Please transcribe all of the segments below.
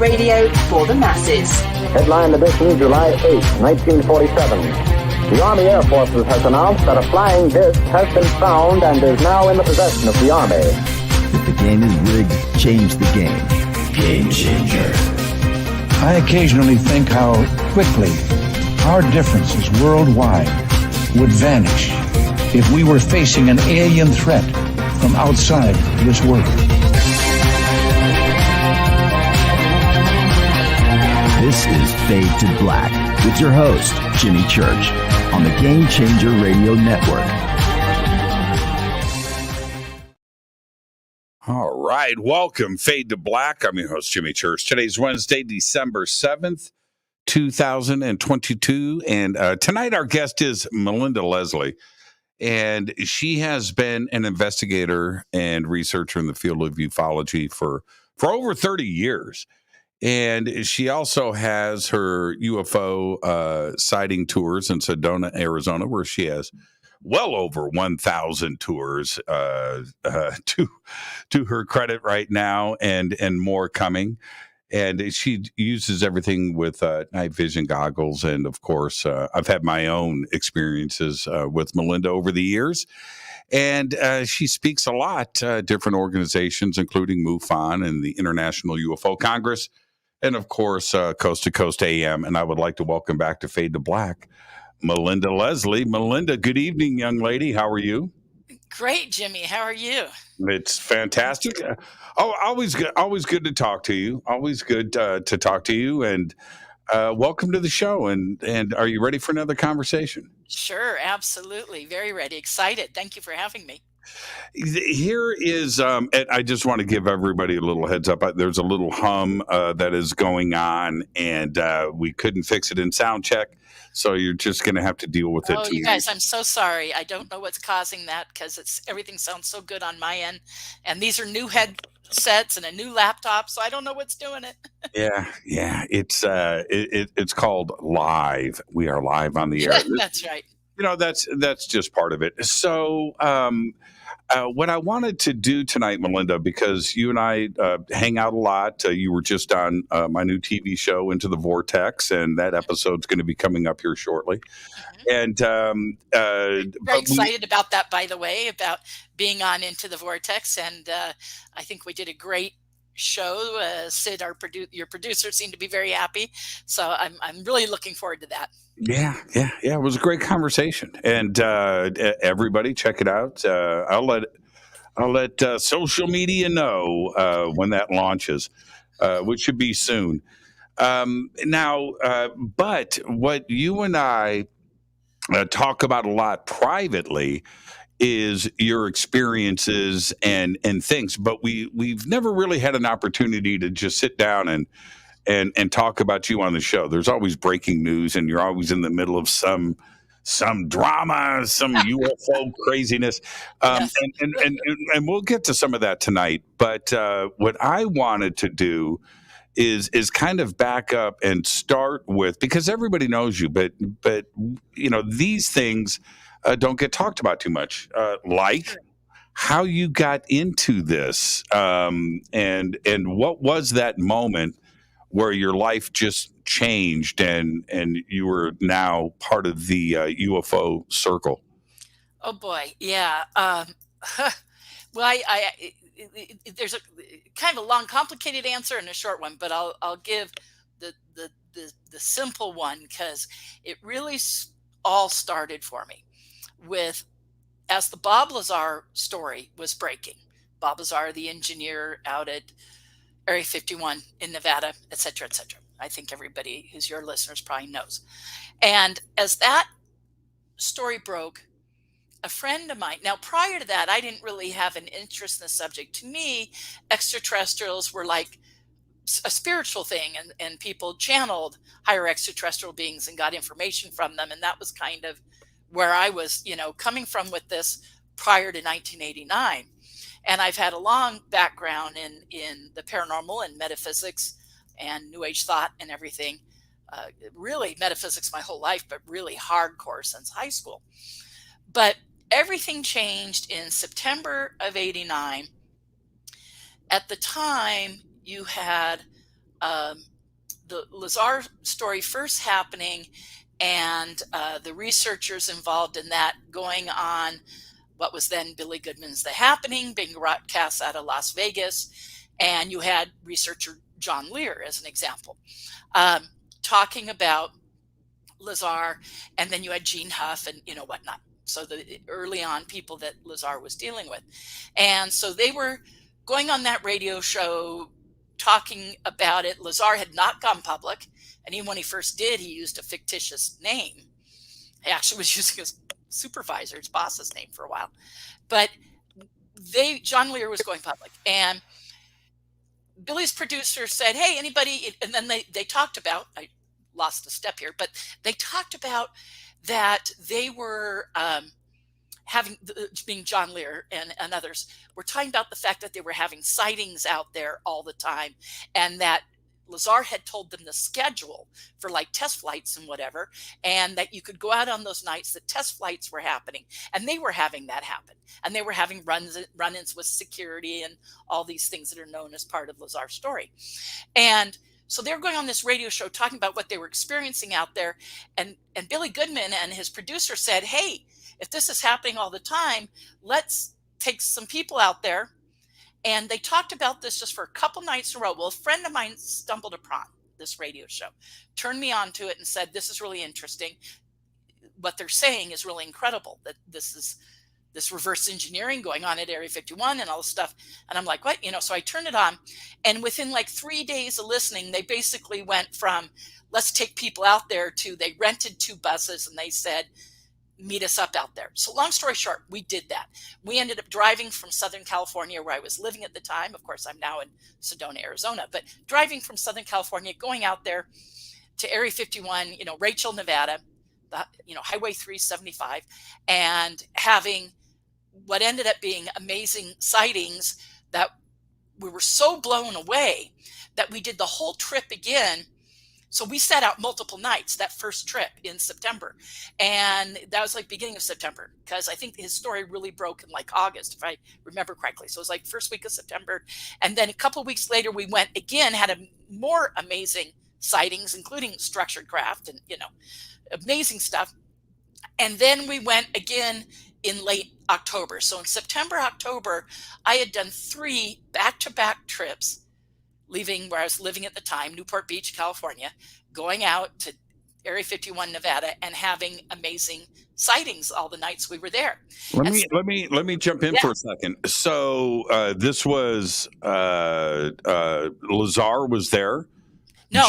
radio for the masses. Headline edition, July 8, 1947. The Army Air Forces has announced that a flying disc has been found and is now in the possession of the Army. If the game is rigged, change the game. Game changer. I occasionally think how quickly our differences worldwide would vanish if we were facing an alien threat from outside this world. This is Fade to Black with your host, Jimmy Church, on the Game Changer Radio Network. All right, welcome, Fade to Black. I'm your host, Jimmy Church. Today's Wednesday, December 7th, 2022, and tonight our guest is Melinda Leslie, and she has been an investigator and researcher in the field of ufology for over 30 years. And she also has her UFO sighting tours in Sedona, Arizona, where she has well over 1,000 tours to her credit right now, and more coming. And she uses everything with night vision goggles. And of course, I've had my own experiences with Melinda over the years. And she speaks a lot, different organizations, including MUFON and the International UFO Congress. And of course, Coast to Coast AM. And I would like to welcome back to Fade to Black, Melinda Leslie. Melinda, good evening, young lady. How are you? Great, Jimmy. How are you? It's fantastic. Oh, always good to talk to you. Always good to talk to you. And welcome to the show. And are you ready for another conversation? Sure, absolutely. Very ready. Excited. Thank you for having me. Here is, and I just want to give everybody a little heads up. There's a little hum that is going on, and we couldn't fix it in sound check, so you're just going to have to deal with it. Oh, you guys, I'm so sorry. I don't know what's causing that because everything sounds so good on my end, and these are new headsets and a new laptop, so I don't know what's doing it. Yeah. It's called live. We are live on the air. That's right. You know, that's just part of it. So what I wanted to do tonight, Melinda, because you and I hang out a lot. You were just on my new TV show, Into the Vortex, and that episode's going to be coming up here shortly. Mm-hmm. And very excited about that, by the way, about being on Into the Vortex. And I think we did a great show. Sid, your producer, seemed to be very happy. So I'm really looking forward to that. Yeah. It was a great conversation, and everybody check it out. I'll let social media know when that launches, which should be soon. But what you and I talk about a lot privately is your experiences and things, but we've never really had an opportunity to just sit down and talk about you on the show. There's always breaking news, and you're always in the middle of some drama, some UFO craziness, Yes. and we'll get to some of that tonight. But what I wanted to do is kind of back up and start with, because everybody knows you, but you know, these things don't get talked about too much, like how you got into this, and what was that moment where your life just changed and you were now part of the UFO circle? Oh boy, yeah. Well, there's a kind of a long, complicated answer and a short one, but I'll give the simple one, because it really all started for me with, as the Bob Lazar story was breaking. Bob Lazar, the engineer out at Area 51 in Nevada, et cetera, et cetera. I think everybody who's your listeners probably knows. And as that story broke, a friend of mine, now prior to that, I didn't really have an interest in the subject. To me, extraterrestrials were like a spiritual thing, and people channeled higher extraterrestrial beings and got information from them. And that was kind of where I was, coming from with this prior to 1989. And I've had a long background in the paranormal and metaphysics and New Age thought and everything. Really metaphysics my whole life, but really hardcore since high school. But everything changed in September of '89. At the time, you had the Lazar story first happening, and the researchers involved in that going on what was then Billy Goodman's The Happening, being broadcast out of Las Vegas. And you had researcher John Lear as an example, talking about Lazar, and then you had Gene Huff and whatnot. So the early on people that Lazar was dealing with. And so they were going on that radio show talking about it. Lazar had not gone public, and even when he first did, he used a fictitious name. He actually was using his supervisor's boss's name for a while. But John Lear was going public, and Billy's producer said, hey, anybody, and then they talked about, I lost a step here, but they talked about that they were being John Lear and others, were talking about the fact that they were having sightings out there all the time, and that Lazar had told them the schedule for like test flights and whatever, and that you could go out on those nights that test flights were happening, and they were having that happen, and they were having run-ins with security and all these things that are known as part of Lazar's story. And so they were going on this radio show talking about what they were experiencing out there, and Billy Goodman and his producer said, hey, if this is happening all the time, let's take some people out there. And they talked about this just for a couple nights in a row. Well, a friend of mine stumbled upon this radio show, turned me on to it, and said, this is really interesting. What they're saying is really incredible, that this is this reverse engineering going on at Area 51 and all this stuff. And I'm like, what? So I turned it on. And within like 3 days of listening, they basically went from, let's take people out there, to they rented 2 buses and they said, meet us up out there. So long story short, we did that. We ended up driving from Southern California, where I was living at the time. Of course, I'm now in Sedona, Arizona, but driving from Southern California, going out there to Area 51, Rachel, Nevada, Highway 375, and having what ended up being amazing sightings that we were so blown away that we did the whole trip again. So we set out multiple nights that first trip in September. And that was like beginning of September, because I think his story really broke in like August, if I remember correctly. So it was like first week of September. And then a couple of weeks later, we went again, had more amazing sightings, including structured craft and, amazing stuff. And then we went again in late October. So in September, October, I had done 3 back-to-back trips, leaving where I was living at the time, Newport Beach, California, going out to Area 51, Nevada, and having amazing sightings all the nights we were there. Let me jump in for a second. So this was Lazar was there? No.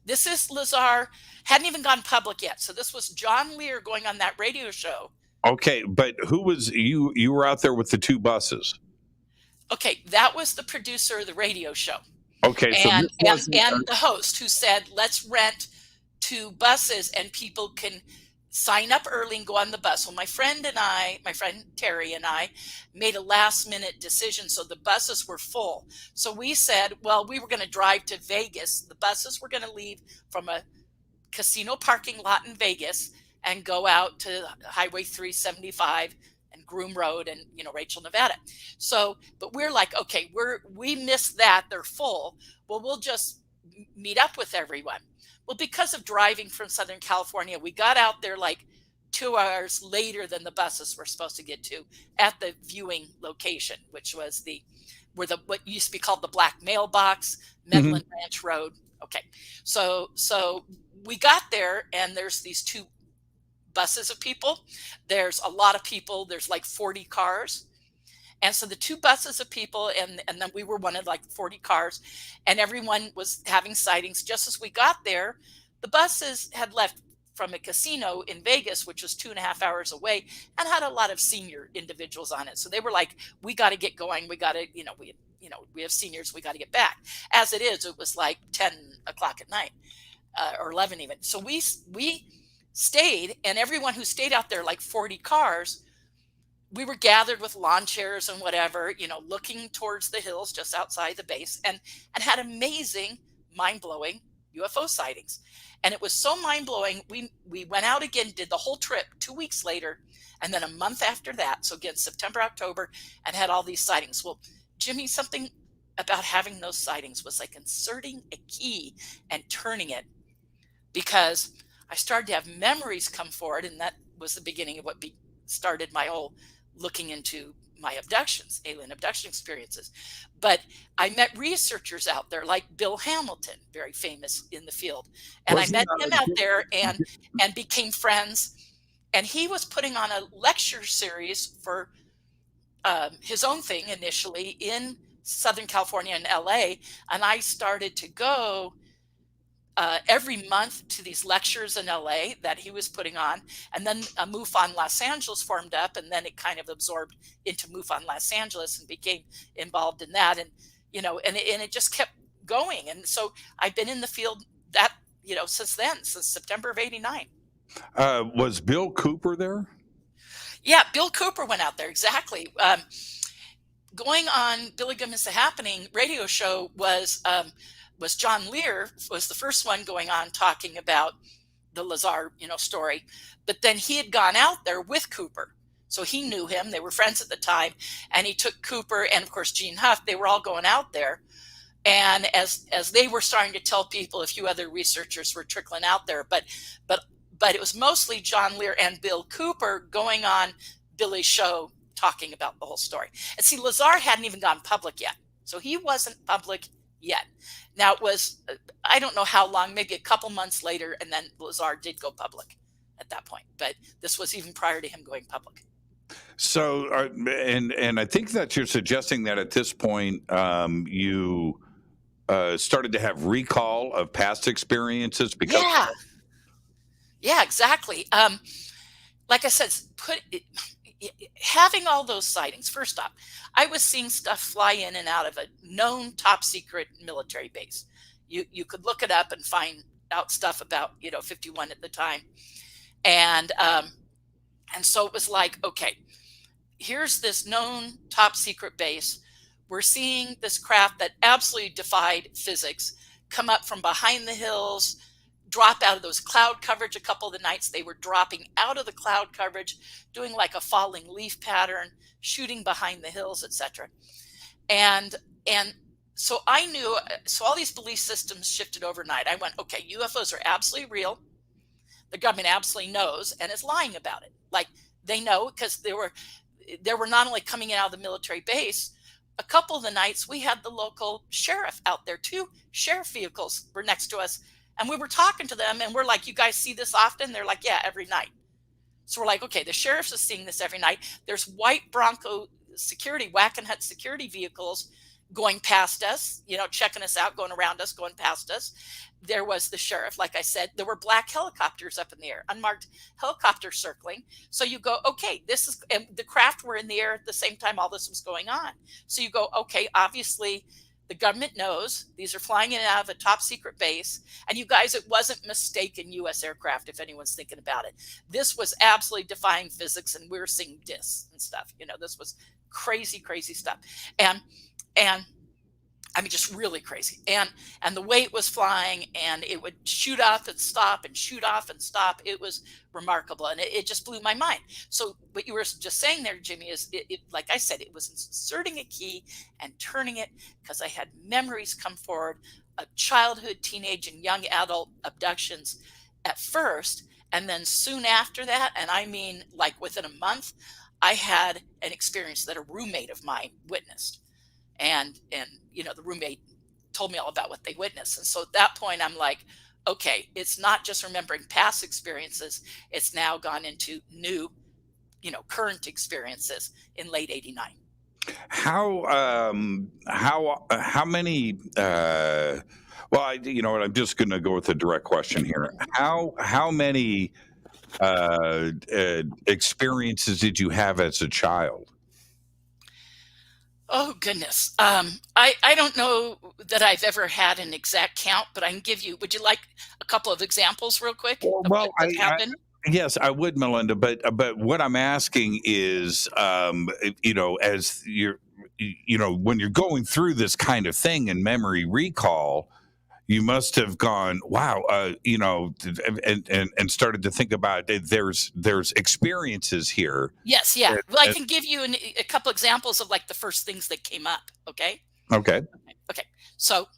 This is Lazar, hadn't even gone public yet. So this was John Lear going on that radio show. Okay, but who was you? You were out there with the 2 buses. Okay, that was the producer of the radio show. Okay, and the host, who said, let's rent 2 buses and people can sign up early and go on the bus. Well, my friend Terry and I made a last minute decision. So the buses were full. So we said, well, we were going to drive to Vegas. The buses were going to leave from a casino parking lot in Vegas and go out to Highway 375 and Groom Road and, Rachel, Nevada. So, but we're like, okay, we missed that. They're full. Well, we'll just meet up with everyone. Well, because of driving from Southern California, we got out there like 2 hours later than the buses were supposed to get to at the viewing location, which was what used to be called the Black Mailbox, Medland Ranch Road. Okay. So we got there, and there's these 2 buses of people. There's a lot of people. There's like 40 cars. And so the 2 buses of people, and then we were one of like 40 cars, and everyone was having sightings. Just as we got there, the buses had left from a casino in Vegas, which was 2.5 hours away, and had a lot of senior individuals on it. So they were like, we got to get going. We got to, we have seniors. We got to get back. As it is, it was like 10 o'clock at night, or 11 even. So we stayed, and everyone who stayed out there, like 40 cars, we were gathered with lawn chairs and whatever, looking towards the hills just outside the base, and had amazing, mind-blowing UFO sightings. And it was so mind-blowing, we went out again, did the whole trip 2 weeks later, and then a month after that, so again, September, October, and had all these sightings. Well, Jimmy, something about having those sightings was like inserting a key and turning it, because I started to have memories come forward, and that was the beginning of what started my whole looking into my abductions, alien abduction experiences. But I met researchers out there like Bill Hamilton, very famous in the field, and I met him out there and became friends. And he was putting on a lecture series for his own thing initially in Southern California and LA, and I started to go every month to these lectures in LA that he was putting on. And then MUFON Los Angeles formed up, and then it kind of absorbed into MUFON Los Angeles and became involved in that. And, and it just kept going. And so I've been in the field since then, since September of '89. Was Bill Cooper there? Yeah, Bill Cooper went out there. Exactly. Going on Billy Goodman's The Happening radio show was John Lear, was the first one going on talking about the Lazar, story. But then he had gone out there with Cooper. So he knew him. They were friends at the time. And he took Cooper and, of course, Gene Huff. They were all going out there. And as they were starting to tell people, a few other researchers were trickling out there. But it was mostly John Lear and Bill Cooper going on Billy's show talking about the whole story. And see, Lazar hadn't even gone public yet. So he wasn't public yet. Now it was, I don't know how long, maybe a couple months later, and then Lazar did go public at that point. But this was even prior to him going public. So, and I think that you're suggesting that at this point, you started to have recall of past experiences because. Yeah, exactly. Like I said, having all those sightings, first off, I was seeing stuff fly in and out of a known top secret military base. You could look it up and find out stuff about, 51 at the time. And so it was like, okay, here's this known top secret base. We're seeing this craft that absolutely defied physics come up from behind the hills, drop out of those cloud coverage. A couple of the nights they were dropping out of the cloud coverage, doing like a falling leaf pattern, shooting behind the hills, etc. And so I knew, so all these belief systems shifted overnight. I went, okay, UFOs are absolutely real. The government absolutely knows and is lying about it. Like they know, because they were not only coming in out of the military base. A couple of the nights we had the local sheriff out there. 2 sheriff vehicles were next to us. And we were talking to them and we're like, you guys see this often? They're like, yeah, every night. So we're like, okay, the sheriff's is seeing this every night. There's white Bronco security, Wackenhut security vehicles going past us, checking us out, going around us, going past us. There was the sheriff. Like I said, there were black helicopters up in the air, unmarked helicopters circling. So you go, okay, and the craft were in the air at the same time all this was going on. So you go, okay, obviously the government knows these are flying in and out of a top secret base. And you guys, it wasn't mistaken U.S. aircraft, if anyone's thinking about it. This was absolutely defying physics, and we were seeing discs and stuff. This was crazy, crazy stuff. And I mean, just really crazy. And the way it was flying, and it would shoot off and stop and shoot off and stop. It was remarkable. And it just blew my mind. So what you were just saying there, Jimmy, is it like I said, it was inserting a key and turning it, because I had memories come forward of childhood, teenage, and young adult abductions at first. And then soon after that, and I mean like within a month, I had an experience that a roommate of mine witnessed. And the roommate told me all about what they witnessed. And so at that point, I'm like, okay, it's not just remembering past experiences. It's now gone into new, current experiences in late '89. How many, I'm just going to go with a direct question here. How many experiences did you have as a child? Oh, goodness. I don't know that I've ever had an exact count, but I can give you, would you like a couple of examples real quick? Well, yes, I would, Melinda, but what I'm asking is, as you're, when you're going through this kind of thing in memory recall, you must have gone, wow, and started to think about it. There's experiences here. Yes, yeah. Well, I can give you a couple examples of like the first things that came up. Okay. Okay. Okay, so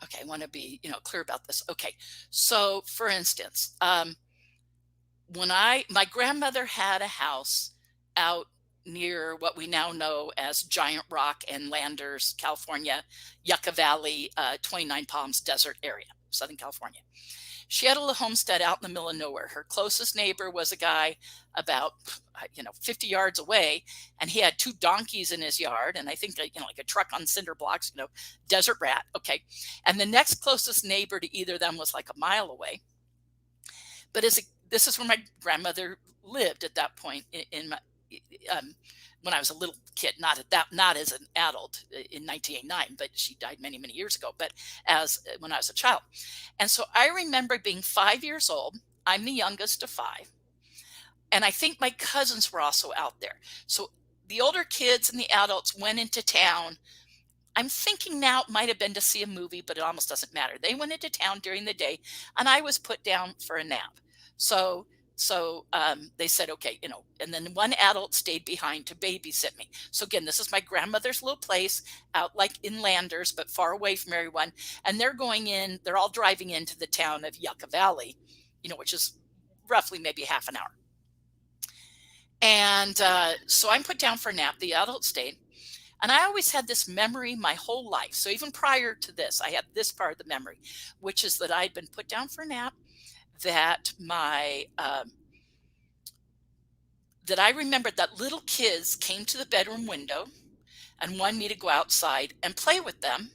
okay, I want to be clear about this. Okay, so for instance, when my grandmother had a house out near what we now know as Giant Rock and Landers, California, Yucca Valley, 29 Palms Desert area, Southern California. She had a little homestead out in the middle of nowhere. Her closest neighbor was a guy about 50 yards away, and he had 2 donkeys in his yard, and I think like a truck on cinder blocks, desert rat. Okay, and the next closest neighbor to either of them was like a mile away. But this is where my grandmother lived at that point when I was a little kid, not as an adult in 1989, but she died many, many years ago, but when I was a child. And so I remember being 5 years old. I'm the youngest of 5. And I think my cousins were also out there. So the older kids and the adults went into town. I'm thinking now it might have been to see a movie, but it almost doesn't matter. They went into town during the day, and I was put down for a nap. So they said, okay, and then one adult stayed behind to babysit me. So again, this is my grandmother's little place out like in Landers, but far away from everyone. And they're all driving into the town of Yucca Valley, which is roughly maybe half an hour. And so I'm put down for a nap. The adult stayed. And I always had this memory my whole life. So even prior to this, I had this part of the memory, which is that I'd been put down for a nap, that that I remembered that little kids came to the bedroom window and wanted me to go outside and play with them,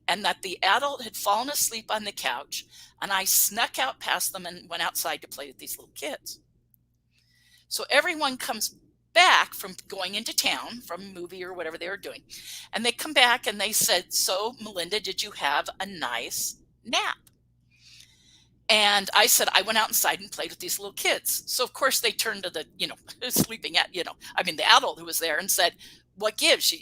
and that the adult had fallen asleep on the couch, and I snuck out past them and went outside to play with these little kids. So everyone comes back from going into town from a movie or whatever they were doing, and they come back and they said, "So Melinda, did you have a nice nap?" And I said, "I went outside and played with these little kids." So of course they turned to the, sleeping at, the adult who was there and said, "What gives?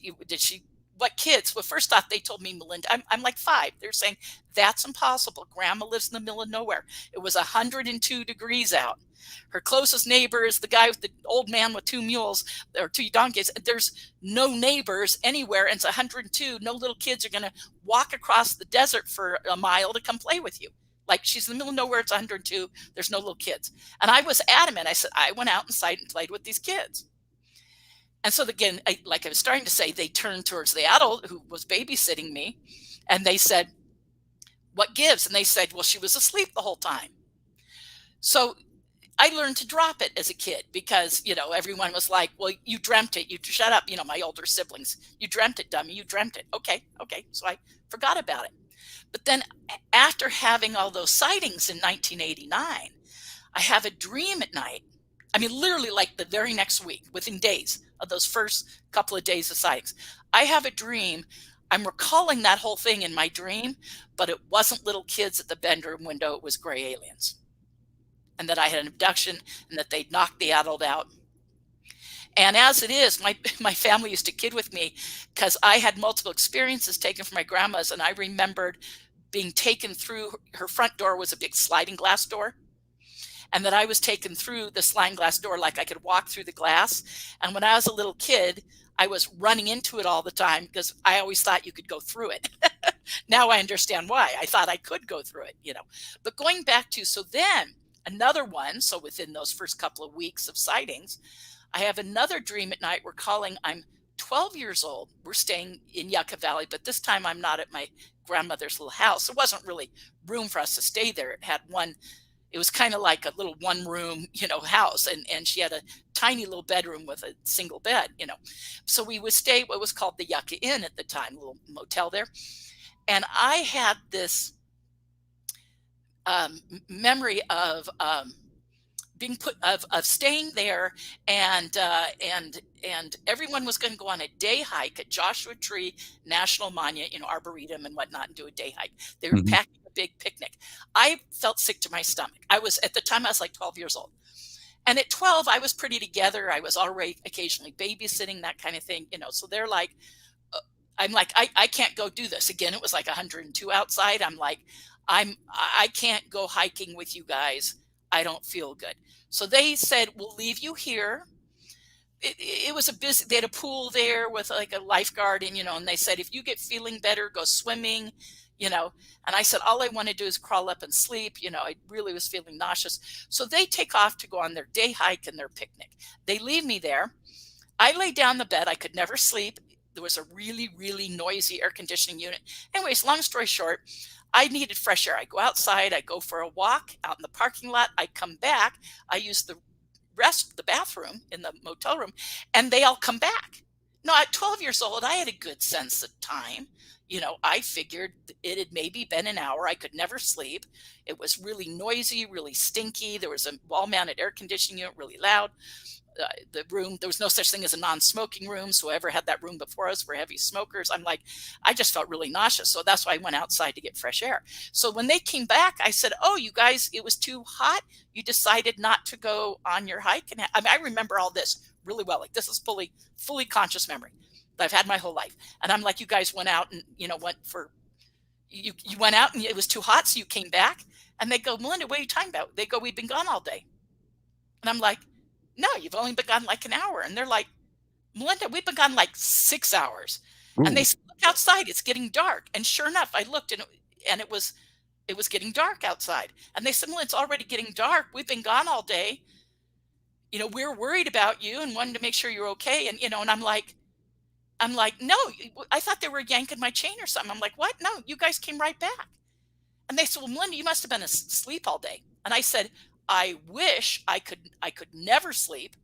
What kids?" Well, first off, they told me, "Melinda, I'm like 5. They're saying, "That's impossible. Grandma lives in the middle of nowhere. It was 102 degrees out. Her closest neighbor is the guy with the old man with 2 mules or 2 donkeys. There's no neighbors anywhere. And it's 102. No little kids are going to walk across the desert for a mile to come play with you. Like, she's in the middle of nowhere. It's 102. There's no little kids." And I was adamant. I said, "I went out inside and played with these kids." And so again, like I was starting to say, they turned towards the adult who was babysitting me, and they said, "What gives?" And they said, "Well, she was asleep the whole time." So I learned to drop it as a kid because, everyone was like, "Well, you dreamt it. You shut up." My older siblings, "You dreamt it, dummy. You dreamt it." Okay. So I forgot about it. But then after having all those sightings in 1989, I have a dream at night. I mean, literally like the very next week, within days of those first couple of days of sightings, I have a dream. I'm recalling that whole thing in my dream, but it wasn't little kids at the bedroom window. It was gray aliens. And that I had an abduction and that they'd knocked the adult out. And as it is, my family used to kid with me because I had multiple experiences taken from my grandma's, and I remembered being taken through, her front door was a big sliding glass door, and that I was taken through the sliding glass door like I could walk through the glass. And when I was a little kid, I was running into it all the time because I always thought you could go through it. Now I understand why. I thought I could go through it, But going back to, so then another one, so within those first couple of weeks of sightings, I have another dream at night. I'm 12 years old. We're staying in Yucca Valley, but this time I'm not at my grandmother's little house. There wasn't really room for us to stay there. It was kind of like a little 1-room, house. And she had a tiny little bedroom with a single bed, So we would stay what was called the Yucca Inn at the time, a little motel there. And I had this memory of being of staying there, and everyone was going to go on a day hike at Joshua Tree National Monument, Arboretum and whatnot, and do a day hike. They were packing a big picnic. I felt sick to my stomach. At the time I was like 12 years old. And at 12, I was pretty together. I was already occasionally babysitting, that kind of thing, So they're like, I'm like, I can't go do this. Again, it was like 102 outside. I'm like, I can't go hiking with you guys. I don't feel good. So they said, "We'll leave you here. it was a busy, they had a pool there with like a lifeguard, and, and they said, if you get feeling better, go swimming, and I said, all I want to do is crawl up and sleep. I really was feeling nauseous. So they take off to go on their day hike and their picnic. They leave me there. I lay down the bed. I could never sleep. There was a really, really noisy air conditioning unit. Anyways, long story short, I needed fresh air. I go outside, I go for a walk out in the parking lot. I come back, I use the bathroom in the motel room, and they all come back. Now, at 12 years old, I had a good sense of time. I figured it had maybe been an hour. I could never sleep. It was really noisy, really stinky. There was a wall-mounted air conditioning unit, really loud. The room, there was no such thing as a non-smoking room. So whoever had that room before us were heavy smokers. I just felt really nauseous. So that's why I went outside to get fresh air. So when they came back, I said, oh, you guys, it was too hot. You decided not to go on your hike. And I remember all this really well. Like, this is fully conscious memory that I've had my whole life. And I'm like, you guys went out and, you went out and it was too hot. So you came back. And they go, Melinda, what are you talking about? They go, we've been gone all day. And I'm like, no, you've only been gone like an hour. And they're like, Melinda, we've been gone like 6 hours. Ooh. And they said, look outside, it's getting dark. And sure enough, I looked and it was getting dark outside. And they said, Melinda, it's already getting dark. We've been gone all day. We're worried about you and wanted to make sure you're okay. And, and I'm like, no, I thought they were yanking my chain or something. I'm like, what? No, you guys came right back. And they said, well, Melinda, you must have been asleep all day. And I said, I wish I could never sleep.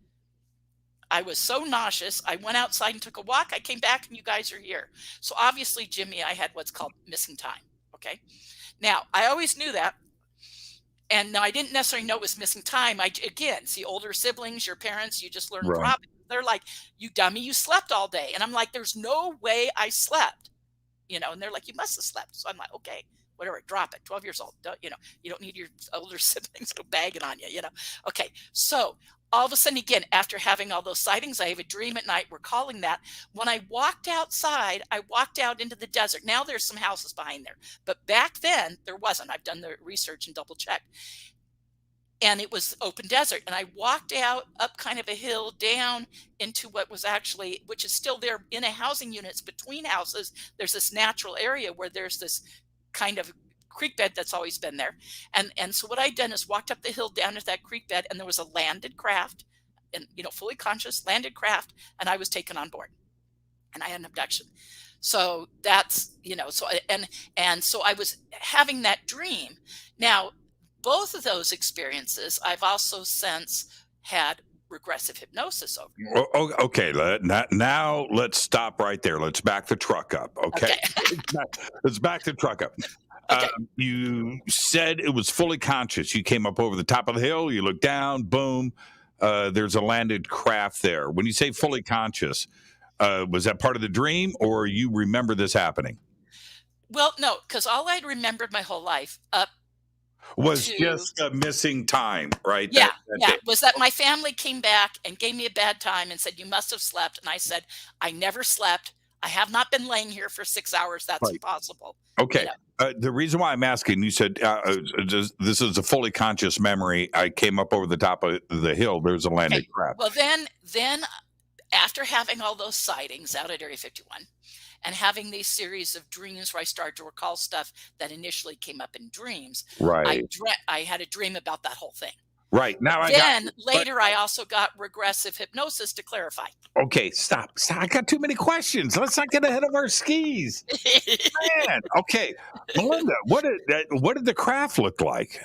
I was so nauseous. I went outside and took a walk. I came back and you guys are here. So obviously, Jimmy, I had what's called missing time. Okay. Now, I always knew that. And now I didn't necessarily know it was missing time. Again, see, older siblings, your parents, you just learn right. They're like, you dummy, you slept all day. And I'm like, there's no way I slept, and they're like, you must have slept. So I'm like, okay. Whatever, drop it. 12 years old. You don't need your older siblings to bag it on you, Okay, so all of a sudden, again, after having all those sightings, I have a dream at night. We're calling that. When I walked outside, I walked out into the desert. Now there's some houses behind there. But back then, there wasn't. I've done the research and double checked. And it was open desert. And I walked out up kind of a hill down into what was actually, which is still there in a housing units between houses. There's this natural area where there's this kind of creek bed that's always been there. And so what I'd done is walked up the hill down to that creek bed, and there was a landed craft, and fully conscious landed craft, and I was taken on board, and I had an abduction. So that's, so I was having that dream. Now, both of those experiences, I've also since had regressive hypnosis over. Okay, now let's stop right there. Let's back the truck up. Okay. Let's back the truck up. Okay. You said it was fully conscious. You came up over the top of the hill, you look down, boom, there's a landed craft there. When you say fully conscious, was that part of the dream, or you remember this happening? Well, no, because all I'd remembered my whole life was just a missing time, right? Yeah, was that my family came back and gave me a bad time and said, you must have slept. And I said, I never slept. I have not been laying here for 6 hours. That's impossible. Okay. The reason why I'm asking, you said this is a fully conscious memory. I came up over the top of the hill. There's a landed craft. Well, then after having all those sightings out at Area 51 and having these series of dreams where I started to recall stuff that initially came up in dreams, right? I had a dream about that whole thing. Right. Now, I also got regressive hypnosis to clarify. Okay, stop. I got too many questions. Let's not get ahead of our skis. Man. Okay, Melinda, what did the craft look like?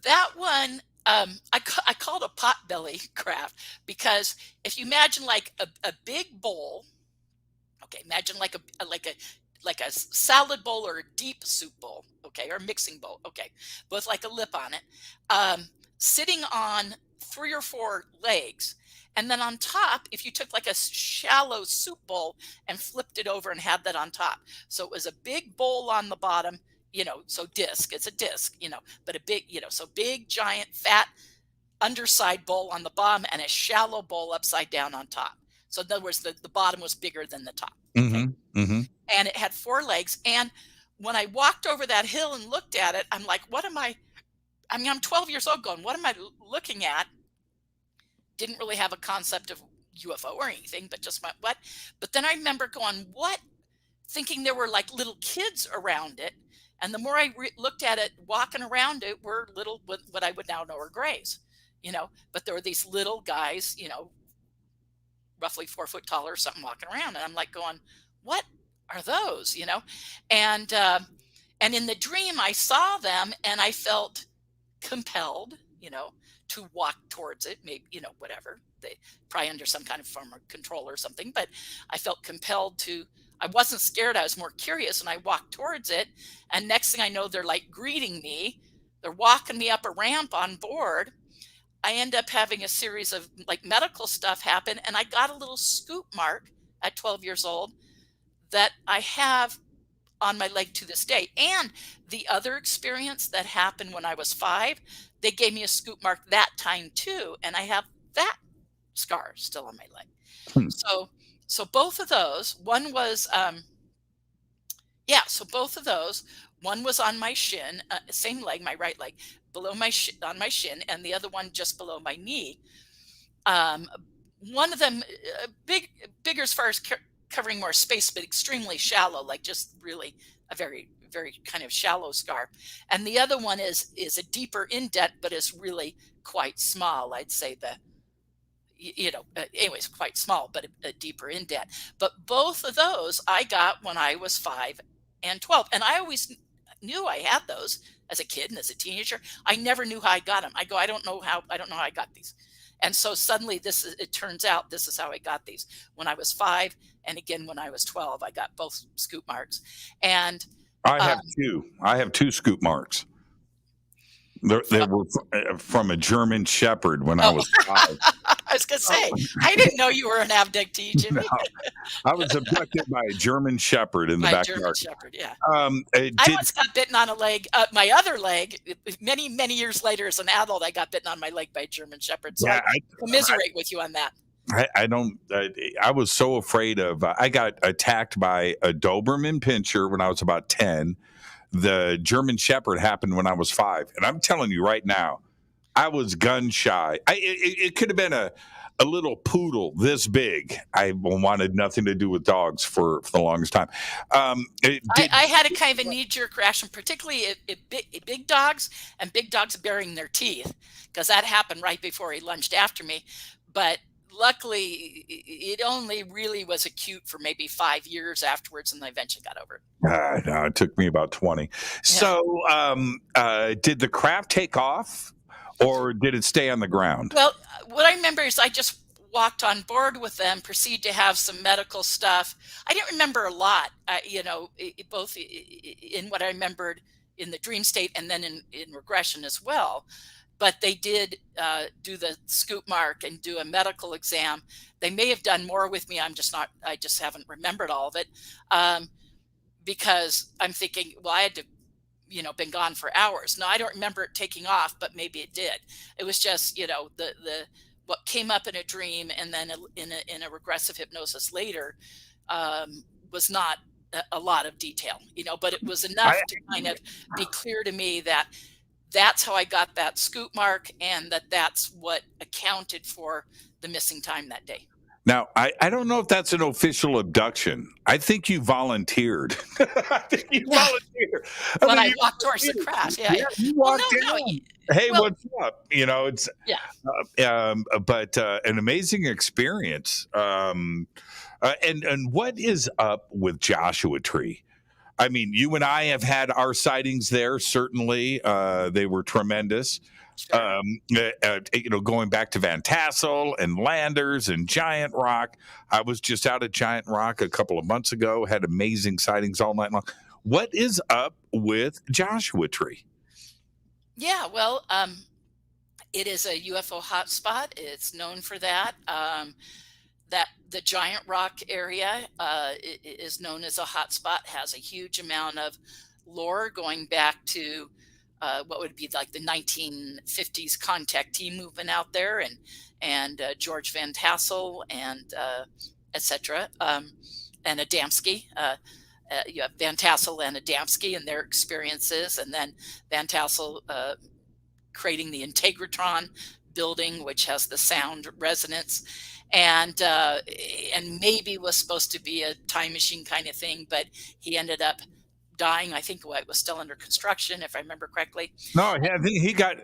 That one, I called a potbelly craft because if you imagine like a big bowl, okay, imagine like a salad bowl or a deep soup bowl, okay, or a mixing bowl, okay, with like a lip on it, sitting on 3 or 4 legs. And then on top, if you took like a shallow soup bowl and flipped it over and had that on top. So it was a big bowl on the bottom, so it's a disc, but a big, so big, giant, fat underside bowl on the bottom and a shallow bowl upside down on top. So in other words, the bottom was bigger than the top. Okay? Mm-hmm. Mm-hmm. And it had 4 legs. And when I walked over that hill and looked at it, I'm like, I'm 12 years old going, what am I looking at? didn't really have a concept of UFO or anything, but just went, what? But then I remember going, what? Thinking there were like little kids around it. And the more I looked at it, walking around it were little, what I would now know are grays, but there were these little guys, roughly 4 foot tall or something walking around. And I'm like going, what are those, And in the dream I saw them and I felt compelled, to walk towards it, maybe, whatever, they probably under some kind of form of control or something, but I felt compelled to, I wasn't scared. I was more curious, and I walked towards it. And next thing I know, they're like greeting me. They're walking me up a ramp on board. I end up having a series of like medical stuff happen. And I got a little scoop mark at 12 years old that I have on my leg to this day. And the other experience that happened when I was 5, they gave me a scoop mark that time too. And I have that scar still on my leg. So both of those, one was, so both of those, one was on my shin, same leg, my right leg, below my on my shin, and the other one just below my knee. One of them, bigger as far as covering more space, but extremely shallow, like just really a very, very kind of shallow scar. And the other one is a deeper indent, but is really quite small. I'd say anyways, quite small, but a deeper indent. But both of those I got when I was 5 and 12. And I always knew I had those as a kid and as a teenager. I never knew how I got them. I don't know how I got these. And so suddenly it turns out this is how I got these. When I was 5 and again when I was 12, I got both scoop marks. And I have two. I have 2 scoop marks. They were from a German Shepherd when I was 5. I was going to say, I didn't know you were an abductee, Jimmy. No, I was abducted by a German Shepherd in the backyard. German Shepherd, yeah. I once got bitten on a leg, my other leg, many, many years later as an adult, I got bitten on my leg by a German Shepherd. So yeah, I commiserate with you on that. I was so afraid of, I got attacked by a Doberman Pinscher when I was about 10. The German Shepherd happened when I was 5. And I'm telling you right now, I was gun shy. It could have been a little poodle this big. I wanted nothing to do with dogs for the longest time. I had a kind of a knee-jerk reaction, particularly big dogs and big dogs burying their teeth, because that happened right before he lunged after me. But luckily, it only really was acute for maybe 5 years afterwards, and I eventually got over it. No, it took me about 20. Yeah. So did the craft take off, or did it stay on the ground? Well, what I remember is I just walked on board with them, proceeded to have some medical stuff. I didn't remember a lot, both in what I remembered in the dream state and then in regression as well. But they did do the scoop mark and do a medical exam. They may have done more with me. I just haven't remembered all of it, because I'm thinking, well, I had to, been gone for hours. No, I don't remember it taking off, but maybe it did. It was just, the what came up in a dream and then in a regressive hypnosis later was not a lot of detail, but it was enough to kind of be clear to me that that's how I got that scoop mark, and that's what accounted for the missing time that day. Now, I don't know if that's an official abduction. I think you volunteered. I think you volunteered. When I walked towards the craft, yeah. You walked in. Hey, what's up? It's but an amazing experience. And what is up with Joshua Tree? I mean, you and I have had our sightings there. Certainly, they were tremendous. Sure. Going back to Van Tassel and Landers and Giant Rock. I was just out at Giant Rock a couple of months ago. Had amazing sightings all night long. What is up with Joshua Tree? Yeah, well, it is a UFO hotspot. It's known for that. That the Giant Rock area is known as a hotspot, has a huge amount of lore going back to what would be like the 1950s contactee movement out there, and George Van Tassel and etc. And Adamski. You have Van Tassel and Adamski and their experiences, and then Van Tassel creating the Integratron building, which has the sound resonance, and maybe was supposed to be a time machine kind of thing, but he ended up dying. I think it was still under construction, if I remember correctly. No, I think he got.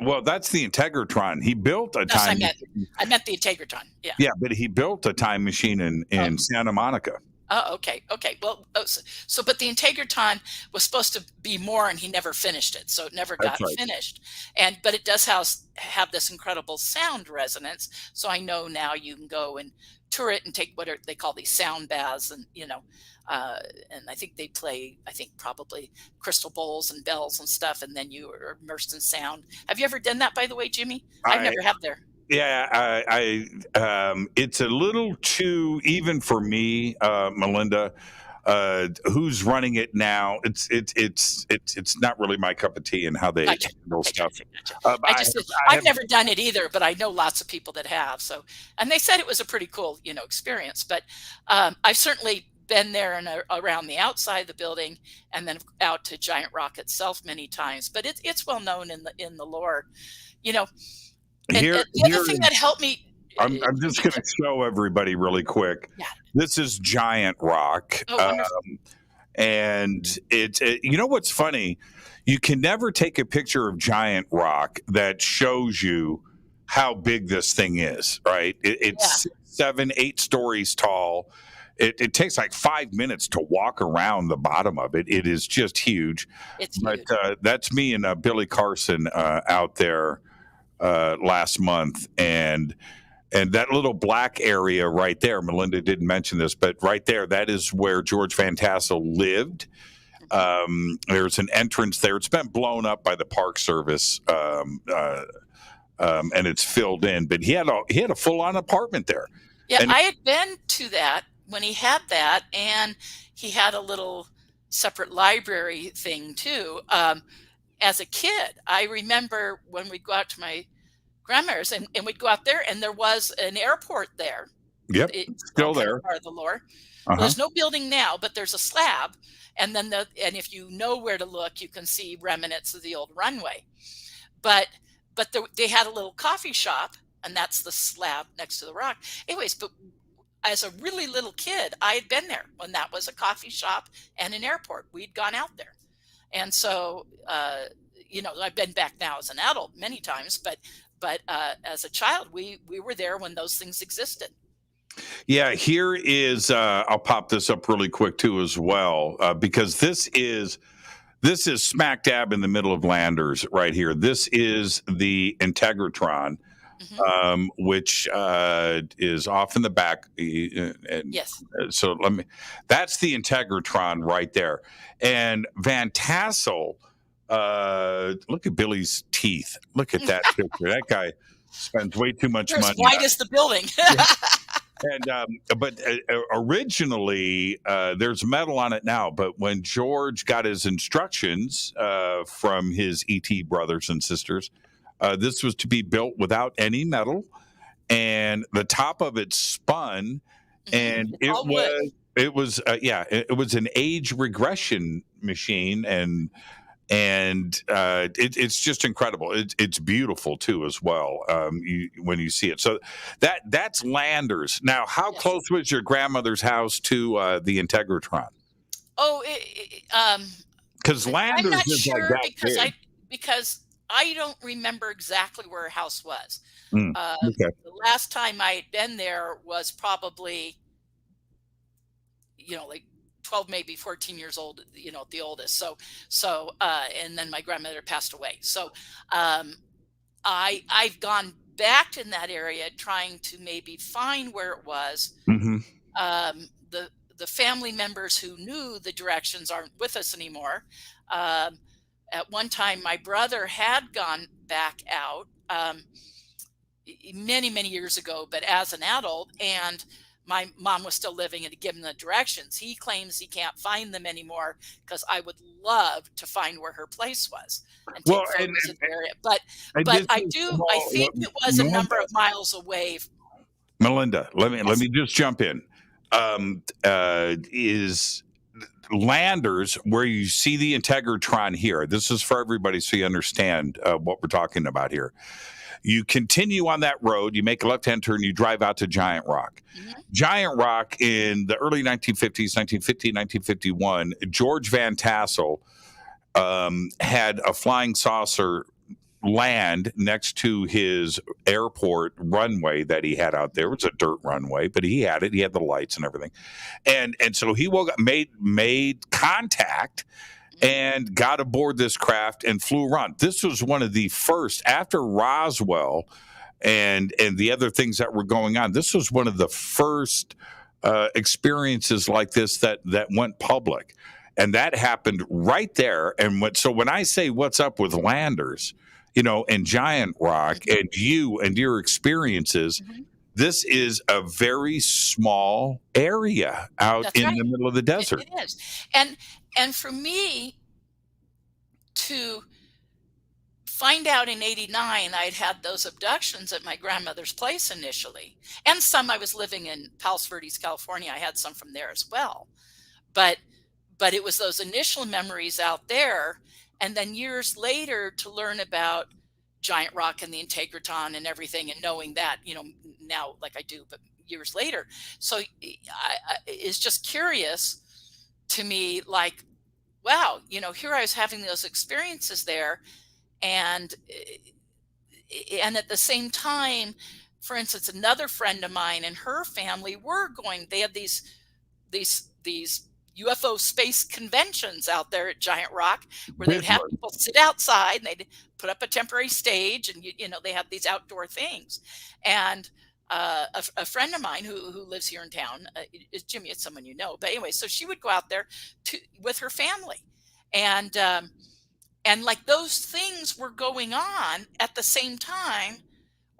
Well, that's the Integratron. He built a time. I meant the Integratron. Yeah. Yeah, but he built a time machine in Santa Monica. Oh, okay. Well, but the Integratron was supposed to be more, and he never finished it, so it never got finished. But it does have this incredible sound resonance. So I know now you can go and tour it and take what they call these sound baths, and and I think they play, probably crystal bowls and bells and stuff, and then you are immersed in sound. Have you ever done that, by the way, Jimmy? I never have there. Yeah, it's a little too even for me, Melinda. Who's running it now? It's not really my cup of tea and how they handle stuff. I've never done it either, but I know lots of people that have. So, and they said it was a pretty cool, experience. But I've certainly been there and around the outside of the building, and then out to Giant Rock itself many times. But it's well known in the lore, And the other thing that helped me, I'm just going to show everybody really quick. Yeah. This is Giant Rock, and it's what's funny? You can never take a picture of Giant Rock that shows you how big this thing is. Right? It's 7-8 stories tall. It takes like 5 minutes to walk around the bottom of it. It is just huge. It's huge. That's me and Billy Carson out there last month, and that little black area right there, Melinda didn't mention this, but right there, that is where George Van Tassel lived. There's an entrance there. It's been blown up by the Park Service, and it's filled in, but he had a full-on apartment there. Yeah, and I had been to that when he had that, and he had a little separate library thing too. As a kid, I remember when we'd go out to my grandmother's and we'd go out there, and there was an airport there. Yep, it's still there. Part of the lore. There's no building now, but there's a slab, and then and if you know where to look, you can see remnants of the old runway. But they had a little coffee shop, and that's the slab next to the rock. Anyways, but as a really little kid, I had been there when that was a coffee shop and an airport. We'd gone out there. And so, I've been back now as an adult many times, but as a child, we were there when those things existed. Yeah, here is, I'll pop this up really quick too as well, because this is smack dab in the middle of Landers right here. This is the Integratron, which is off in the back. Yes. So that's the Integratron right there. And Van Tassel, look at Billy's teeth. Look at that picture. That guy spends way too much money. As wide as the building. And but originally, there's metal on it now. But when George got his instructions from his ET brothers and sisters, this was to be built without any metal, and the top of it spun, and it was an age regression machine, and it's just incredible. It's beautiful too as well. When you see it, so that's Landers. Now, how close was your grandmother's house to the Integratron? Oh, because Landers I'm not is sure like that because I don't remember exactly where her house was. Okay. The last time I had been there was probably, like 12, maybe 14 years old, at the oldest. So, and then my grandmother passed away. So, I've gone back in that area trying to maybe find where it was. The family members who knew the directions aren't with us anymore. At one time, my brother had gone back out many, many years ago, but as an adult, and my mom was still living and to give him the directions. He claims he can't find them anymore because I would love to find where her place was and take photos of the area. But I think it was a number of miles away. Melinda, let me just jump in. landers where you see the Integratron here. This is for everybody so you understand what we're talking about here. You continue on that road, you make a left-hand turn, you drive out to Giant Rock. Giant Rock in the early 1950s, 1950, 1951, George Van Tassel had a flying saucer land next to his airport runway that he had out there. It was a dirt runway, but he had it. He had the lights and everything. And so he made contact and got aboard this craft and flew around. This was one of the first, after Roswell and the other things that were going on, this was one of the first experiences like this that went public. And that happened right there. And so when I say what's up with landers, and Giant Rock and you and your experiences, this is a very small area out the middle of the desert. It is. And for me to find out in 89, I'd had those abductions at my grandmother's place initially. And some, I was living in Palos Verdes, California. I had some from there as well. But it was those initial memories out there. And then years later to learn about Giant Rock and the Integratron and everything, and knowing that, now like I do, but years later. So it's just curious to me, like, wow, here I was having those experiences there. And at the same time, for instance, another friend of mine and her family they had these UFO space conventions out there at Giant Rock, where they'd have people sit outside and they'd put up a temporary stage, and they have these outdoor things. And a friend of mine who lives here in town, is Jimmy. It's someone you know, but anyway, so she would go out there with her family, and like those things were going on at the same time,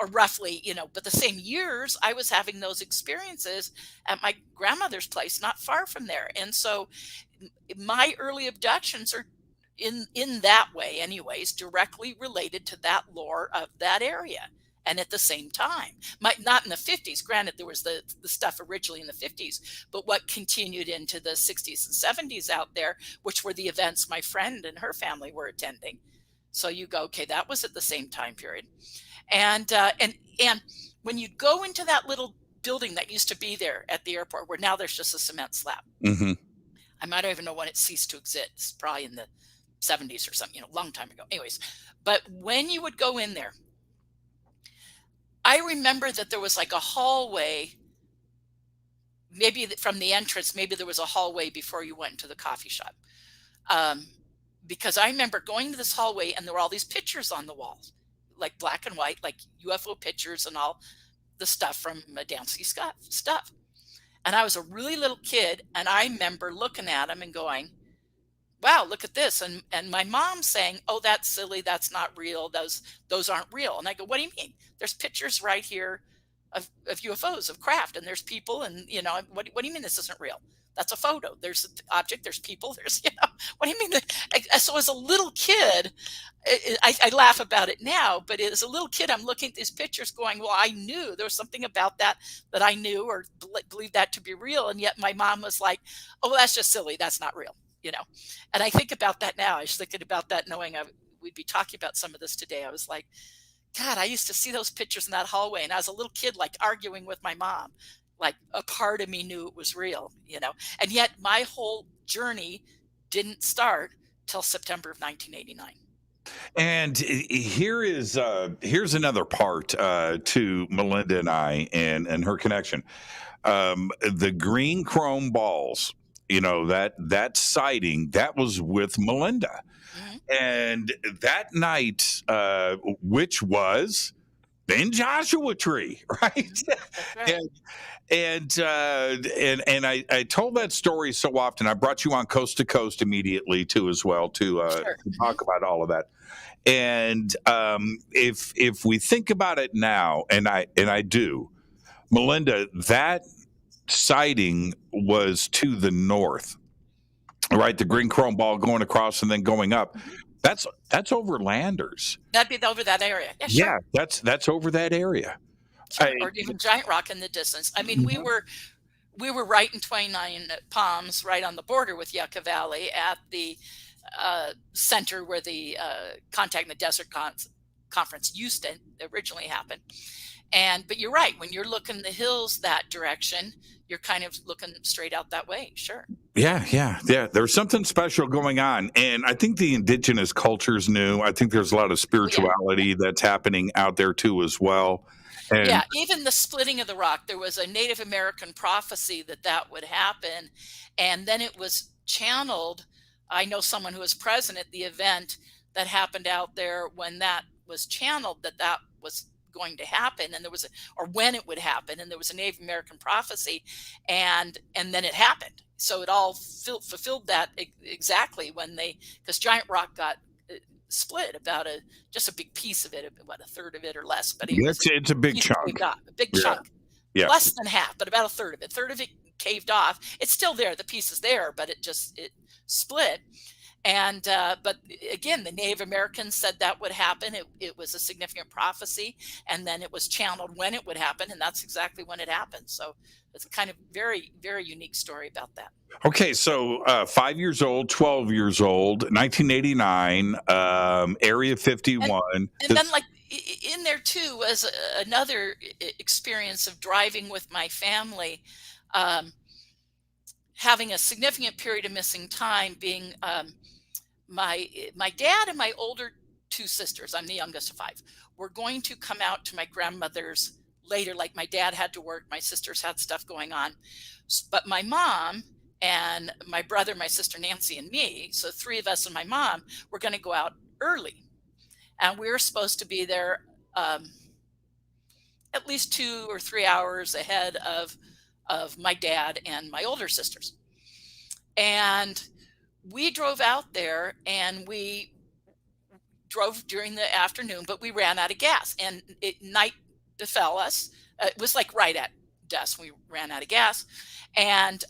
or roughly, but the same years I was having those experiences at my grandmother's place, not far from there. And so my early abductions are in that way anyways, directly related to that lore of that area. And at the same time, not in the 50s, granted there was the stuff originally in the 50s, but what continued into the 60s and 70s out there, which were the events my friend and her family were attending. So you go, okay, that was at the same time period. And when you go into that little building that used to be there at the airport, where now there's just a cement slab. I might not even know when it ceased to exist. It's probably in the 70s or something, a long time ago. Anyways, but when you would go in there, I remember that there was like a hallway, maybe from the entrance, maybe there was a hallway before you went into the coffee shop. Because I remember going to this hallway and there were all these pictures on the walls, like black and white, like UFO pictures and all the stuff from Adamski stuff. And I was a really little kid, and I remember looking at them and going, wow, look at this. And my mom saying, oh, that's silly. That's not real. Those aren't real. And I go, what do you mean? There's pictures right here of UFOs, of craft, and there's people. And, what do you mean this isn't real? That's a photo. There's an object. There's people. There's, what do you mean? So as a little kid, I laugh about it now, but as a little kid, I'm looking at these pictures going, well, I knew there was something about that I knew or believed that to be real. And yet my mom was like, oh, that's just silly. That's not real. And I think about that now. I was thinking about that knowing we'd be talking about some of this today. I was like, God, I used to see those pictures in that hallway. And I was a little kid, like arguing with my mom, like a part of me knew it was real, and yet my whole journey didn't start till September of 1989. And here's another part to Melinda and I and her connection. The green chrome balls, that sighting, that was with Melinda. And that night, which was in Joshua Tree, right? That's right. And I told that story so often. I brought you on Coast to Coast immediately too, as well, to talk about all of that. And if we think about it now, and I do, Melinda, that sighting was to the north, right? The green chrome ball going across and then going up. That's over Landers. That'd be over that area. Yeah, sure. Yeah, that's over that area. Sure. Or even Giant Rock in the distance. I mean, we were we were right in 29 Palms, right on the border with Yucca Valley, at the center where the Contact in the Desert conference used to originally happen. But you're right, when you're looking the hills that direction, you're kind of looking straight out that way. Sure. Yeah. There's something special going on. And I think the indigenous culture's new. I think there's a lot of spirituality that's happening out there too as well. And yeah, even the splitting of the rock, there was a Native American prophecy that would happen. And then it was channeled. I know someone who was present at the event that happened out there when that was channeled, that was going to happen, and there was or when it would happen, and there was a Native American prophecy, and then it happened. So it all fulfilled that exactly when because Giant Rock got split about just a big piece of it, about a third of it or less, but it's a big chunk, chunk, less than half, but about a third of it. Third of it caved off. It's still there, the piece is there, but it split. And but again, the Native Americans said that would happen. It was a significant prophecy, and then it was channeled when it would happen, and that's exactly when it happened. So it's a kind of very, very unique story about that. Okay, so 5 years old, 12 years old, 1989, Area 51. And then, like, in there too was another experience of driving with my family, having a significant period of missing time, being my dad and my older two sisters, I'm the youngest of five, were going to come out to my grandmother's later. Like, my dad had to work, my sisters had stuff going on, but my mom and my brother, my sister Nancy, and me, so three of us and my mom, were going to go out early, and we were supposed to be there at least 2 or 3 hours ahead of my dad and my older sisters. And we drove out there, and we drove during the afternoon, but we ran out of gas, and night befell us. It was like right at dusk. We ran out of gas, and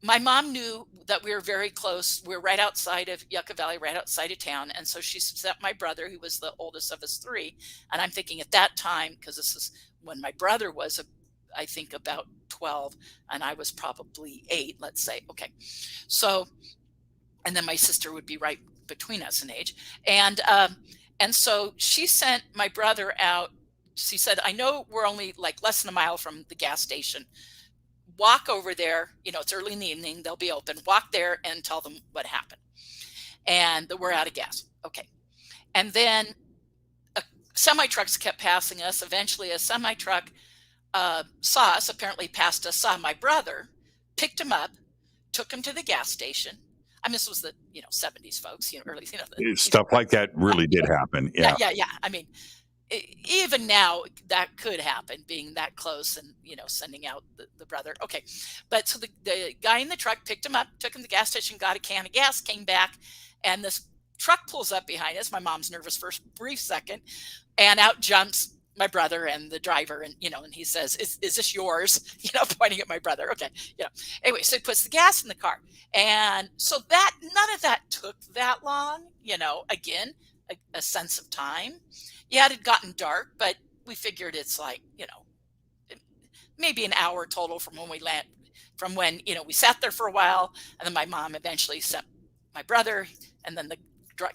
my mom knew that we were very close. We were right outside of Yucca Valley, right outside of town. And so she sent my brother, who was the oldest of us three. And I'm thinking at that time, because this is when my brother was, I think, about 12, and I was probably 8, let's say. Okay. So, and then my sister would be right between us in age. And so she sent my brother out. She said, I know we're only like less than a mile from the gas station. Walk over there, it's early in the evening, they'll be open. Walk there and tell them what happened, and that we're out of gas. Okay. And then semi-trucks kept passing us. Eventually a semi-truck saw us, apparently passed us, saw my brother, picked him up, took him to the gas station. I mean, this was the 70s, folks, early, stuff like that really did happen. Yeah. I mean, even now that could happen, being that close and sending out the brother. Okay, but so the guy in the truck picked him up, took him to the gas station, got a can of gas, came back, and this truck pulls up behind us. My mom's nervous for a brief second, and out jumps my brother and the driver, and and he says, is this yours? Pointing at my brother. Okay, anyway, so he puts the gas in the car, and so that none of that took that long. Again, a sense of time. Yeah, it had gotten dark, but we figured it's like, maybe an hour total from when we sat there for a while, and then my mom eventually sent my brother, and then the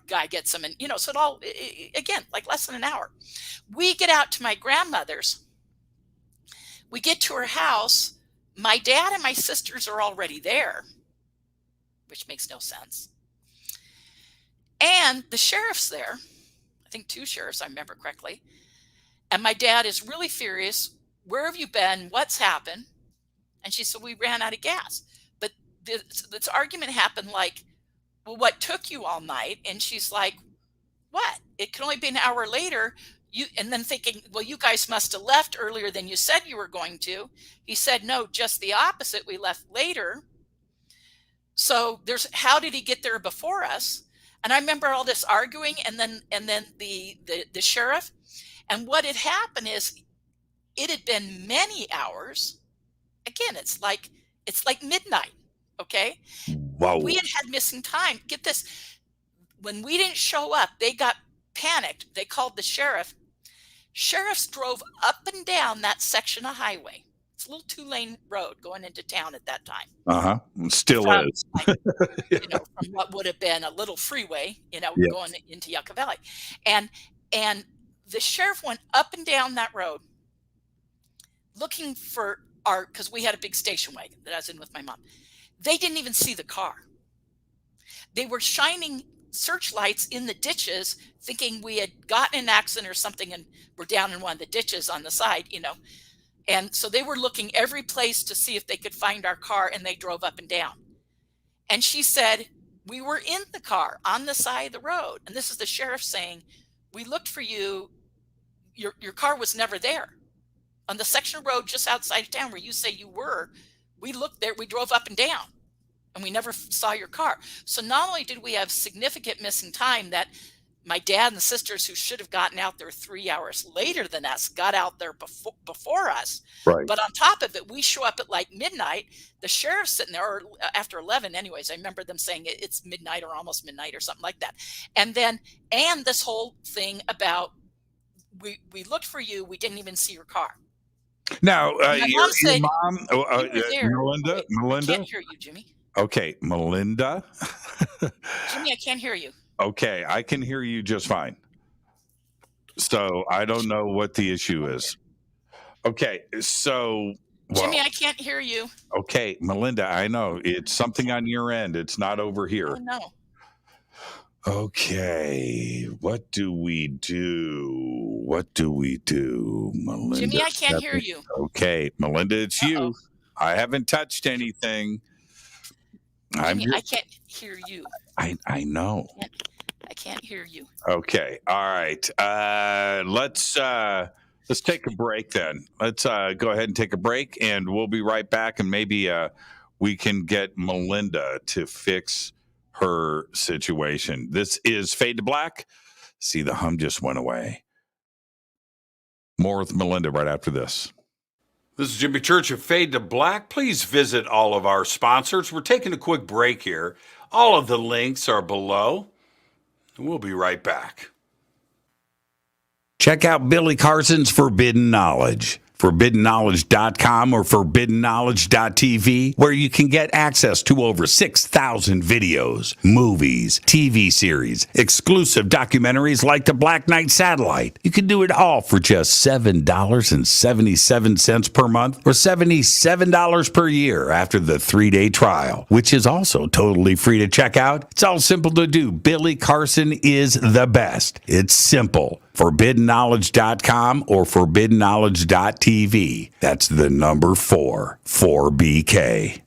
guy gets him, and so it all, again, like less than an hour. We get out to my grandmother's. We get to her house. My dad and my sisters are already there, which makes no sense. And the sheriff's there. I think 2 sheriffs, I remember correctly. And my dad is really furious. Where have you been? What's happened? And she said, we ran out of gas. But this argument happened like, well, what took you all night? And she's like, what? It can only be an hour later. And then thinking, well, you guys must have left earlier than you said you were going to. He said, no, just the opposite. We left later. So how did he get there before us? And I remember all this arguing, and then the sheriff, and what had happened is it had been many hours. Again, it's like midnight. Okay. Wow. We had missing time. Get this. When we didn't show up, they got panicked. They called the sheriff. Sheriffs drove up and down that section of highway. It's a little 2-lane road going into town at that time. Still From, is. from what would have been a little freeway, Yes. going into Yucca Valley. And the sheriff went up and down that road looking for because we had a big station wagon that I was in with my mom. They didn't even see the car. They were shining searchlights in the ditches thinking we had gotten in an accident or something and we're down in one of the ditches on the side, And so they were looking every place to see if they could find our car, and they drove up and down. And she said, we were in the car on the side of the road. And this is the sheriff saying, we looked for you. Your car was never there. On the section of road just outside of town where you say you were, we looked there, we drove up and down, and we never saw your car. So not only did we have significant missing time that my dad and the sisters who should have gotten out there 3 hours later than us got out there before us. Right. But on top of it, we show up at like midnight. The sheriff's sitting there, or after 11 anyways. I remember them saying it's midnight or almost midnight or something like that. And this whole thing about we looked for you. We didn't even see your car. Now, your said, mom, Melinda? I can't hear you, Jimmy. Okay, Melinda. Jimmy, I can't hear you. Okay, I can hear you just fine. So I don't know what the issue is. Okay, so... Jimmy, I can't hear you. Okay, Melinda, I know. It's something on your end. It's not over here. Oh, no. Okay, what do we do? Melinda? Jimmy, I can't hear you. Okay, Melinda, it's you. I haven't touched anything. Jimmy, I can't hear you. I know. I can't hear you. Okay. All right. Let's take a break then. Let's go ahead and take a break, and we'll be right back. And maybe we can get Melinda to fix her situation. This is Fade to Black. See, the hum just went away. More with Melinda right after this. This is Jimmy Church of Fade to Black. Please visit all of our sponsors. We're taking a quick break here. All of the links are below. We'll be right back. Check out Billy Carson's Forbidden Knowledge. ForbiddenKnowledge.com or ForbiddenKnowledge.tv, where you can get access to over 6,000 videos, movies, TV series, exclusive documentaries like the Black Knight Satellite. You can do it all for just $7.77 per month or $77 per year after the 3-day trial, which is also totally free to check out. It's all simple to do. Billy Carson is the best. It's simple. ForbiddenKnowledge.com or ForbiddenKnowledge.tv. That's the number 4BK.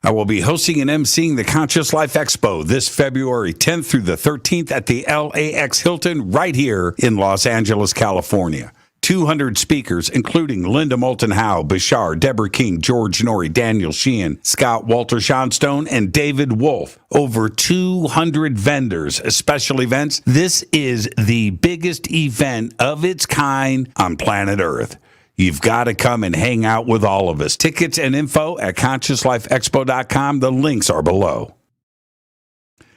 I will be hosting and emceeing the Conscious Life Expo this February 10th through the 13th at the LAX Hilton right here in Los Angeles, California. 200 speakers, including Linda Moulton Howe, Bashar, Deborah King, George Norrie, Daniel Sheehan, Scott Walter Johnstone, and David Wolf. Over 200 vendors, special events. This is the biggest event of its kind on planet Earth. You've got to come and hang out with all of us. Tickets and info at ConsciousLifeExpo.com. The links are below.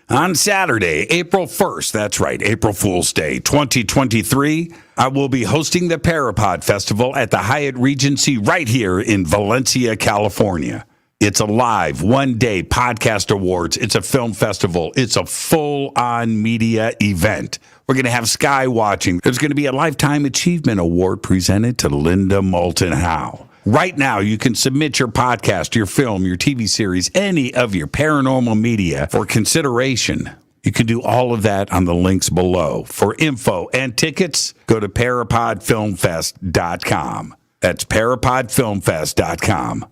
On Saturday, April 1st, that's right, April Fool's Day 2023, I will be hosting the Parapod Festival at the Hyatt Regency right here in Valencia, California. It's a live one-day podcast awards. It's a film festival. It's a full-on media event. We're going to have sky watching. There's going to be a Lifetime Achievement Award presented to Linda Moulton Howe. Right now, you can submit your podcast, your film, your TV series, any of your paranormal media for consideration. You can do all of that on the links below. For info and tickets, go to parapodfilmfest.com. That's parapodfilmfest.com.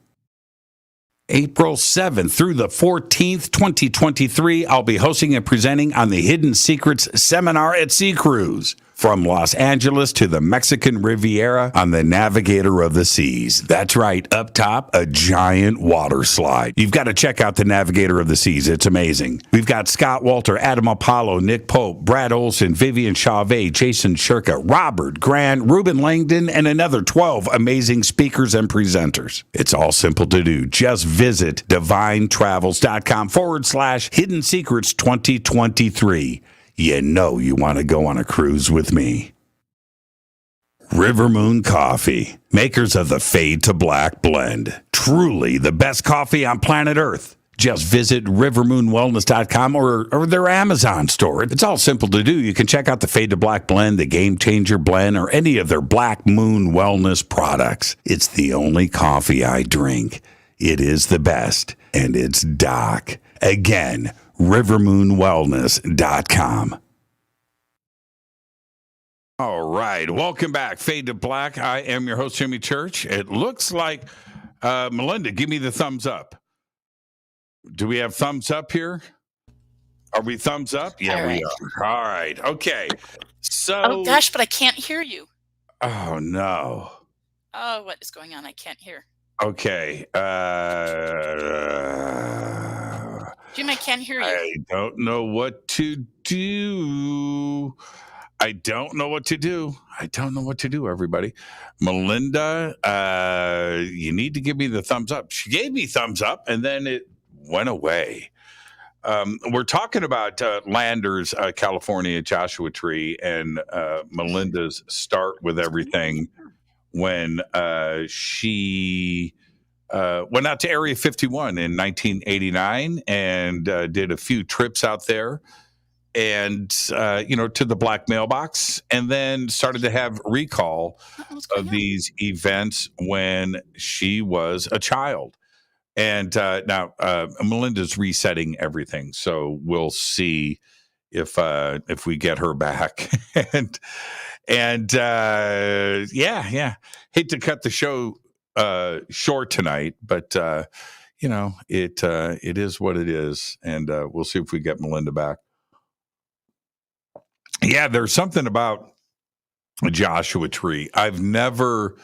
April 7th through the 14th, 2023, I'll be hosting and presenting on the Hidden Secrets Seminar at Sea Cruise. From Los Angeles to the Mexican Riviera on the Navigator of the Seas. That's right, up top, a giant water slide. You've got to check out the Navigator of the Seas. It's amazing. We've got Scott Walter, Adam Apollo, Nick Pope, Brad Olson, Vivian Chauvet, Jason Shurka, Robert Grant, Ruben Langdon, and another 12 amazing speakers and presenters. It's all simple to do. Just visit divinetravels.com/Hidden Secrets 2023. You know you want to go on a cruise with me. River Moon Coffee, makers of the Fade to Black blend. Truly the best coffee on planet Earth. Just visit rivermoonwellness.com or their Amazon store. It's all simple to do. You can check out the Fade to Black blend, the Game Changer blend, or any of their Black Moon Wellness products. It's the only coffee I drink. It is the best, and it's Doc. Again, rivermoonwellness.com. All right. Welcome back. Fade to Black. I am your host, Jimmy Church. It looks like, Melinda, give me the thumbs up. Do we have thumbs up here? Are we thumbs up? Yeah, we are. All right. Okay. So. Oh, gosh, but I can't hear you. Oh, no. Oh, what is going on? I can't hear. Okay. Jim, I can't hear you. I don't know what to do. I don't know what to do, everybody. Melinda, you need to give me the thumbs up. She gave me thumbs up, and then it went away. We're talking about Landers, California, Joshua Tree, and Melinda's start with everything when she went out to Area 51 in 1989 and did a few trips out there. And, to the black mailbox, and then started to have recall of these events when she was a child. And now Melinda's resetting everything. So we'll see if we get her back. and yeah. Hate to cut the show short tonight, but, it is what it is. And we'll see if we get Melinda back. Yeah, there's something about Joshua Tree. I've never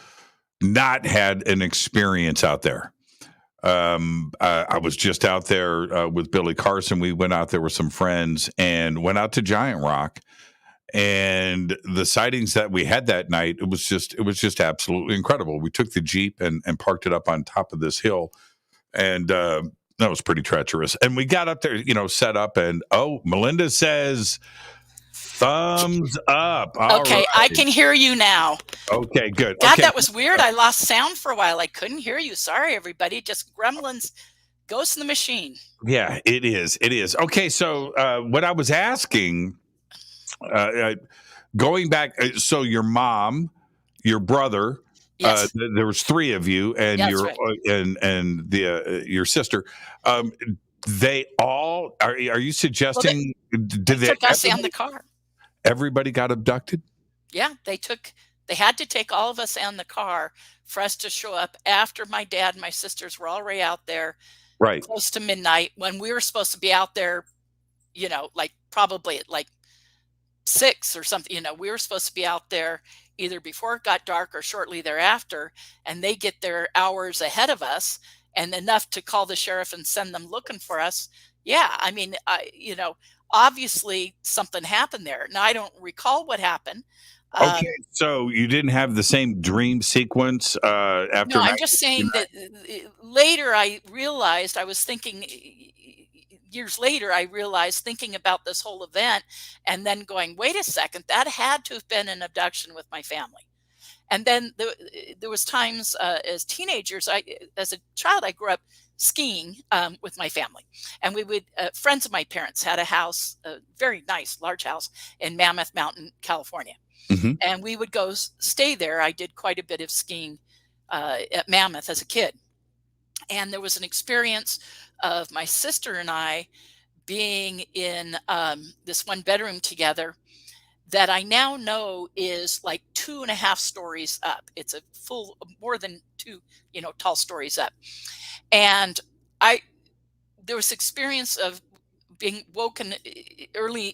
not had an experience out there. I was just out there with Billy Carson. We went out there with some friends and went out to Giant Rock. And the sightings that we had that night, it was just absolutely incredible. We took the Jeep and parked it up on top of this hill. And that was pretty treacherous. And we got up there, set up, and Melinda says, thumbs up. All okay, right. I can hear you now. Okay, good. God, okay. That was weird. I lost sound for a while. I couldn't hear you. Sorry, everybody. Just gremlins, ghosts in the machine. Yeah, it is. It is. Okay, so what I was asking, going back, so your mom, your brother, yes. There was three of you, and your sister. They all are you suggesting? They took us and the car. Everybody got abducted? Yeah, they had to take all of us and the car for us to show up after my dad and my sisters were already out there, right, close to midnight, when we were supposed to be out there, probably at 6 or something. We were supposed to be out there either before it got dark or shortly thereafter, and they get there hours ahead of us, and enough to call the sheriff and send them looking for us. Yeah, I mean, obviously something happened there. Now, I don't recall what happened. Okay, so you didn't have the same dream sequence after? No, I'm just saying that later I realized, years later, I realized thinking about this whole event and then going, wait a second, that had to have been an abduction with my family. And then there was times as teenagers, as a child, I grew up skiing with my family. And we would, friends of my parents had a house, a very nice, large house in Mammoth Mountain, California. Mm-hmm. And we would go stay there. I did quite a bit of skiing at Mammoth as a kid. And there was an experience of my sister and I being in this one bedroom together that I now know is like 2.5 stories up. It's a full, more than 2, tall stories up. And there was experience of being woken early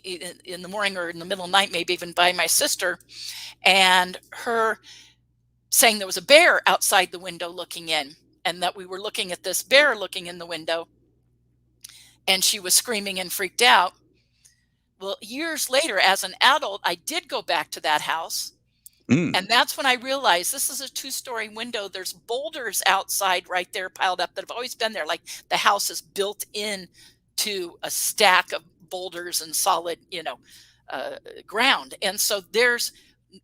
in the morning or in the middle of the night, maybe even by my sister, and her saying there was a bear outside the window looking in, and that we were looking at this bear looking in the window, and she was screaming and freaked out. Well, years later, as an adult, I did go back to that house. And that's when I realized this is a 2-story window. There's boulders outside right there piled up that have always been there. Like the house is built in to a stack of boulders and solid, ground. And so there's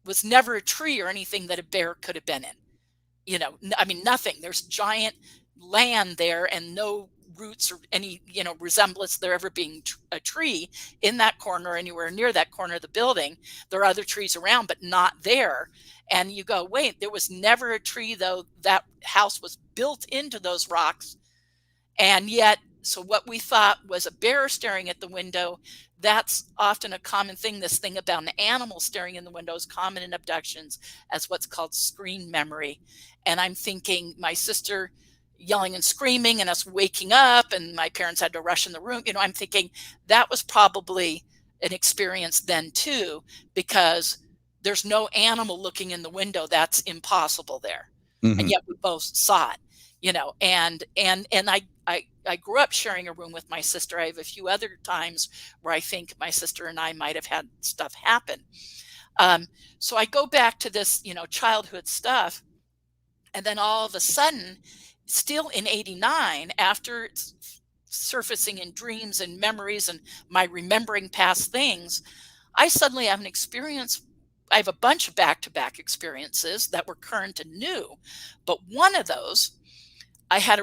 was never a tree or anything that a bear could have been in. I mean, nothing. There's giant land there and no roots or any, resemblance there ever being a tree in that corner, anywhere near that corner of the building. There are other trees around, but not there. And you go, wait, there was never a tree, though. That house was built into those rocks. And yet, so what we thought was a bear staring at the window, that's often a common thing. This thing about an animal staring in the window is common in abductions as what's called screen memory. And I'm thinking my sister yelling and screaming and us waking up and my parents had to rush in the room. I'm thinking that was probably an experience then too, because there's no animal looking in the window. That's impossible there. Mm-hmm. And yet we both saw it, and I grew up sharing a room with my sister. I have a few other times where I think my sister and I might have had stuff happen. So I go back to this, childhood stuff. And then all of a sudden, still in 89, after it's surfacing in dreams and memories and my remembering past things, I suddenly have an experience. I have a bunch of back-to-back experiences that were current and new. But one of those, I had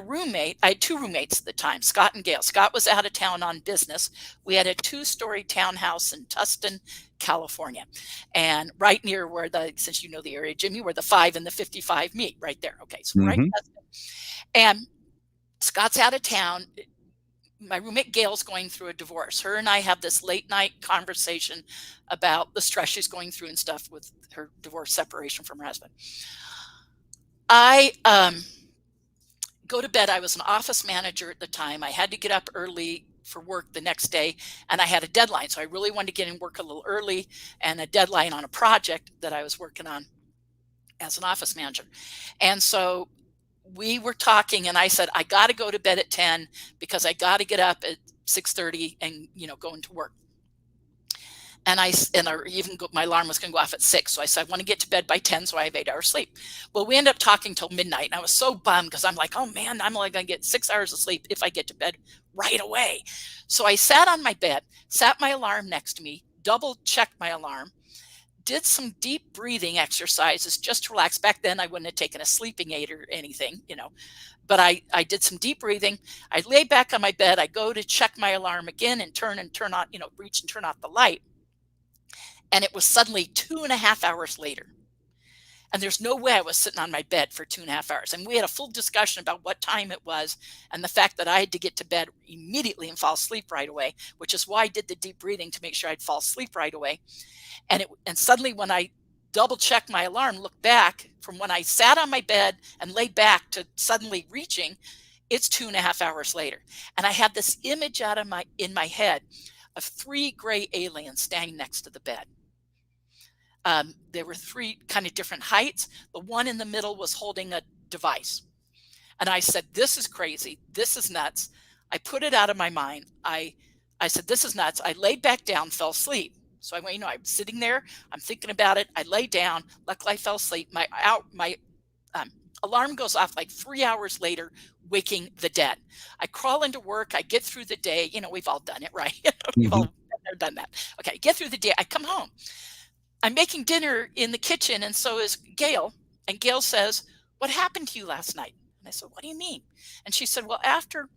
two roommates at the time, Scott and Gail. Scott was out of town on business. We had a 2-story townhouse in Tustin, California. And right near where since you know the area, Jimmy, where the 5 and the 55 meet, right there. Okay, so right in Tustin. And Scott's out of town. My roommate Gail's going through a divorce. Her and I have this late night conversation about the stress she's going through and stuff with her divorce, separation from her husband. I go to bed. I was an office manager at the time. I had to get up early for work the next day, and I had a deadline. So I really wanted to get in work a little early, and a deadline on a project that I was working on as an office manager. And so we were talking, and I said, I got to go to bed at 10 because I got to get up at 6:30 and, go into work. And my alarm was going to go off at 6. So I said, I want to get to bed by 10 so I have 8 hours sleep. Well, we ended up talking till midnight, and I was so bummed because I'm like, oh man, I'm only going to get 6 hours of sleep if I get to bed right away. So I sat on my bed, sat my alarm next to me, double checked my alarm, did some deep breathing exercises just to relax. Back then, I wouldn't have taken a sleeping aid or anything, but I did some deep breathing. I lay back on my bed. I go to check my alarm again and turn on, reach and turn off the light. And it was suddenly 2.5 hours later. And there's no way I was sitting on my bed for 2.5 hours. And we had a full discussion about what time it was and the fact that I had to get to bed immediately and fall asleep right away, which is why I did the deep breathing to make sure I'd fall asleep right away. And suddenly when I double checked my alarm, looked back from when I sat on my bed and lay back to suddenly reaching, it's 2.5 hours later. And I had this image in my head of 3 gray aliens standing next to the bed. There were 3 kind of different heights. The one in the middle was holding a device. And I said, this is crazy. This is nuts. I put it out of my mind. I said, this is nuts. I laid back down, fell asleep. So I'm sitting there. I'm thinking about it. I lay down. Luckily, I fell asleep. My alarm goes off like 3 hours later, waking the dead. I crawl into work. I get through the day. We've all done it, right? We've all done that. Okay, I get through the day. I come home. I'm making dinner in the kitchen, and so is Gail. And Gail says, what happened to you last night? And I said, what do you mean? And she said, well, after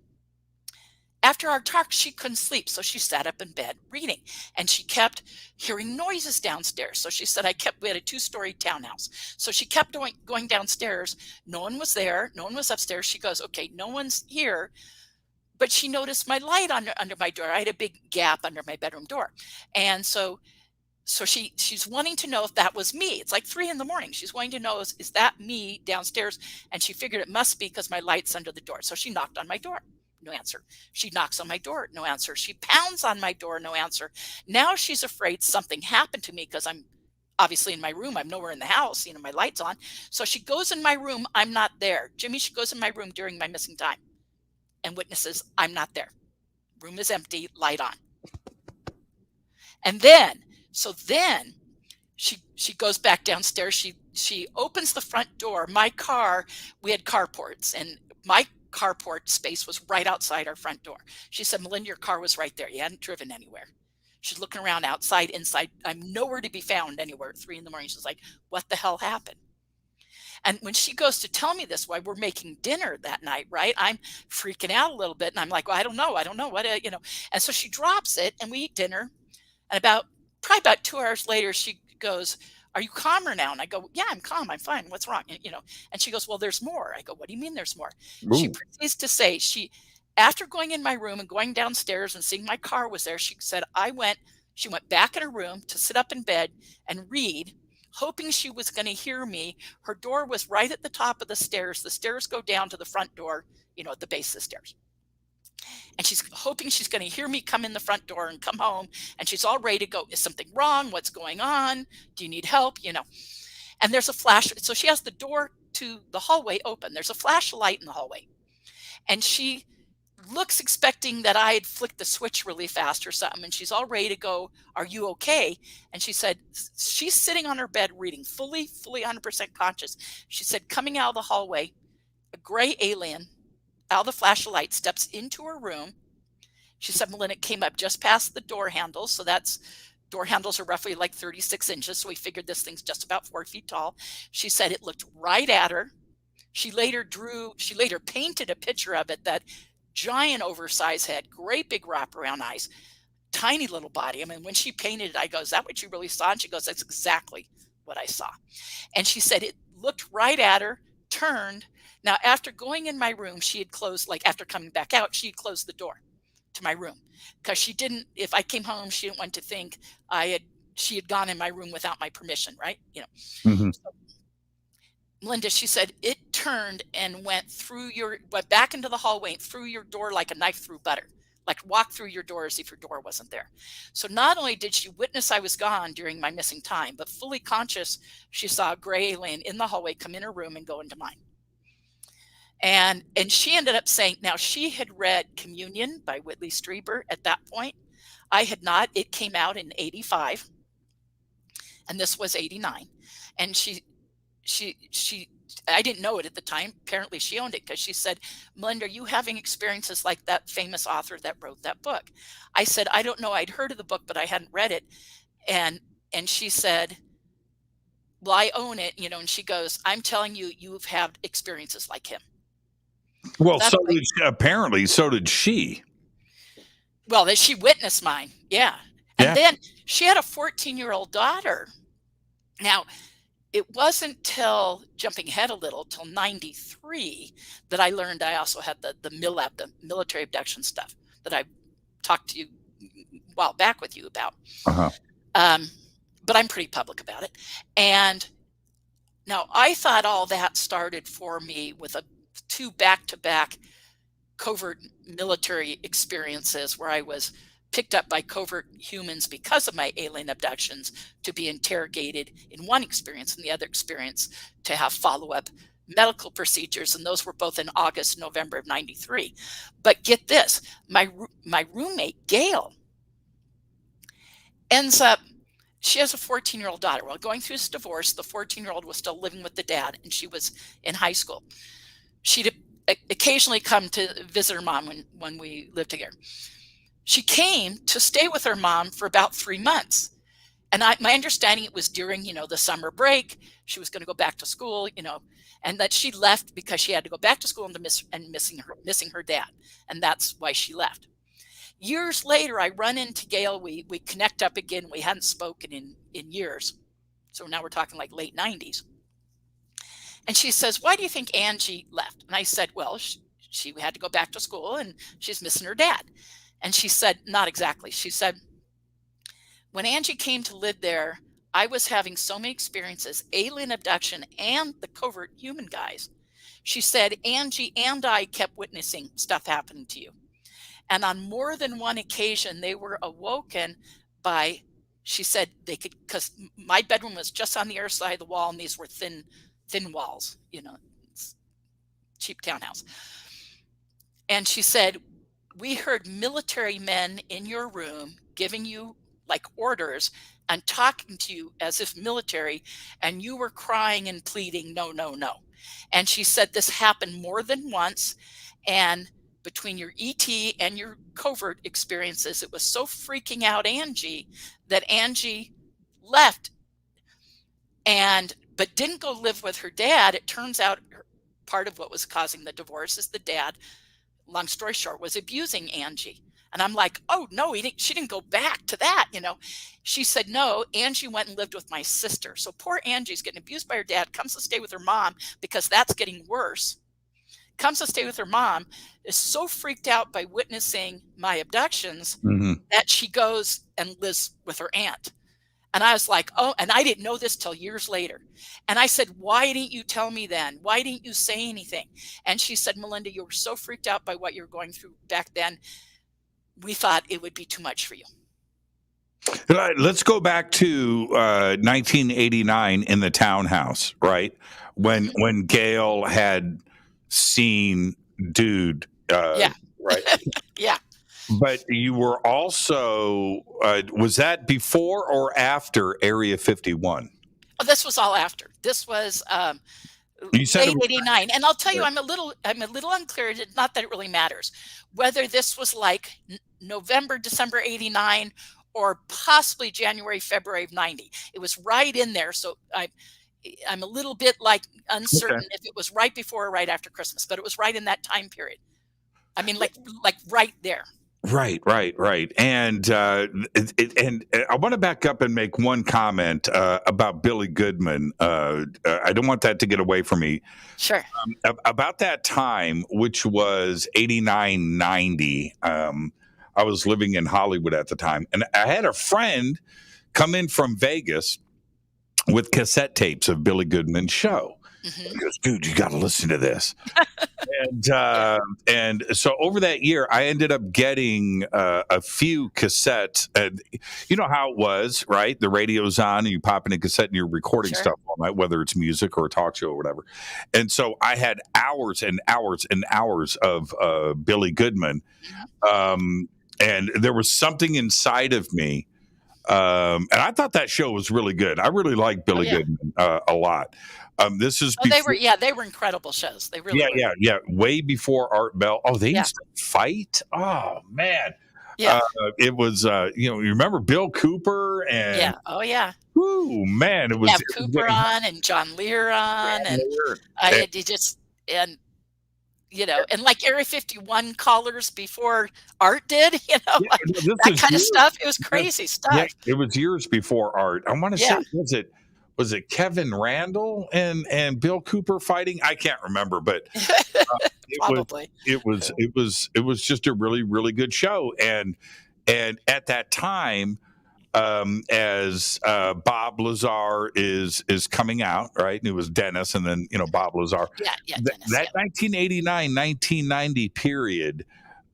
our talk, she couldn't sleep. So she sat up in bed reading, and she kept hearing noises downstairs. So she said, we had a 2-story townhouse. So she kept going downstairs. No one was there. No one was upstairs. She goes, okay, no one's here. But she noticed my light under my door. I had a big gap under my bedroom door. And so she's wanting to know if that was me. It's like 3 a.m. She's wanting to know, is that me downstairs? And she figured it must be because my light's under the door. So she knocked on my door. No answer. She knocks on my door. No answer. She pounds on my door. No answer. Now she's afraid something happened to me because I'm obviously in my room. I'm nowhere in the house. My light's on. So she goes in my room. I'm not there. Jimmy, she goes in my room during my missing time and witnesses I'm not there. Room is empty. Light on. And then she goes back downstairs. She opens the front door. My car, we had carports, and my carport space was right outside our front door. She said, Melinda, your car was right there. You hadn't driven anywhere. She's looking around outside, inside. I'm nowhere to be found anywhere at 3 in the morning. She's like, what the hell happened? And when she goes to tell me this, why we're making dinner that night, right? I'm freaking out a little bit. And I'm like, well, I don't know what, And so she drops it and we eat dinner. And probably about 2 hours later, she goes, are you calmer now? And I go, yeah, I'm calm. I'm fine. What's wrong? And she goes, well, there's more. I go, what do you mean there's more? She Ooh. proceeds to say, after going in my room and going downstairs and seeing my car was there, she said, she went back in her room to sit up in bed and read, hoping she was going to hear me. Her door was right at the top of the stairs. The stairs go down to the front door, at the base of the stairs. And she's hoping she's going to hear me come in the front door and come home. And she's all ready to go. Is something wrong? What's going on? Do you need help? And there's a flash. So she has the door to the hallway open. There's a flashlight in the hallway. And she looks expecting that I had flicked the switch really fast or something. And she's all ready to go. Are you okay? And she said, she's sitting on her bed reading, fully 100% conscious. She said, coming out of the hallway, a gray alien out of the flashlight steps into her room. She said, Melinda, came up just past the door handles. So door handles are roughly like 36 inches. So we figured this thing's just about 4 feet tall. She said it looked right at her. She later painted a picture of it, that giant oversized head, great big wraparound eyes, tiny little body. I mean, when she painted it, I go, is that what you really saw? And she goes, that's exactly what I saw. And she said it looked right at her, turned. Now, after going in my room, she had closed, after coming back out, she had closed the door to my room, because if I came home, she didn't want to think she had gone in my room without my permission, right? Mm-hmm. So, Melinda, she said, it turned and went back into the hallway, through your door like a knife through butter, like walked through your door as if your door wasn't there. So not only did she witness I was gone during my missing time, but fully conscious, she saw a gray alien in the hallway come in her room and go into mine. And she ended up saying, now she had read Communion by Whitley Strieber at that point. I had not. It came out in 85 and this was 89. And I didn't know it at the time. Apparently she owned it, because she said, Melinda, are you having experiences like that famous author that wrote that book? I said, I don't know. I'd heard of the book, but I hadn't read it. And she said, well, I own it, and she goes, I'm telling you, you've had experiences like him. Well, apparently so did she. Well, that she witnessed mine. Yeah. And then she had a 14-year-old daughter. Now, it wasn't till, jumping ahead a little, till 93 that I learned I also had the MILAB, the military abduction stuff that I talked to you a while back with you about. Uh-huh. But I'm pretty public about it. And now I thought all that started for me with two back-to-back covert military experiences where I was picked up by covert humans because of my alien abductions to be interrogated in one experience, and the other experience to have follow-up medical procedures. And those were both in August, November of 93. But get this, my roommate, Gail, ends up, she has a 14-year-old daughter. While going through this divorce, the 14-year-old was still living with the dad, and she was in high school. She'd occasionally come to visit her mom when we lived together. She came to stay with her mom for about 3 months. And my understanding, it was during, the summer break. She was going to go back to school, and that she left because she had to go back to school and missing her dad. And that's why she left. Years later, I run into Gail. We connect up again. We hadn't spoken in years. So now we're talking like late 90s. And she says, why do you think Angie left? And I said, well, she had to go back to school and she's missing her dad. And she said, not exactly. She said, when Angie came to live there, I was having so many experiences, alien abduction and the covert human guys. She said, Angie and I kept witnessing stuff happening to you. And on more than one occasion, they were awoken by, she said they could, because my bedroom was just on the other side of the wall, and these were thin walls, cheap townhouse. And she said, we heard military men in your room giving you like orders and talking to you as if military, and you were crying and pleading, no, no, no. And she said this happened more than once, but between your ET and your covert experiences, it was so freaking out Angie that Angie left but didn't go live with her dad. It turns out part of what was causing the divorce is the dad, long story short, was abusing Angie. And I'm like, oh no, she didn't go back to that, you know. She said, no, Angie went and lived with my sister. So poor Angie's getting abused by her dad, comes to stay with her mom because that's getting worse. Comes to stay with her mom, is so freaked out by witnessing my abductions that she goes and lives with her aunt. And I was like, oh, and I didn't know this till years later. And I said, why didn't you tell me then? Why didn't you say anything? And she said, Melinda, you were so freaked out by what you were going through back then. We thought it would be too much for you. Let's go back to 1989 in the townhouse, right? When Gail had seen dude, yeah, right? Yeah. But you were also, was that before or after Area 51? Oh, this was all after. This was You said late 89. And I'll tell you, I'm a little unclear. Not that it really matters whether this was like November, December 89 or possibly January, February of 90. It was right in there. So I'm a little bit like uncertain if it was right before or right after Christmas, but it was right in that time period. I mean, like right there. Right. And and I want to back up and make one comment about Billy Goodman. I don't want that to get away from me. Sure. About that time, which was 89, 90, I was living in Hollywood at the time. And I had a friend come in from Vegas with cassette tapes of Billy Goodman's show. He goes, dude, you got to listen to this. And so over that year, I ended up getting a few cassettes. And you know how it was, right? The radio's on and you pop in a cassette and you're recording stuff all night, whether it's music or a talk show or whatever. And so I had hours and hours and hours of Billy Goodman. And there was something inside of me. And I thought that show was really good. I really liked Billy Goodman a lot. This is before, they were incredible shows. They really were. Yeah. Way before Art Bell. Oh, they used to fight. Oh man. Yeah. It was you remember Bill Cooper and Oh yeah. Ooh, man, it was Cooper on and John Lear on and and like Area 51 callers before Art did, that kind of stuff. It was crazy stuff. Yeah, it was years before Art. I want to say, was it Kevin Randall and Bill Cooper fighting? I can't remember, but it was just a really, really good show. And at that time, as Bob Lazar is coming out, right? And it was Dennis and then, Bob Lazar. Dennis, that 1989, 1990 period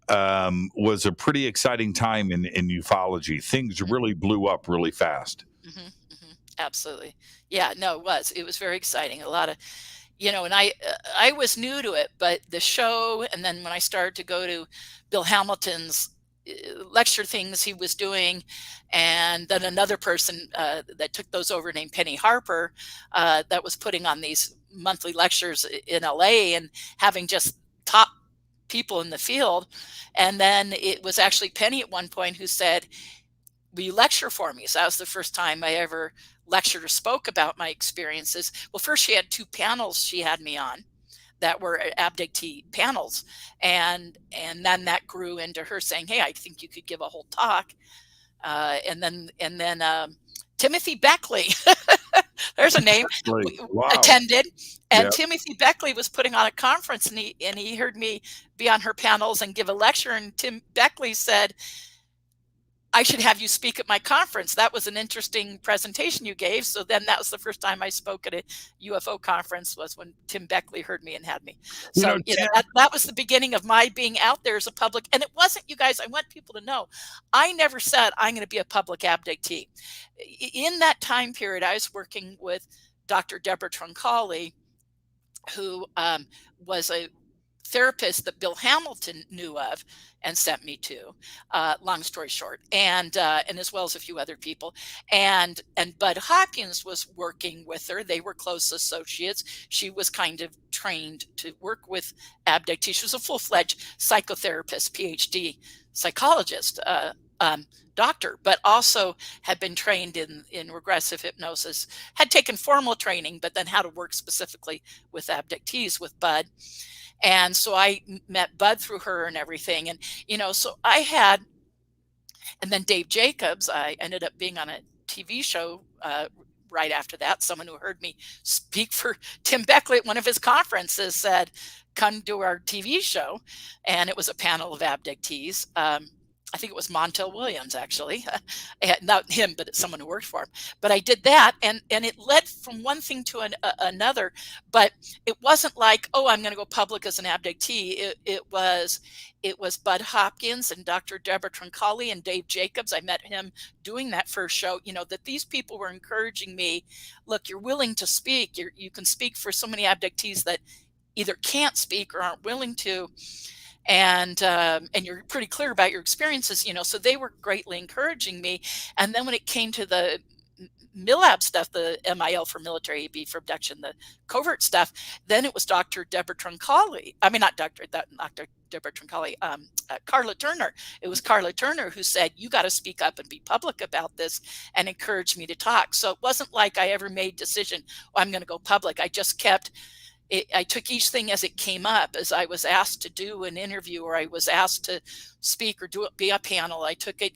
was a pretty exciting time in ufology. Things really blew up really fast. Absolutely. Yeah, no, it was very exciting. A lot of, and I was new to it, but the show, and then when I started to go to Bill Hamilton's lecture things he was doing, and then another person that took those over named Penny Harper that was putting on these monthly lectures in LA and having just top people in the field. And then it was actually Penny at one point who said, will you lecture for me? So that was the first time I ever lectured or spoke about my experiences. Well, first she had 2 panels she had me on that were abductee panels. And then that grew into her saying, hey, I think you could give a whole talk. And then Timothy Beckley, there's a name, attended. And Timothy Beckley was putting on a conference and he heard me be on her panels and give a lecture. And Tim Beckley said, I should have you speak at my conference. That was an interesting presentation you gave. So then that was the first time I spoke at a UFO conference, was when Tim Beckley heard me and had me. So that was the beginning of my being out there as a public. And it wasn't, you guys, I want people to know, I never said I'm going to be a public abductee. In that time period, I was working with Dr. Deborah Troncalli, who was a therapist that Bill Hamilton knew of and sent me to, long story short, and as well as a few other people. And Bud Hopkins was working with her. They were close associates. She was kind of trained to work with abductees. She was a full-fledged psychotherapist, PhD psychologist, doctor, but also had been trained in regressive hypnosis, had taken formal training, but then how to work specifically with abductees with Bud. And so I met Bud through her and everything. And, so I had, and then Dave Jacobs, I ended up being on a TV show right after that. Someone who heard me speak for Tim Beckley at one of his conferences said, come to our TV show. And it was a panel of abductees. I think it was Montel Williams, actually. Not him, but someone who worked for him. But I did that, and it led from one thing to another. But it wasn't like, oh, I'm going to go public as an abductee. It was Bud Hopkins and Dr. Deborah Troncalli and Dave Jacobs. I met him doing that first show, that these people were encouraging me, look, you're willing to speak. You can speak for so many abductees that either can't speak or aren't willing to. And you're pretty clear about your experiences, so they were greatly encouraging me. And then when it came to the MILAB stuff, the MIL for military, AB for abduction, the covert stuff, then it was Dr. Deborah Troncalli. I mean, not Dr. Deborah Troncalli, Carla Turner. It was Carla Turner who said, you got to speak up and be public about this, and encouraged me to talk. So it wasn't like I ever made decision, oh, I'm going to go public. I just kept I took each thing as it came up. As I was asked to do an interview, or I was asked to speak or be a panel, I took it,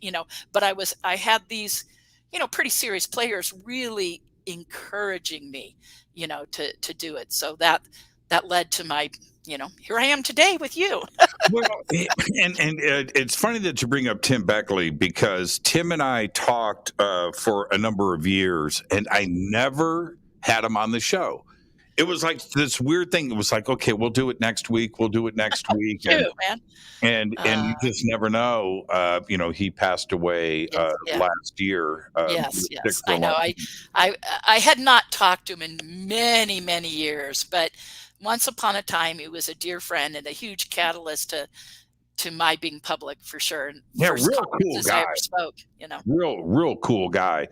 but I had these, pretty serious players really encouraging me, to do it. So that led to my, here I am today with you. Well, and it's funny that you bring up Tim Beckley, because Tim and I talked for a number of years, and I never had him on the show. It was like this weird thing. It was like, okay, we'll do it next week. We'll do it next week. And you just never know. He passed away last year. Yes. I know. I had not talked to him in many, many years, but once upon a time, he was a dear friend and a huge catalyst to my being public, for sure. And real cool guy. I ever spoke, real cool guy.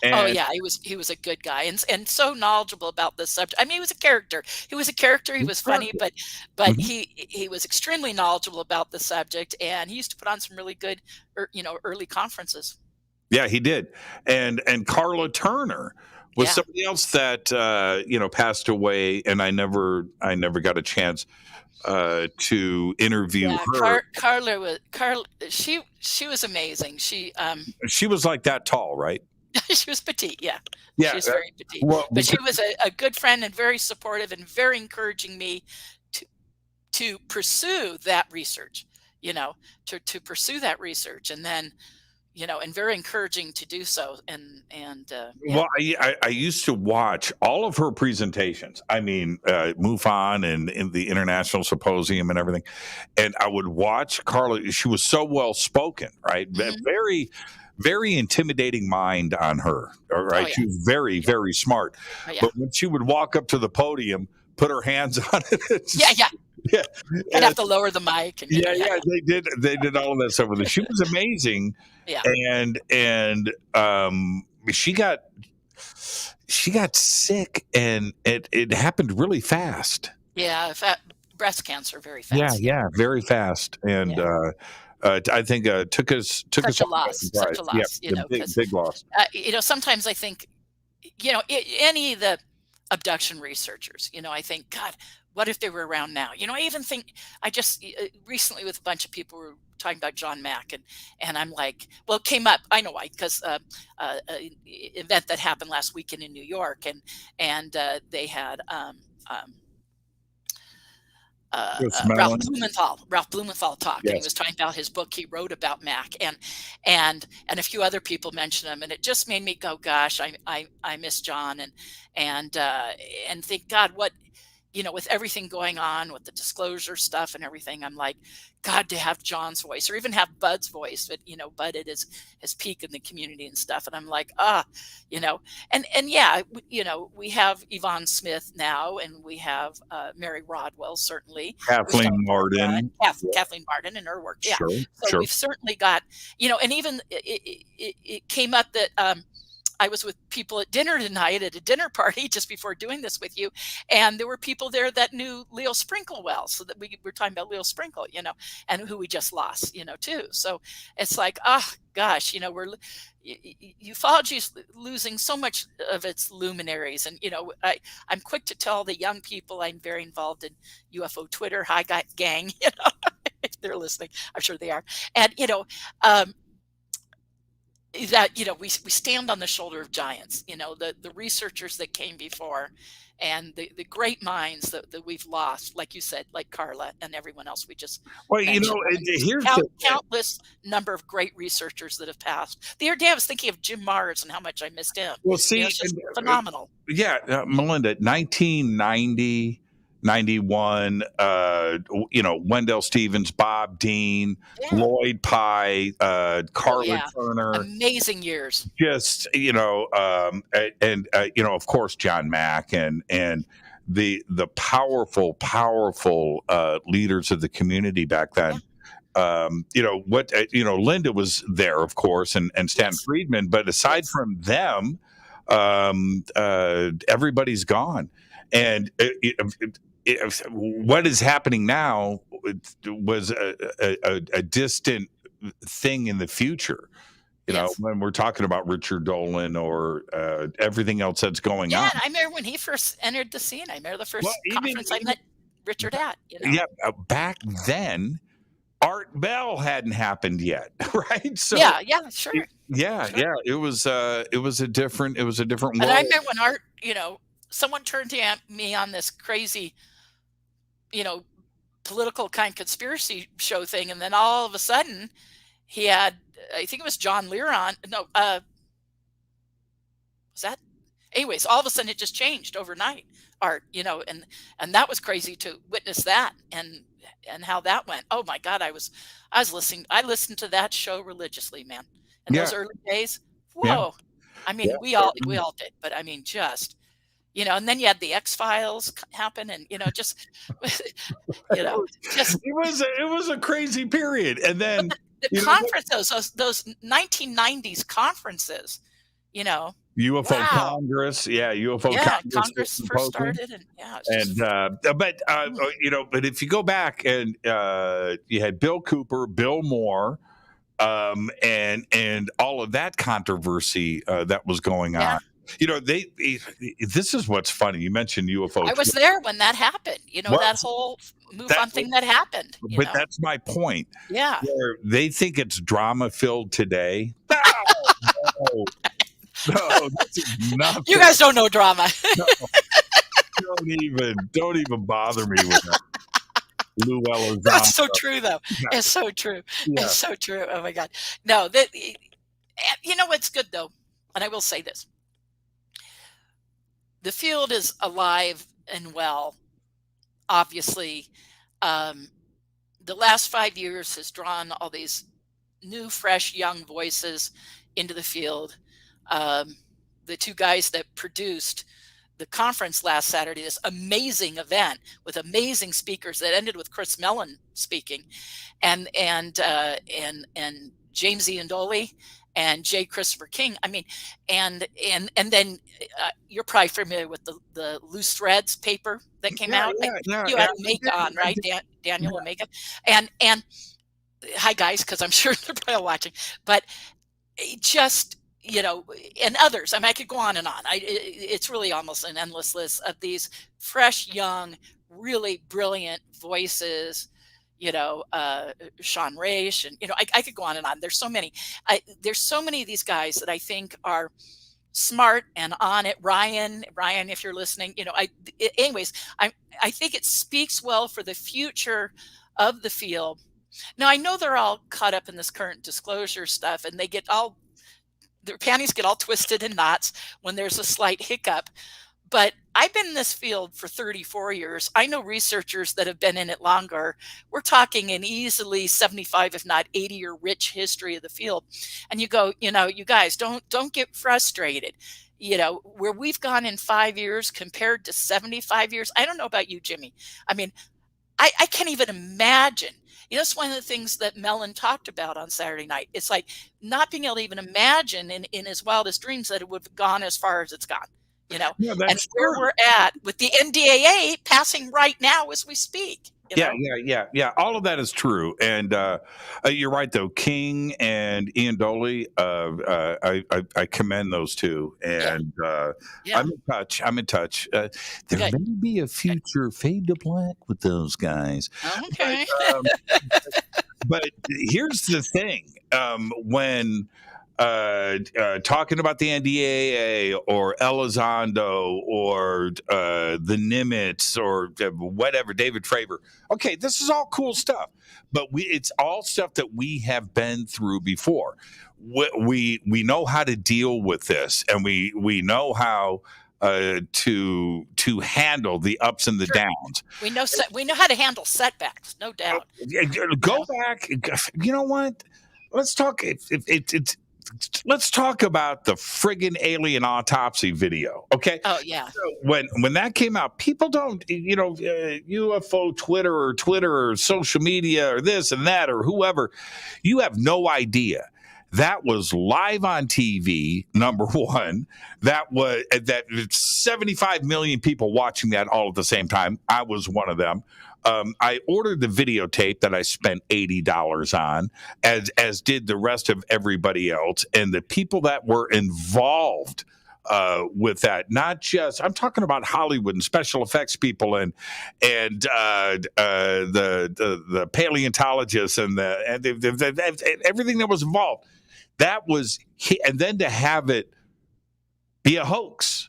And he was a good guy and so knowledgeable about this subject. I mean, he was a character. He was funny, but mm-hmm. he was extremely knowledgeable about the subject, and he used to put on some really good, early conferences. Yeah, he did. And Carla Turner was somebody else that passed away, and I never got a chance to interview her. Carla she was amazing. She was like that tall, right? She was petite, yeah. Yeah, she was very petite. Well, but she was a good friend and very supportive and very encouraging me to pursue that research, to pursue that research, and then, and very encouraging to do so. Well, I used to watch all of her presentations. I mean, MUFON and in the International Symposium and everything. And I would watch Carla. She was so well spoken, right? Mm-hmm. Very, very intimidating mind on her. All right. Oh, yeah. She was very, very smart. Oh, yeah. But when she would walk up to the podium, put her hands on it. Yeah. I'd have to lower the mic. And, they did all of that stuff with her. She was amazing. Yeah. And she got sick, and it happened really fast. Yeah. Breast cancer, very fast. Yeah, very fast. And I think took us such a loss. Yeah, big loss. Sometimes I think, any of the abduction researchers, I think, God, what if they were around now? I even think, I just recently with a bunch of people were talking about John Mack, and I'm like, well, it came up, I know why, because an event that happened last weekend in New York, and they had Ralph Blumenthal talk, and he was talking about his book he wrote about Mac, and a few other people mentioned him, and it just made me go, gosh, I miss John, and think, God, what with everything going on with the disclosure stuff and everything, I'm like, God, to have John's voice or even have Bud's voice, but Bud at his peak in the community and stuff. And I'm like, and yeah, we have Yvonne Smith now, and we have Mary Rodwell, certainly. Kathleen Martin. Kathleen Martin and her work. Yeah. So Sure. we've certainly got, and even it came up that, I was with people at dinner tonight at a dinner party just before doing this with you. And there were people there that knew Leo Sprinkle well. So that we were talking about Leo Sprinkle, and who we just lost, too. So it's like, oh gosh, ufology is losing so much of its luminaries. And, I'm quick to tell the young people I'm very involved in UFO Twitter. Hi, gang, if they're listening, I'm sure they are. And, that we stand on the shoulder of giants, the researchers that came before, and the great minds that we've lost, like you said, like Carla and everyone else we just mentioned. Here's countless number of great researchers that have passed. The other day I was thinking of Jim Mars and how much I missed him. Well, see, it's just phenomenal. Melinda, 1990, 91, Wendell Stevens, Bob Dean, Lloyd Pye, Carla Turner. Amazing years. Just, of course, John Mack and the powerful leaders of the community back then. Linda was there, of course, and Stan Friedman. But aside from them, everybody's gone. And what is happening now was a distant thing in the future. When we're talking about Richard Dolan or everything else that's going on. Yeah, I remember when he first entered the scene. I remember the first conference I met Richard at. Yeah, back then, Art Bell hadn't happened yet, right? So yeah, sure. Yeah. It was a different world. And I remember when Art, someone turned to me on this crazy, political kind of conspiracy show thing, and then all of a sudden, he had, I think it was John Lear on. No, was that? Anyways, all of a sudden it just changed overnight. Art, and that was crazy to witness that and how that went. Oh my God, I was listening. I listened to that show religiously, man. In those early days, whoa. Yeah. I mean, we all did, but I mean, just. And then you had the X-Files happen, and just, just it was a crazy period. And then the conferences, those 1990s conferences, UFO Congress, UFO Congress first started, but if you go back and you had Bill Cooper, Bill Moore, and all of that controversy that was going on. This is what's funny. You mentioned UFO. I was there when that happened. That whole MUFON thing that happened. But that's my point. Yeah. Where they think it's drama filled today. No, this is nothing. You guys don't know drama. No. Don't even bother me with that. Lou Elizondo. That's so true, though. Yeah. It's so true. Yeah. It's so true. Oh my God. No, what's good though, and I will say this. The field is alive and well. Obviously, the last 5 years has drawn all these new, fresh, young voices into the field. The two guys that produced the conference last Saturday, this amazing event with amazing speakers that ended with Chris Mellon speaking, and James Iandoli and J. Christopher King. I mean, and then you're probably familiar with the Loose Threads paper that came out. You had Omega on, right? Daniel Omega. And hi guys, because I'm sure they're probably watching. But just, and others. I mean, I could go on and on. It's really almost an endless list of these fresh, young, really brilliant voices. Sean Raish, and I could go on and on. There's so many. There's so many of these guys that I think are smart and on it. Ryan, if you're listening, anyways, I think it speaks well for the future of the field. Now I know they're all caught up in this current disclosure stuff, and their panties get all twisted in knots when there's a slight hiccup. But I've been in this field for 34 years. I know researchers that have been in it longer. We're talking an easily 75, if not 80-year rich history of the field. And you go, you guys don't get frustrated. Where we've gone in 5 years compared to 75 years. I don't know about you, Jimmy. I mean, I can't even imagine. It's one of the things that Mellon talked about on Saturday night. It's like not being able to even imagine in his wildest dreams that it would have gone as far as it's gone. Yeah, And that's where true. we're at with the NDAA passing right now as we speak. Yeah. All of that is true, and you're right. Though King and Ian Doley, I commend those two, and Yeah. I'm in touch. There Good. may be a future fade to black with those guys. Okay. But here's the thing: when talking about the NDAA or Elizondo or the Nimitz or whatever, David Fravor. Okay, this is all cool stuff, but it's all stuff that we have been through before. We know how to deal with this, and we know how to handle the ups and the downs. We know how to handle setbacks, no doubt. Go back. You know what? Let's talk. Let's talk about the friggin' alien autopsy video, okay? Oh yeah. So when that came out, people don't, UFO Twitter or social media or this and that or whoever, you have no idea. That was live on TV, number one. That 75 million people watching that all at the same time. I was one of them. I ordered the videotape that I spent $80 on, as did the rest of everybody else, and the people that were involved with that. Not just, I'm talking about Hollywood and special effects people and the paleontologists and everything that was involved. That was, and then to have it be a hoax.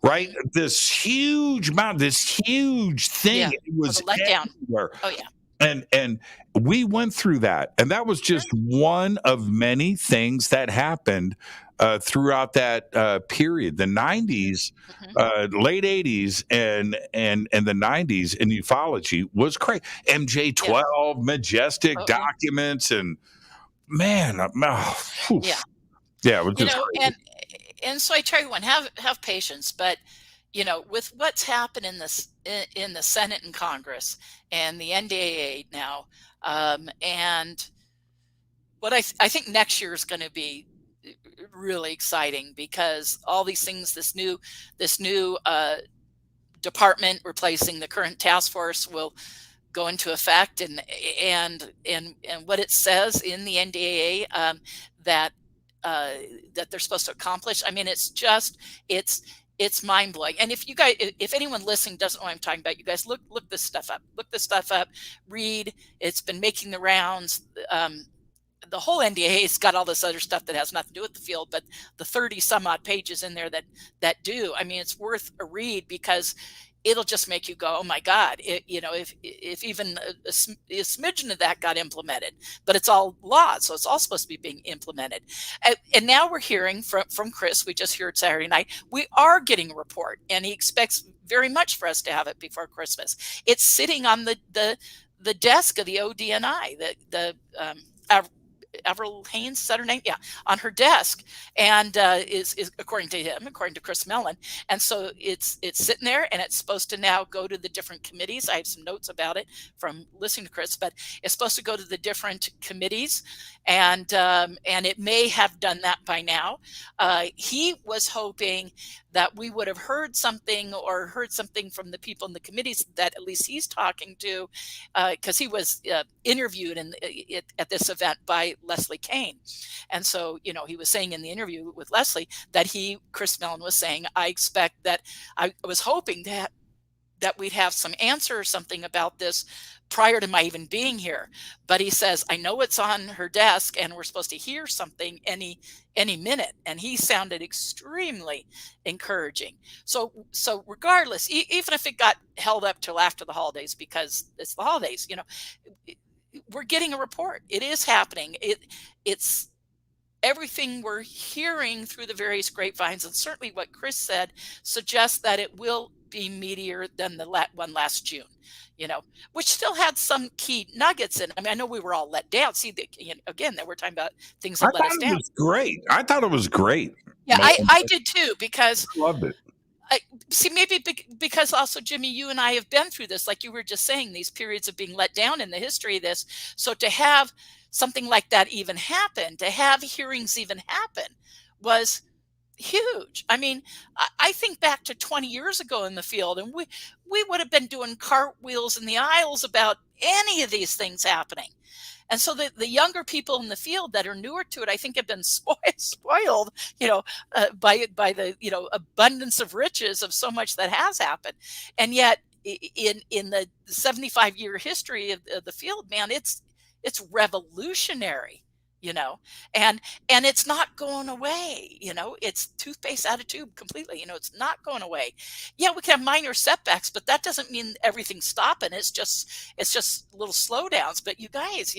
Right, this huge thing. Yeah. It was everywhere. Oh yeah, and we went through that, and that was just one of many things that happened throughout that period. The '90s, late '80s, and the '90s in ufology was crazy. MJ12, Majestic documents, and man, it was just crazy. And so I tell you, have patience, but with what's happened in the Senate and Congress and the NDAA now, and what I think next year is going to be really exciting, because all these things, this new department replacing the current task force will go into effect, and what it says in the NDAA that they're supposed to accomplish. I mean, it's mind blowing. And if anyone listening doesn't know what I'm talking about, you guys look this stuff up. Read. It's been making the rounds. The whole NDA's got all this other stuff that has nothing to do with the field, but the 30 some odd pages in there that do. I mean, it's worth a read, because it'll just make you go, oh my God, if even a smidgen of that got implemented. But it's all law, so it's all supposed to be being implemented. And now we're hearing from Chris, we just heard Saturday night, we are getting a report, and he expects very much for us to have it before Christmas. It's sitting on the desk of the ODNI, the Avril Haines, is that her name? Yeah, on her desk, and is according to him, according to Chris Mellon, and so it's sitting there, and it's supposed to now go to the different committees. I have some notes about it from listening to Chris, but it's supposed to go to the different committees, and it may have done that by now. He was hoping that we would have heard something from the people in the committees that at least he's talking to, because he was interviewed at this event by Leslie Kane. And so, he was saying in the interview with Leslie that Chris Mellon was saying, I expect that, I was hoping that we'd have some answer or something about this prior to my even being here. But he says, I know it's on her desk, and we're supposed to hear something any minute. And he sounded extremely encouraging. So regardless, even if it got held up till after the holidays, because it's the holidays, we're getting a report. It is happening. It's everything we're hearing through the various grapevines, and certainly what Chris said, suggests that it will be meatier than the one last June, which still had some key nuggets in. I mean, I know we were all let down. See, again, that we're talking about things that let us down. It was great. I thought it was great. Yeah, I did too, because loved it. Maybe because also, Jimmy, you and I have been through this, like you were just saying, these periods of being let down in the history of this. So to have something like that even happen, to have hearings even happen, was huge. I mean, I think back to 20 years ago in the field, and we would have been doing cartwheels in the aisles about any of these things happening. And so the younger people in the field that are newer to it, I think, have been spoiled, by the abundance of riches of so much that has happened. And yet, in the 75-year history of the field, man, it's revolutionary, and it's not going away. It's toothpaste out of tube completely. It's not going away. Yeah, we can have minor setbacks, but that doesn't mean everything's stopping. It's just little slowdowns. But you guys,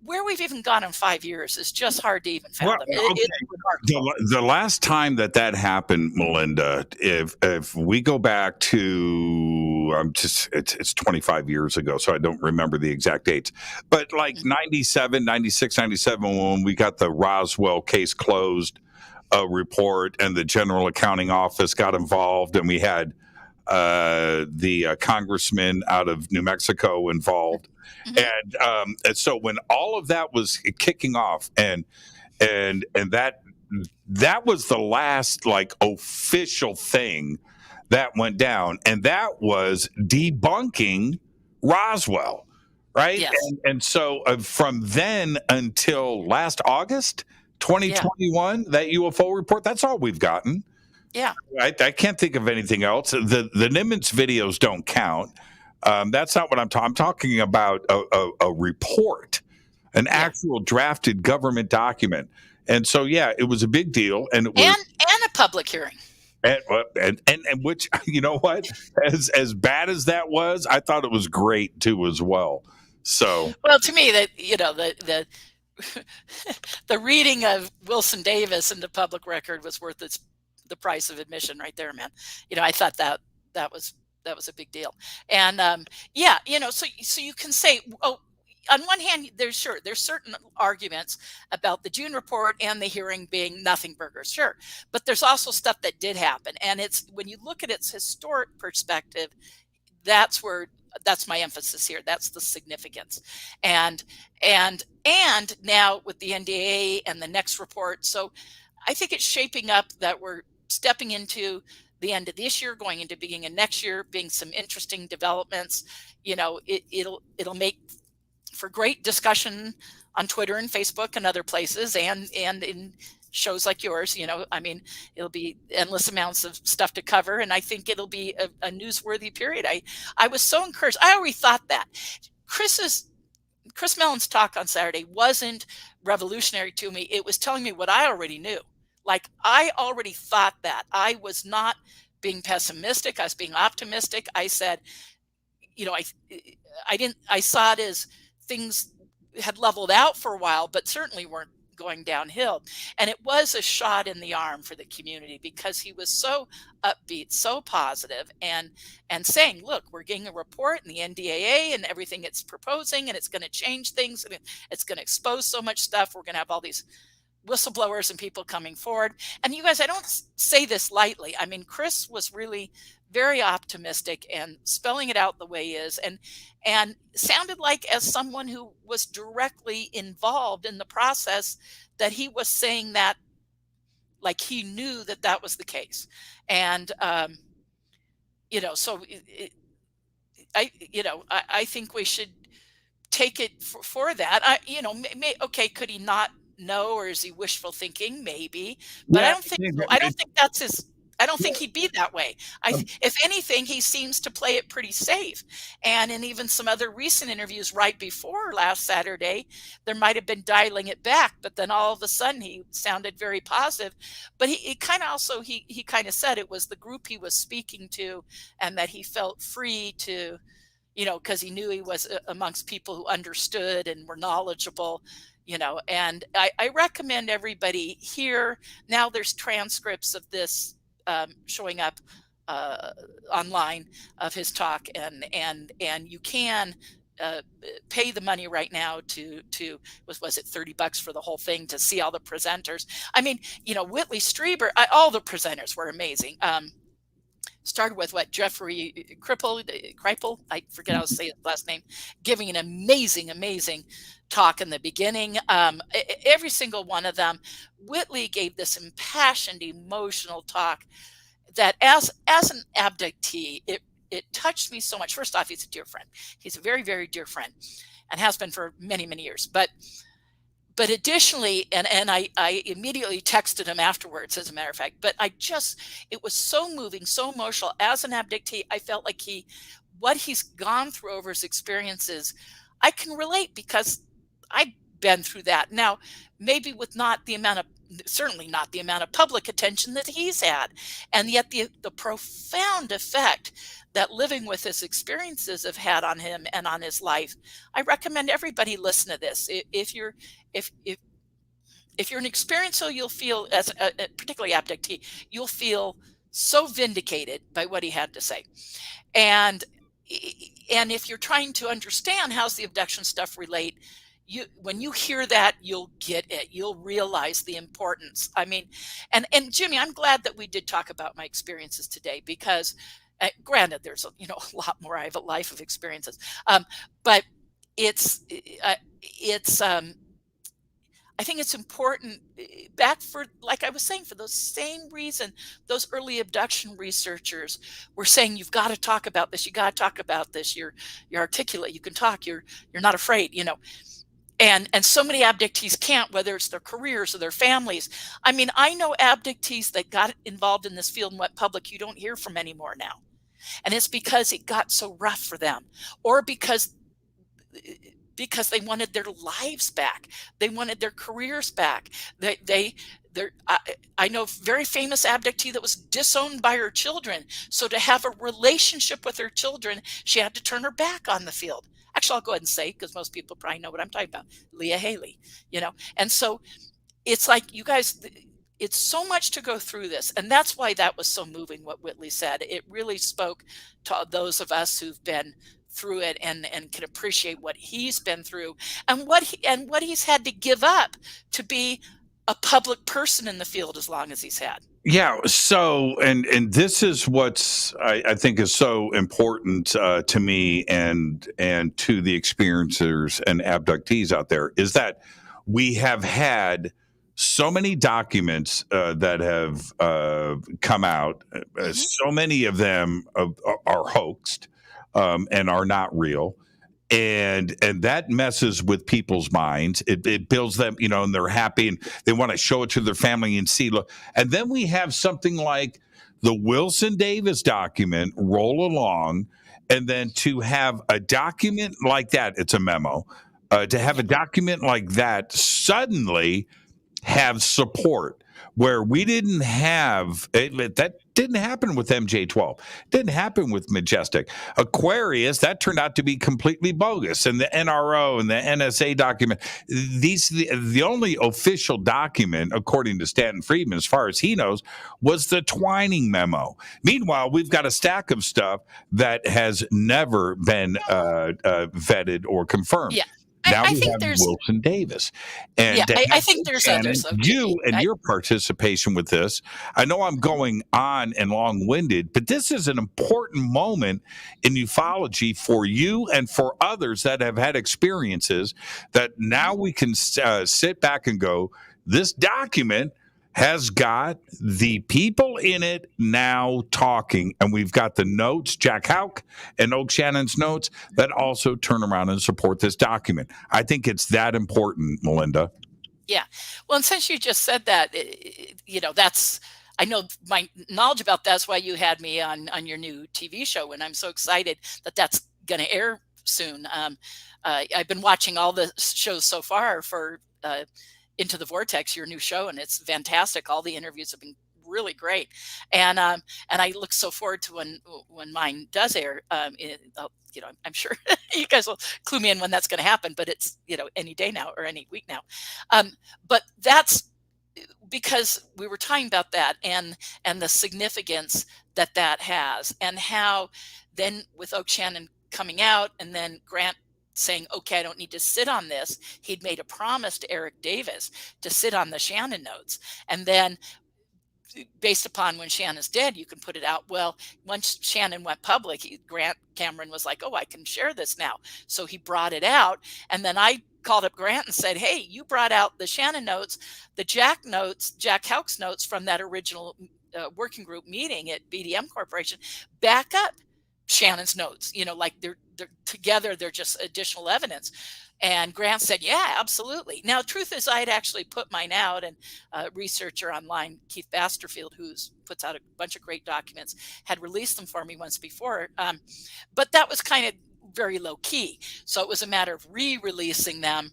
where we've even gone in 5 years is just hard to even fathom. The last time that happened, Melinda, if we go back to, it's 25 years ago, so I don't remember the exact dates, but like 97, 96, 97, when we got the Roswell case closed report, and the General Accounting Office got involved, and we had the congressman out of New Mexico involved. And so when all of that was kicking off, and that was the last like official thing that went down, and that was debunking Roswell, right? Yes. And so from then until last August 2021, that UFO report, that's all we've gotten. Yeah, I can't think of anything else. The Nimitz videos don't count. That's not what I'm talking. I'm talking about a report, an actual drafted government document. And so, it was a big deal, and it was and a public hearing. And which, you know what, as bad as that was, I thought it was great too as well. So, well, to me, that the the reading of Wilson Davis in the public record was worth the price of admission right there, man. I thought that was a big deal. And so you can say, on one hand, there's certain arguments about the June report and the hearing being nothing burgers, sure, but there's also stuff that did happen, and it's when you look at its historic perspective, that's my emphasis here. That's the significance. And now with the NDAA and the next report, so I think it's shaping up that we're stepping into the end of this year, going into beginning of next year, being some interesting developments. It'll make for great discussion on Twitter and Facebook and other places, and in shows like yours. I mean, it'll be endless amounts of stuff to cover, and I think it'll be a newsworthy period. I was so encouraged. I already thought that Chris Mellon's talk on Saturday wasn't revolutionary to me. It was telling me what I already knew. Like, I already thought that. I was not being pessimistic. I was being optimistic. I said, I saw it as things had leveled out for a while, but certainly weren't going downhill. And it was a shot in the arm for the community, because he was so upbeat, so positive, and saying, look, we're getting a report in the NDAA and everything it's proposing, and it's going to change things, and it's going to expose so much stuff. We're going to have all these whistleblowers and people coming forward. And you guys, I don't say this lightly. I mean, Chris was really very optimistic and spelling it out the way he is, and sounded like, as someone who was directly involved in the process, that he was saying that like he knew that was the case. And so I think we should take it for that. Could he not know, or is he wishful thinking? Maybe, but I don't think that's his. I don't think he'd be that way. If anything, he seems to play it pretty safe. And in even some other recent interviews right before last Saturday, there might have been dialing it back, but then all of a sudden he sounded very positive. But he kind of said it was the group he was speaking to, and that he felt free to, because he knew he was amongst people who understood and were knowledgeable. And I recommend everybody here. Now there's transcripts of this showing up online of his talk, and you can pay the money right now to was it $30 for the whole thing to see all the presenters. I mean, Whitley Strieber, all the presenters were amazing. Started with Jeffrey Kripal, I forget how to say his last name, giving an amazing talk in the beginning. Every single one of them. Whitley gave this impassioned, emotional talk that as an abductee, it touched me so much. First off, he's a dear friend. He's a very, very dear friend, and has been for many, many years. But additionally, and I immediately texted him afterwards, as a matter of fact, but it was so moving, so emotional. As an abductee, I felt like what he's gone through over his experiences, I can relate because I've been through that. Now, maybe with certainly not the amount of public attention that he's had, and yet the profound effect that living with his experiences have had on him and on his life. I recommend everybody listen to this. If you're an experiencer, you'll feel, as a particularly abductee, you'll feel so vindicated by what he had to say. And if you're trying to understand how's the abduction stuff relate, when you hear that, you'll get it. You'll realize the importance. I mean, and Jimmy, I'm glad that we did talk about my experiences today, because granted, there's a lot more. I have a life of experiences, but I think it's important back for, like I was saying, for those same reason, those early abduction researchers were saying, you've got to talk about this. You got to talk about this. You're articulate. You can talk. You're not afraid, And so many abductees can't, whether it's their careers or their families. I mean, I know abductees that got involved in this field and went public you don't hear from anymore now. And it's because it got so rough for them, or because they wanted their lives back. They wanted their careers back. I know a very famous abductee that was disowned by her children. So to have a relationship with her children, she had to turn her back on the field. Actually, I'll go ahead and say, because most people probably know what I'm talking about, Leah Haley, And so it's like, you guys, it's so much to go through this. And that's why that was so moving, what Whitley said. It really spoke to those of us who've been through it and can appreciate what he's been through and what he's had to give up to be a public person in the field as long as he's had. Yeah. So, and this is what's I think is so important to me and to the experiencers and abductees out there, is that we have had so many documents that have come out. So many of them are hoaxed and are not real. And that messes with people's minds. It builds them, and they're happy and they want to show it to their family and see. Look, and then we have something like the Wilson Davis document roll along, and then to have a document like that, it's a memo. To have a document like that suddenly have support where we didn't have it. That didn't happen with MJ12. Didn't happen with Majestic. Aquarius, that turned out to be completely bogus. And the NRO and the NSA document, the only official document, according to Stanton Friedman, as far as he knows, was the Twining memo. Meanwhile, we've got a stack of stuff that has never been vetted or confirmed. Yeah. Now I we think have there's Wilson Davis. And yeah, I think there's Shannon, others. You and your participation with this. I know I'm going on and long-winded, but this is an important moment in ufology for you and for others that have had experiences that now we can sit back and go, this document has got the people in it now talking, and we've got the notes, Jack Houck and Oak Shannon's notes, that also turn around and support this document. I think it's that important, Melinda. Yeah. Well, and since you just said that, I know my knowledge about that's why you had me on your new TV show, and I'm so excited that that's going to air soon. I've been watching all the shows so far for Into the Vortex, your new show, and it's fantastic. All the interviews have been really great. And I look so forward to when mine does air. I'm sure you guys will clue me in when that's going to happen, but it's, any day now or any week now. But that's because we were talking about that and the significance that has, and how then with Oak Shannon coming out and then Grant saying, okay, I don't need to sit on this. He'd made a promise to Eric Davis to sit on the Shannon notes. And then based upon when Shannon's dead, you can put it out. Well, once Shannon went public, Grant Cameron was like, oh, I can share this now. So he brought it out. And then I called up Grant and said, hey, you brought out the Shannon notes, the Jack Houck's notes from that original working group meeting at BDM Corporation, back up Shannon's notes, like they're together, they're just additional evidence. And Grant said, yeah, absolutely. Now, truth is, I had actually put mine out, and a researcher online, Keith Basterfield, who puts out a bunch of great documents, had released them for me once before. But that was kind of very low key. So it was a matter of re-releasing them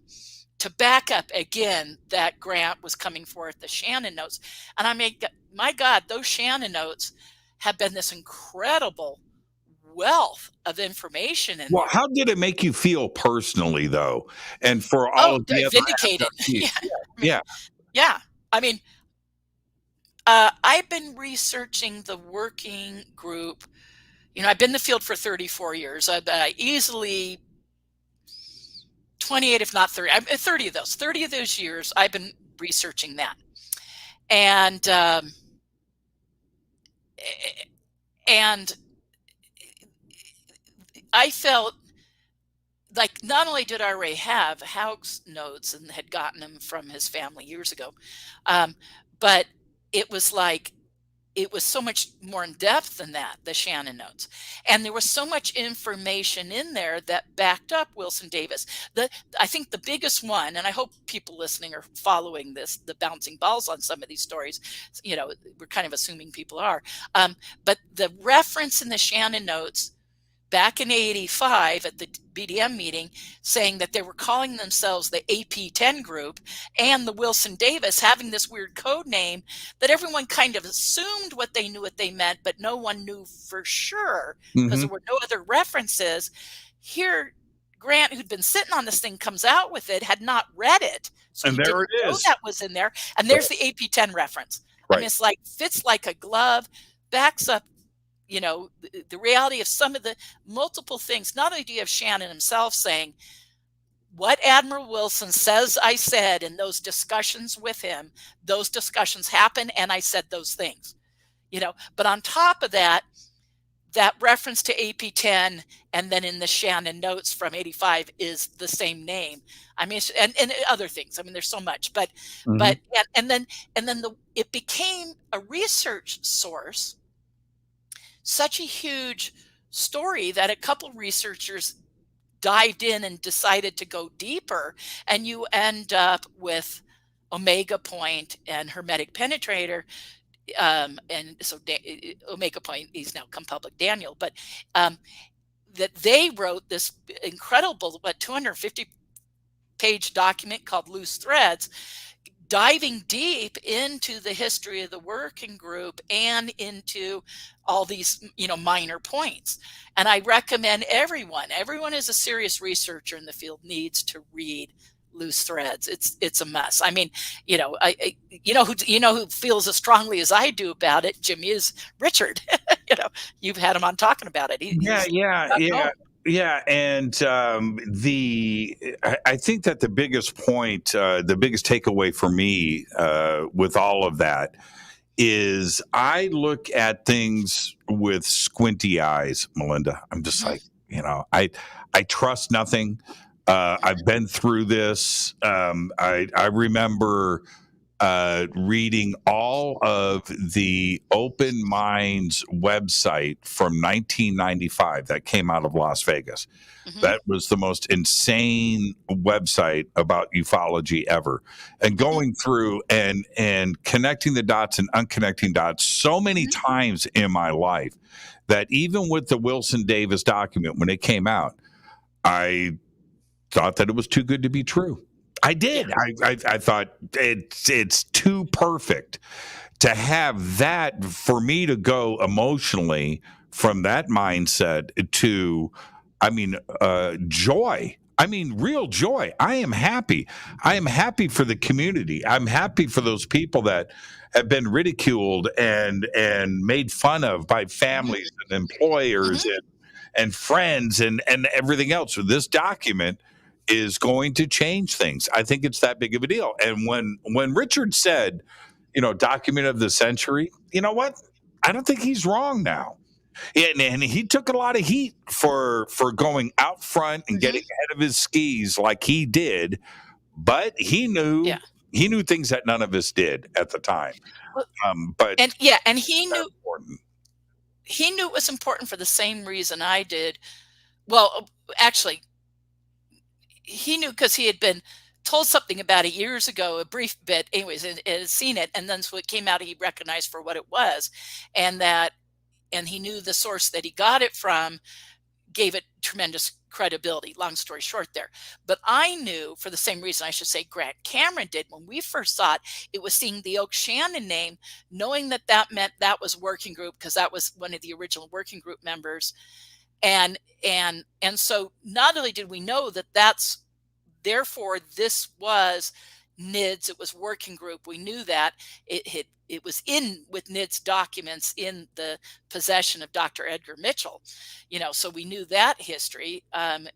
to back up again that Grant was coming forth the Shannon notes. And I mean, my God, those Shannon notes have been this incredible wealth of information. Well, how did it make you feel personally, though? And for all of the vindicated. Yeah. I mean, I've been researching the working group. I've been in the field for 34 years. I easily 28, if not 30. 30 of those years, I've been researching that. And I felt like not only did I already have Houck's notes and had gotten them from his family years ago, but it was like, it was so much more in depth than that, the Shannon notes. And there was so much information in there that backed up Wilson Davis. I think the biggest one, and I hope people listening are following this, the bouncing balls on some of these stories, we're kind of assuming people are. But the reference in the Shannon notes back in 85 at the BDM meeting, saying that they were calling themselves the AP-10 group, and the Wilson Davis having this weird code name that everyone kind of assumed what they meant, but no one knew for sure because there were no other references. Here, Grant, who'd been sitting on this thing, comes out with it, had not read it. So and there it is. That was in there. And there's the AP-10 reference. Right. I mean, it's like, fits like a glove, backs up the reality of some of the multiple things. Not only do you have Shannon himself saying, what Admiral Wilson says I said in those discussions with him, those discussions happened, and I said those things, But on top of that, that reference to AP-10, and then in the Shannon notes from 85 is the same name. I mean, and other things. I mean, there's so much, but then it became a research source. Such a huge story that a couple researchers dived in and decided to go deeper, and you end up with Omega Point and Hermetic Penetrator. And so Omega Point, he's now come public, Daniel, but that they wrote this incredible, 250-page document called Loose Threads, diving deep into the history of the working group and into all these, minor points. And I recommend everyone is a serious researcher in the field needs to read Loose Threads. It's a mess. I mean, who feels as strongly as I do about it, Jimmy, is Richard. You've had him on talking about it. Yeah, and I think that the biggest point, the biggest takeaway for me with all of that is I look at things with squinty eyes, Melinda. I'm just like, I trust nothing. I've been through this. I remember reading all of the Open Minds website from 1995 that came out of Las Vegas. That was the most insane website about ufology ever. And going through and connecting the dots and unconnecting dots so many times in my life that even with the Wilson Davis document, when it came out, I thought that it was too good to be true. I did. Yeah. I thought it's too perfect to have that for me to go emotionally from that mindset to, I mean, joy. I mean, real joy. I am happy. I am happy for the community. I'm happy for those people that have been ridiculed and made fun of by families and employers and friends and everything else. So this document is going to change things. I think it's that big of a deal. And when Richard said, document of the century, you know what? I don't think he's wrong now. And he took a lot of heat for going out front and getting ahead of his skis like he did, but he knew things that none of us did at the time. And he knew important. He knew it was important for the same reason I did. Well, actually, he knew because he had been told something about it years ago, a brief bit, anyways, and had seen it, and then so it came out, he recognized for what it was, and he knew the source that he got it from gave it tremendous credibility. Long story short there. But I knew, for the same reason I should say Grant Cameron did, when we first saw it, it was seeing the Oak Shannon name, knowing that meant that was working group, because that was one of the original working group members. And so not only did we know that that's, therefore this was NIDS, it was working group, we knew that it was in with NIDS documents in the possession of Dr. Edgar Mitchell, so we knew that history, and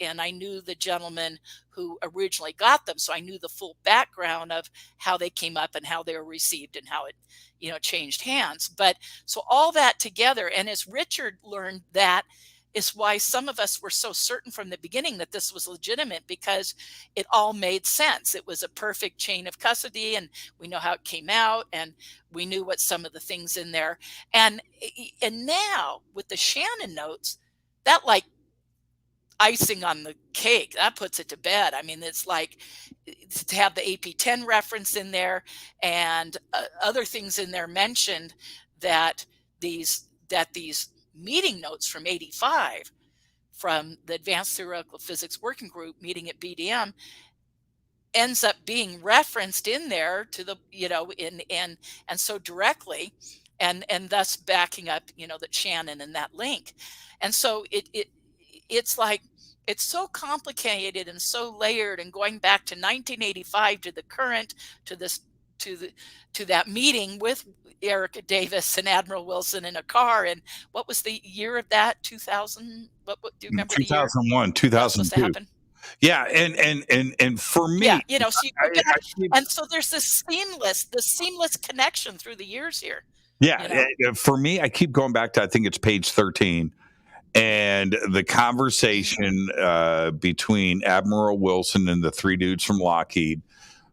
I knew the gentleman who originally got them, so I knew the full background of how they came up and how they were received and how it changed hands. But so all that together, and as Richard learned, that is why some of us were so certain from the beginning that this was legitimate, because it all made sense. It was a perfect chain of custody, and we know how it came out, and we knew what some of the things in there. And now with the Shannon notes, that like icing on the cake, that puts it to bed. I mean, it's like to have the AP10 reference in there and other things in there mentioned that these meeting notes from 85 from the Advanced Theoretical Physics Working Group meeting at BDM ends up being referenced in there to the, and so directly, and thus backing up, that Shannon and that link. And so it's like, it's so complicated and so layered, and going back to 1985 to the current, to that meeting with Erica Davis and Admiral Wilson in a car. And what was the year of that? 2000? What do you remember? 2001, 2002. Yeah, and for me, and so there's this seamless connection through the years here. Yeah, for me, I keep going back to, I think it's page 13. And the conversation between Admiral Wilson and the three dudes from Lockheed,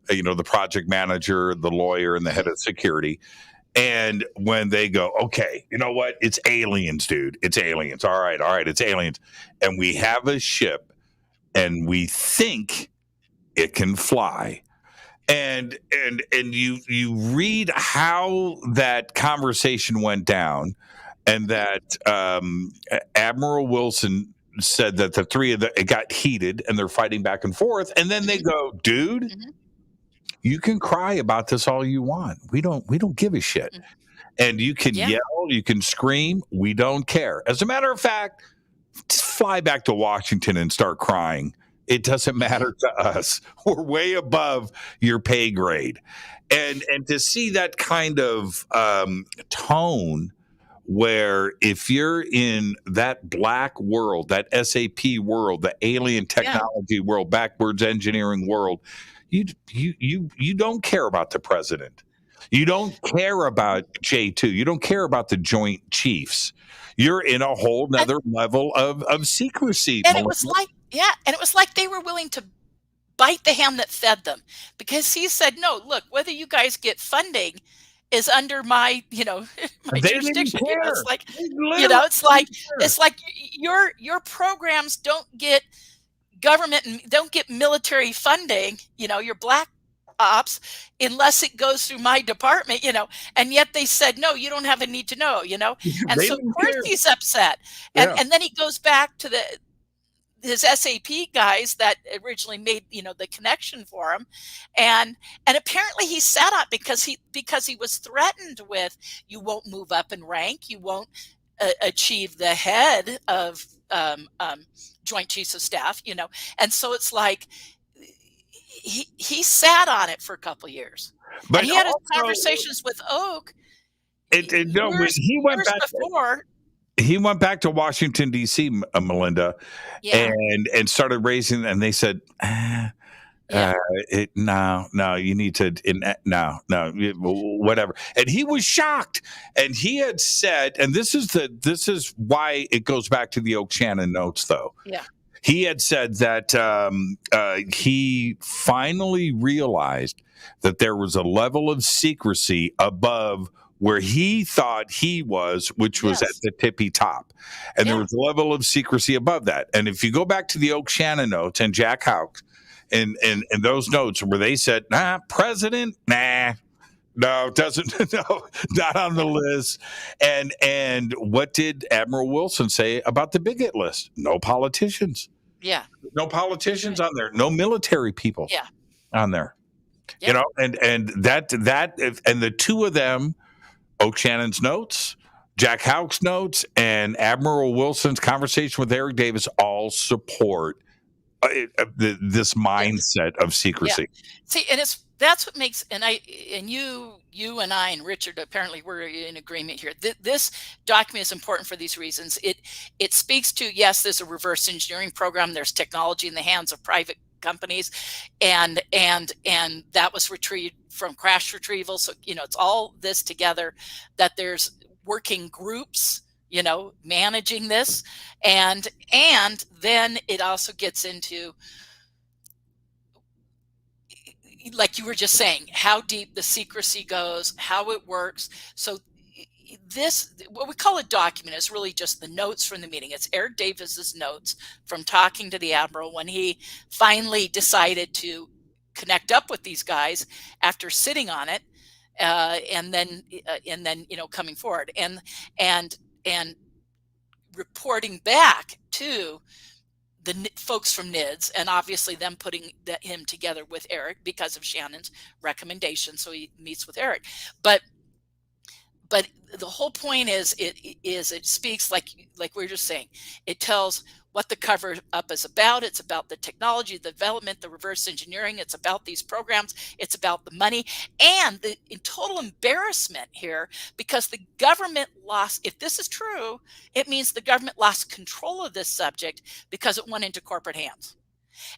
the project manager, the lawyer, and the head of security. And when they go, okay, you know what? It's aliens, dude. It's aliens. All right. It's aliens. And we have a ship and we think it can fly. And you read how that conversation went down, and that Admiral Wilson said that the three of them, it got heated and they're fighting back and forth. And then they go, dude, you can cry about this all you want. We don't give a shit. And you can yell, you can scream. We don't care. As a matter of fact, just fly back to Washington and start crying. It doesn't matter to us. We're way above your pay grade. And to see that kind of tone, where if you're in that black world, that SAP world, the alien technology world, backwards engineering world, you don't care about the president. You don't care about J2. You don't care about the Joint Chiefs. You're in a whole nother level of secrecy. And it was like they were willing to bite the hand that fed them, because he said, no, look, whether you guys get funding is under my, my jurisdiction. It's like, it's like your programs don't get government and don't get military funding, your black ops, unless it goes through my department, and yet they said, no, you don't have a need to know, and so of course he's upset. And then he goes back to his SAP guys that originally made, the connection for him. And apparently he sat on because he was threatened with, you won't move up in rank, you won't achieve the head of Joint Chiefs of Staff, and so it's like he sat on it for a couple of years, But and he had his also, conversations with Oak no, when years before. he went back to Washington D.C., Melinda, Yeah. and started raising, and they said, Yeah. no, you need to, no, whatever. And he was shocked, and he had said, and this is why it goes back to the Oak Shannon notes, though. Yeah. He had said that he finally realized that there was a level of secrecy above where he thought he was, which was at the tippy top. And there was a level of secrecy above that. And if you go back to the Oak Shannon notes and Jack Houck and those notes where they said, president, no, doesn't, no, not on the list. And what did Admiral Wilson say about the bigot list? No politicians. Yeah. No politicians on there. No military people on there. Yeah. And that and the two of them, Oak Shannon's notes, Jack Houck's notes, and Admiral Wilson's conversation with Eric Davis all support this mindset of secrecy. Yeah. See, and that's what makes, and you and I and Richard, apparently we're in agreement here. This document is important for these reasons. It speaks to, yes, there's a reverse engineering program. There's technology in the hands of private companies, and that was retrieved from crash retrieval. So, it's all this together, that there's working groups, managing this. And then it also gets into, like you were just saying, how deep the secrecy goes, how it works. So this, what we call a document, is really just the notes from the meeting. It's Eric Davis's notes from talking to the Admiral when he finally decided to connect up with these guys after sitting on it, and then coming forward and reporting back to the folks from NIDS, and obviously them putting him together with Eric because of Shannon's recommendation. So he meets with Eric, but the whole point is it speaks, like we were just saying, it tells what the cover up is about. It's about the technology, the development, the reverse engineering. It's about these programs. It's about the money and the total embarrassment here, because the government lost, if this is true, it means the government lost control of this subject because it went into corporate hands.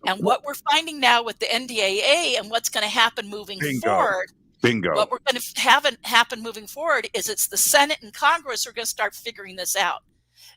And what we're finding now with the NDAA and what's going to happen moving forward, what we're going to have happen moving forward is it's the Senate and Congress who are going to start figuring this out,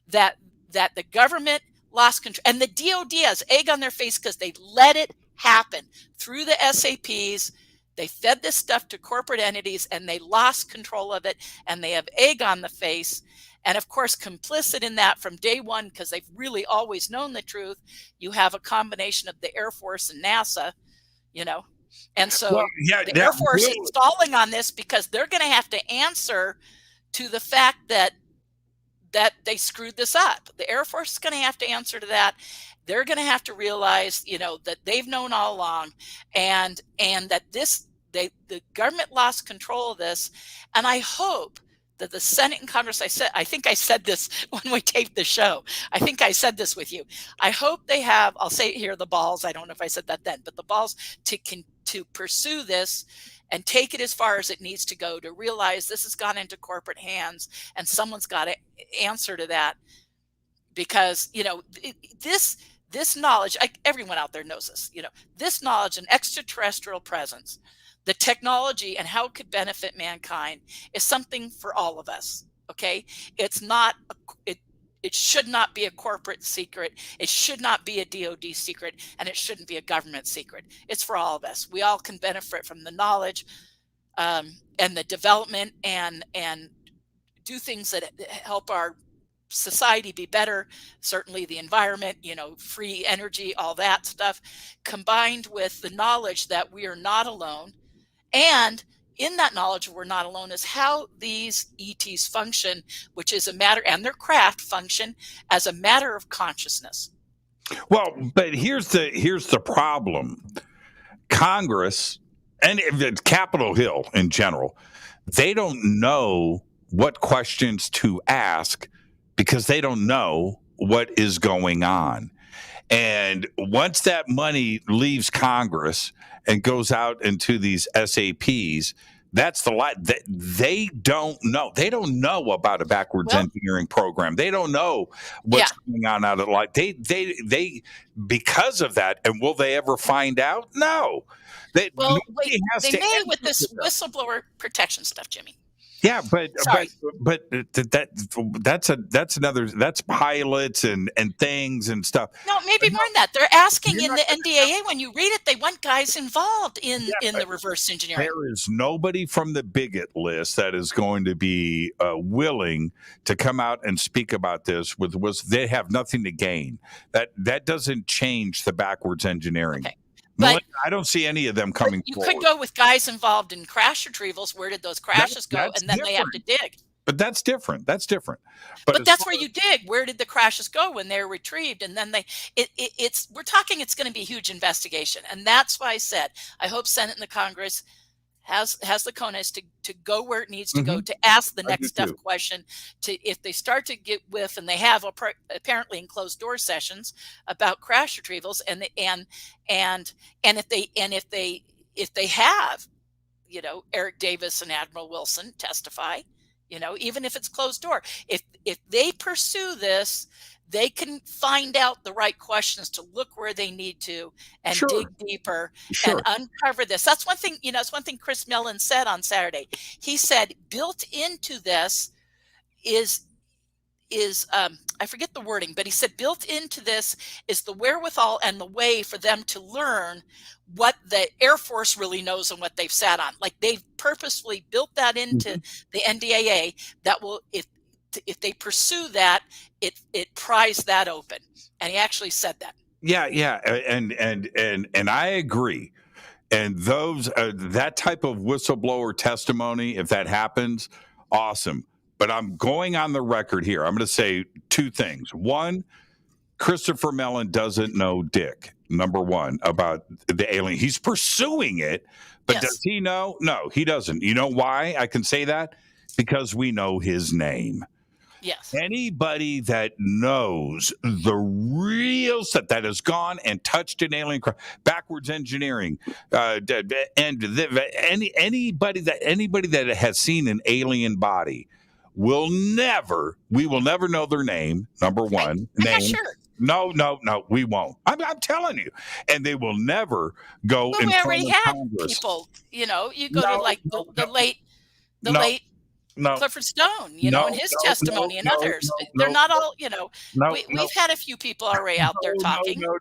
that the government lost control, and the DOD has egg on their face because they let it happen through the SAPs. They fed this stuff to corporate entities and they lost control of it, and they have egg on the face. And of course, complicit in that from day one, because they've really always known the truth, you have a combination of the Air Force and NASA, And so the Air Force is stalling on this because they're going to have to answer to the fact that they screwed this up. The Air Force is going to have to answer to that. They're going to have to realize, that they've known all along, and that the government lost control of this. And I hope that the Senate and Congress, I think I said this when we taped the show. I think I said this with you. I hope they have, I'll say it here, the balls. I don't know if I said that then, but the balls to pursue this and take it as far as it needs to go, to realize this has gone into corporate hands and someone's got to answer to that. Because, this knowledge, everyone out there knows this, this knowledge and extraterrestrial presence, the technology and how it could benefit mankind is something for all of us. Okay. It's not, it should not be a corporate secret. It should not be a DOD secret, and it shouldn't be a government secret. It's for all of us. We all can benefit from the knowledge, and the development, and do things that help our society be better. Certainly the environment, free energy, all that stuff, combined with the knowledge that we are not alone. And in that knowledge we're not alone is how these ETs function, which is a matter, and their craft function as a matter of consciousness. Well, but here's the problem. Congress and Capitol Hill in general, they don't know what questions to ask because they don't know what is going on. And once that money leaves Congress and goes out into these SAPs, that's the lot. They don't know. They don't know about a backwards engineering program. They don't know what's going on out of life. They because of that. And will they ever find out? No. They may with this whistleblower protection stuff, Jimmy. Yeah, but that's pilots and things and stuff. No, maybe more than that. They're asking in the NDAA, when you read it, they want guys involved in the reverse engineering. There is nobody from the bigot list that is going to be willing to come out and speak about this. They have nothing to gain. That doesn't change the backwards engineering. Okay. But I don't see any of them coming forward. You could go with guys involved in crash retrievals. Where did those crashes go? And then they have to dig. But that's different. That's different. But that's where you dig. Where did the crashes go when they're retrieved? And then we're talking, it's going to be a huge investigation. And that's why I said, I hope Senate and the Congress has the cojones to go where it needs to go, to ask the next tough question, to if they start to get whiff, and they have apparently in closed door sessions about crash retrievals, and if they have, Eric Davis and Admiral Wilson testify, even if it's closed door, if they pursue this, they can find out the right questions to look where they need to and dig deeper and uncover this. That's one thing, it's one thing Chris Mellon said on Saturday. He said built into this is I forget the wording, but he said built into this is the wherewithal and the way for them to learn what the Air Force really knows and what they've sat on. Like they've purposefully built that into the NDAA that will, if they pursue that, it pries that open. And he actually said that. Yeah, and I agree. And those that type of whistleblower testimony, if that happens, awesome. But I'm going on the record here. I'm going to say two things. One, Christopher Mellon doesn't know dick, number one, about the alien. He's pursuing it, but does he know? No, he doesn't. You know why I can say that? Because we know his name. Yes. Anybody that knows the real stuff that has gone and touched an alien craft, backwards engineering, anybody that has seen an alien body we will never know their name. Number one, name. Sure. No, we won't. I'm telling you, and they will never go. Well, we already have people. You go to the late Clifford Stone, and his testimony and others. They're not all, we've had a few people already out there talking. No.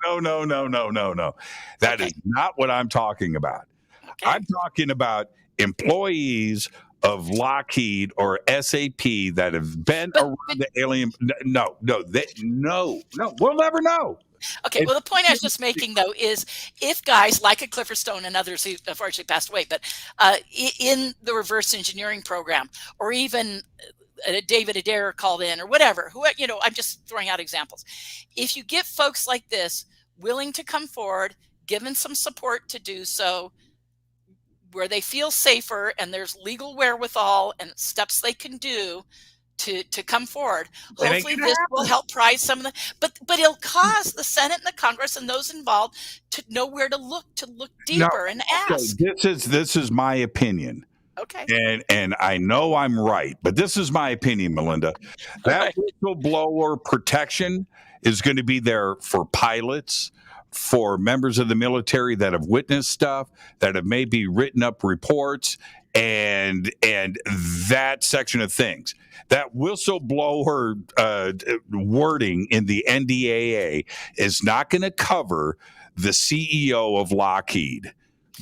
That is not what I'm talking about. Okay. I'm talking about employees of Lockheed or SAP that have been around the alien. No, we'll never know. Okay, well, the point I was just making, though, is if guys like a Clifford Stone and others who unfortunately passed away, but in the reverse engineering program, or even David Adair called in or whatever, I'm just throwing out examples. If you get folks like this willing to come forward, given some support to do so, where they feel safer and there's legal wherewithal and steps they can do to come forward. Hopefully this will help pry some of the, but it'll cause the Senate and the Congress and those involved to know where to look deeper and ask. This is my opinion. Okay. And I know I'm right, but this is my opinion, Melinda. That whistleblower protection is going to be there for pilots, for members of the military that have witnessed stuff, that have maybe written up reports, and that section of things. That whistleblower wording in the NDAA is not going to cover the CEO of Lockheed.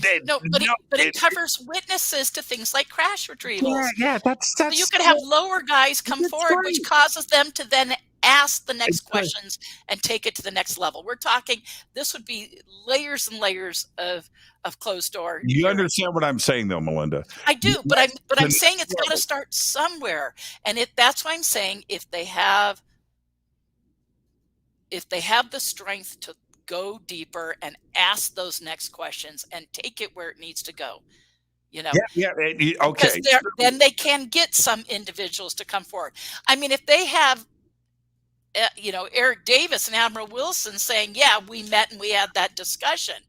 It covers witnesses to things like crash retrievals. Yeah, that's so you could have lower guys come forward, right, which causes them to then ask the next questions and take it to the next level. We're talking, this would be layers and layers of closed door. You understand what I'm saying, though, Melinda? I do, but I'm saying it's got to start somewhere, and that's why I'm saying if they have if they have the strength to go deeper and ask those next questions and take it where it needs to go, Okay. because then they can get some individuals to come forward. I mean, if they have Eric Davis and Admiral Wilson saying, yeah, we met and we had that discussion,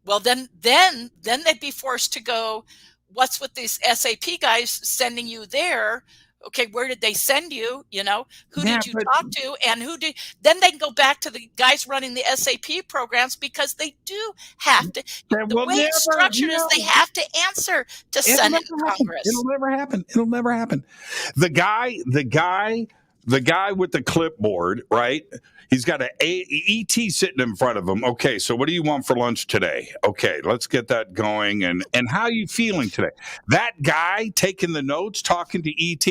well, then they'd be forced to go, what's with these SAP guys sending you there? Okay, where did they send you? Who did you talk to? And then they can go back to the guys running the SAP programs, because they do have to, the way it's structured is they have to answer to Senate and Congress. It'll never happen. The guy with the clipboard, right? He's got an ET sitting in front of him. Okay, so what do you want for lunch today? Okay, let's get that going. And how are you feeling today? That guy taking the notes, talking to ET,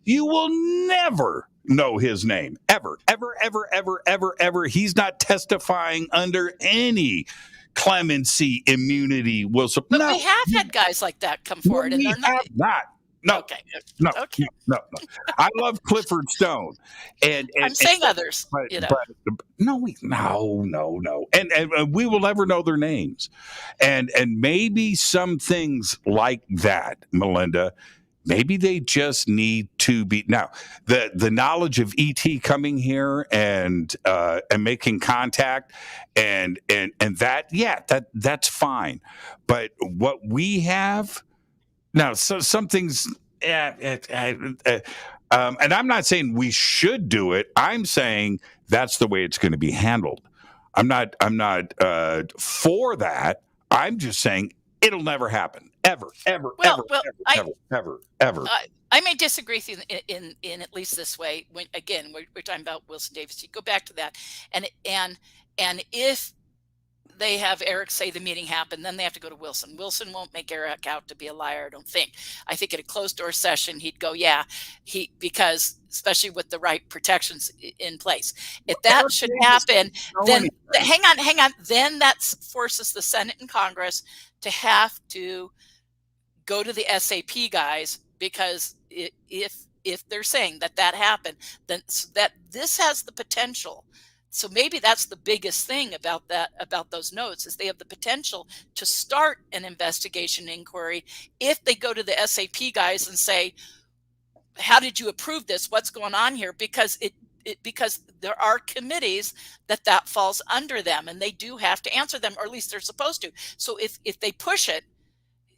you will never know his name. Ever. He's not testifying under any clemency, immunity, Wilson. But we have had guys like that come forward, and they're not. No. Okay. No. I love Clifford Stone, and I'm saying others. But no. And we will never know their names, and maybe some things like that, Melinda. Maybe they just need to be now. The knowledge of ET coming here and making contact and that that's fine, but what we have. Now, so some things, and I'm not saying we should do it. I'm saying that's the way it's going to be handled. I'm not for that. I'm just saying it'll never happen, ever. I may disagree with you in at least this way. When again, we're talking about Wilson Davis. You go back to that, and if they have Eric say the meeting happened, then they have to go to Wilson. Wilson won't make Eric out to be a liar, I don't think. I think at a closed door session, he'd go, because especially with the right protections in place. If that should happen, then hang on. Then that forces the Senate and Congress to have to go to the SAP guys, because if they're saying that happened, then that this has the potential. So maybe that's the biggest thing about those notes, is they have the potential to start an investigation inquiry if they go to the SAP guys and say, how did you approve this? What's going on here? Because because there are committees that falls under them, and they do have to answer them, or at least they're supposed to. So if they push it,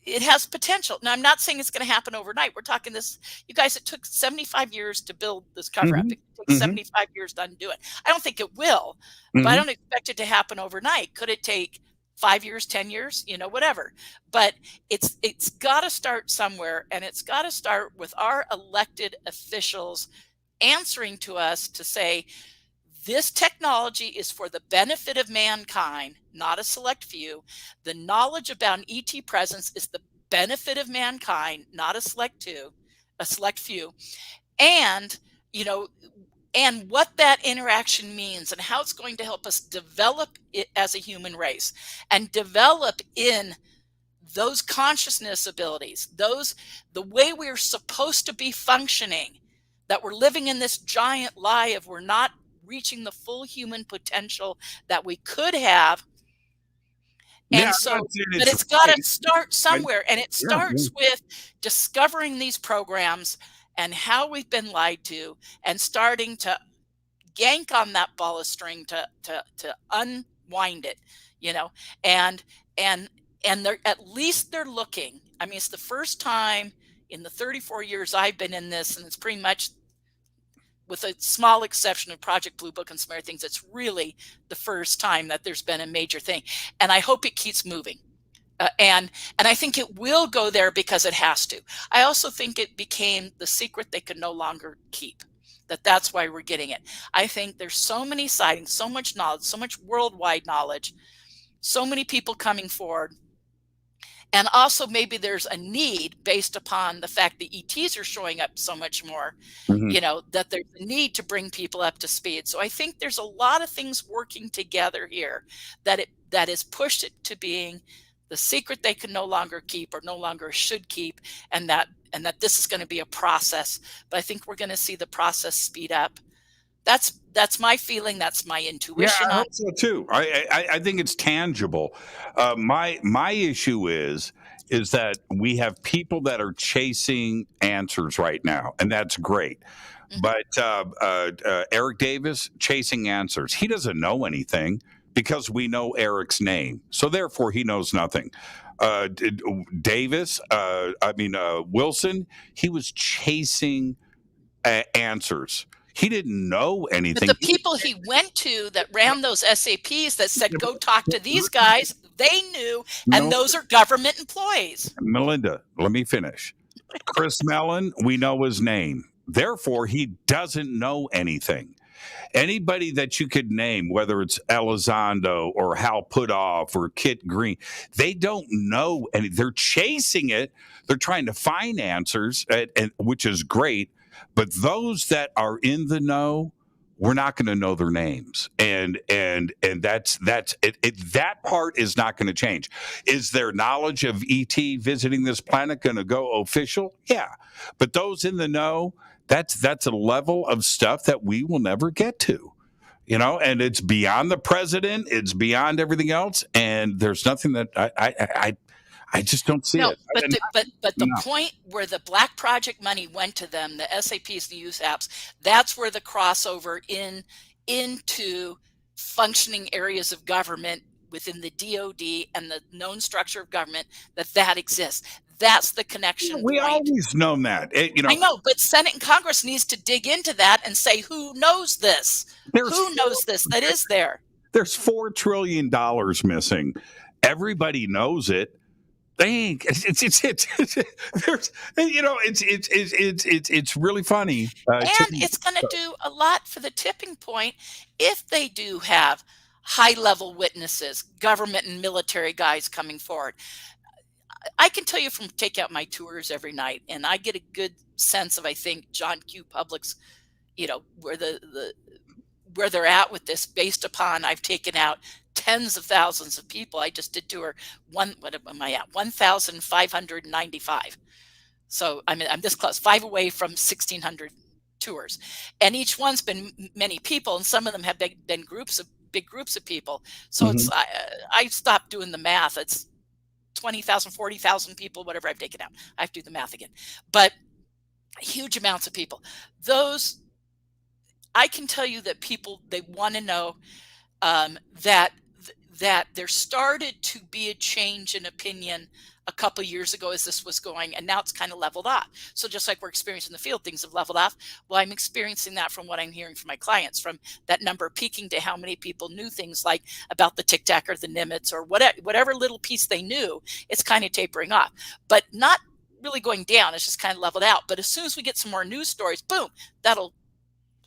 it has potential. Now, I'm not saying it's going to happen overnight. We're talking this, you guys, it took 75 years to build this cover up. It took 75 years to undo it. I don't think it will, but I don't expect it to happen overnight. Could it take 5 years, 10 years, whatever, but it's got to start somewhere, and it's got to start with our elected officials answering to us to say, this technology is for the benefit of mankind, not a select few. The knowledge about an ET presence is the benefit of mankind, not a select few. And, and what that interaction means and how it's going to help us develop it as a human race and develop in those consciousness abilities, the way we're supposed to be functioning, that we're living in this giant lie of we're not reaching the full human potential that we could have. And but it's got to start somewhere. And it starts with discovering these programs and how we've been lied to, and starting to yank on that ball of string to unwind it, and they're, at least they're looking. I mean, it's the first time in the 34 years I've been in this, and it's pretty much, with a small exception of Project Blue Book and some other things, it's really the first time that there's been a major thing. And I hope it keeps moving. And I think it will go there because it has to. I also think it became the secret they could no longer keep. That's why we're getting it. I think there's so many sightings, so much knowledge, so much worldwide knowledge, so many people coming forward. And also maybe there's a need based upon the fact that ETs are showing up so much more, that there's a need to bring people up to speed. So I think there's a lot of things working together here that has pushed it to being the secret they can no longer keep, or no longer should keep, and that this is going to be a process. But I think we're going to see the process speed up. That's my feeling. That's my Yeah, intuition I on. hope so too. I think it's tangible. My issue is that we have people that are chasing answers right now, and that's great. Mhm. But Eric Davis chasing answers. He doesn't know anything because we know Eric's name, so therefore he knows nothing. Davis, Wilson, he was chasing answers. He didn't know But anything. the people he went to that ran those SAPs that said, go talk to these guys, they knew, and No, those are government employees. Melinda, let me finish. Chris Mellon, we know his name. Therefore, he doesn't know anything. Anybody that you could name, whether it's Elizondo or Hal Puthoff or Kit Green, they don't know, and they're chasing it. They're trying to find answers, which is great. But those that are in the know, we're not going to know their names, and that's it. That part is not going to change. Is their knowledge of ET visiting this planet going to go official? Yeah, but those in the know, that's a level of stuff that we will never get to, and it's beyond the president, it's beyond everything else, and there's nothing that I just don't see No, it. but the point where the Black Project money went to them, the SAPs, the USAPs, that's where the crossover into functioning areas of government within the DoD and the known structure of government that exists. That's the connection We point. always known that. I know, but Senate and Congress needs to dig into that and say, who knows this? Who knows this that is there? There's $4 trillion missing. Everybody knows it. They ain't. It's really funny. And it's going to do a lot for the tipping point if they do have high-level witnesses, government and military guys coming forward. I can tell you from take out my tours every night, and I get a good sense of, I think, John Q. Public's, where where they're at with this, based upon I've taken out tens of thousands of people. I just did tour what am I at? 1,595. So I'm this close, 5 away from 1,600 tours, and each one's been many people, and some of them have been big groups of people. So it's I stopped doing the math. It's 20,000, 40,000 people, whatever I've taken out. I have to do the math again, but huge amounts of people. Those, I can tell you that people, they want to know that there started to be a change in opinion a couple of years ago as this was going, and now it's kind of leveled off. So just like we're experiencing in the field, things have leveled off. Well, I'm experiencing that from what I'm hearing from my clients, from that number peaking to how many people knew things like about the Tic Tac or the Nimitz or whatever little piece they knew. It's kind of tapering off, but not really going down. It's just kind of leveled out. But as soon as we get some more news stories, boom, that'll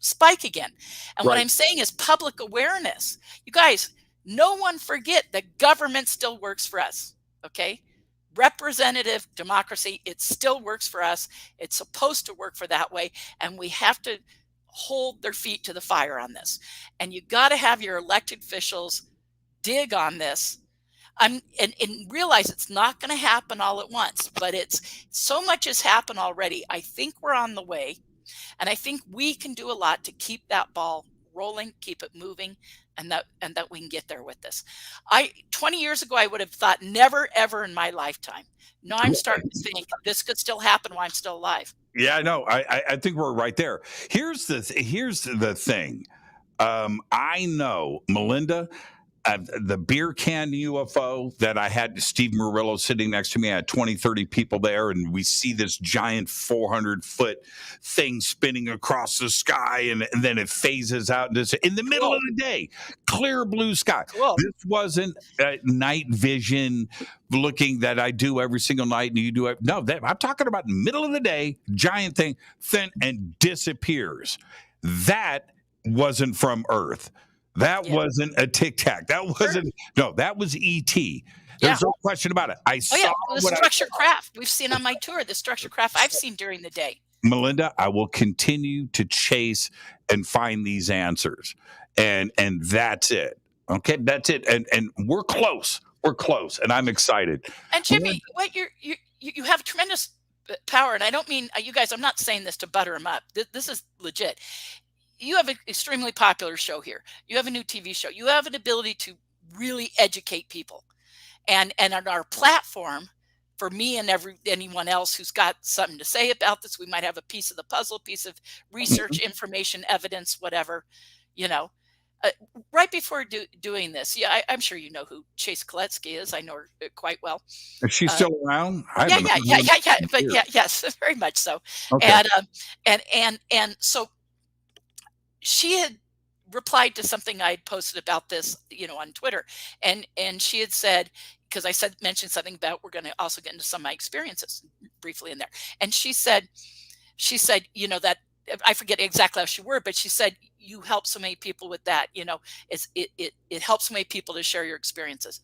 spike again. And what I'm saying is public awareness. You guys, no one forget that government still works for us. Okay. Representative democracy, it still works for us. It's supposed to work for that way. And we have to hold their feet to the fire on this. And you got to have your elected officials dig on this. And realize it's not going to happen all at once, but it's so much has happened already. I think we're on the way. And I think we can do a lot to keep that ball rolling, keep it moving, and that we can get there with this. 20 years ago, I would have thought never, ever in my lifetime. Now I'm starting to think this could still happen while I'm still alive. Yeah, I know. I think we're right there. Here's the thing. I know, Melinda, the beer can UFO that I had Steve Murillo sitting next to me. I had 20, 30 people there, and we see this giant 400-foot thing spinning across the sky, and then it phases out in the middle of the day, clear blue sky. Cool. This wasn't night vision looking that I do every single night, and you do it. No, I'm talking about middle of the day, giant thing, thin, and disappears. That wasn't from Earth. That wasn't a Tic Tac. That wasn't, no, that was ET. There's no question about it. I saw the structured craft we've seen on my tour, the structured craft I've seen during the day. Melinda, I will continue to chase and find these answers. And that's it. Okay, that's it. And we're close. We're close. And I'm excited. And Jimmy, what you have tremendous power. And I don't mean, you guys, I'm not saying this to butter him up. This is legit. you have an extremely popular show here. You have a new TV show. You have an ability to really educate people. And on our platform, for me and anyone else who's got something to say about this, we might have a piece of the puzzle, piece of research, information, evidence, whatever, you know. Right before doing this, yeah, I'm sure you know who Chase Koletsky is. I know her quite well. Is she still around? Yeah. But yeah, yes, very much so. Okay. And so she had replied to something I had posted about this, on Twitter, and she had said, because I mentioned something about we're going to also get into some of my experiences briefly in there, and she said, that I forget exactly how she worded, but she said, you help so many people with that, it helps so many people to share your experiences.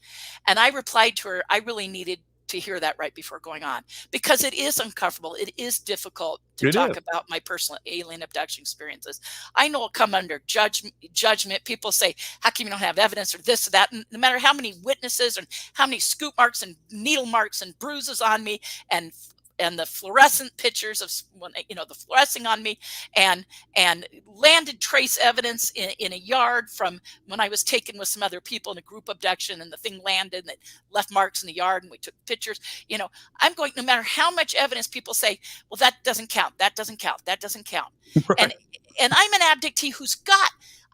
And I replied to her, I really needed to hear that right before going on, because it is uncomfortable. It is difficult to talk about my personal alien abduction experiences. I know it'll come under judgment. People say, how come you don't have evidence or this or that? And no matter how many witnesses and how many scoop marks and needle marks and bruises on me and the fluorescent pictures of, the fluorescing on me and landed trace evidence in a yard from when I was taken with some other people in a group abduction, and the thing landed and it left marks in the yard and we took pictures. I'm going, no matter how much evidence people say, well, that doesn't count. That doesn't count. That doesn't count. Right. And I'm an abductee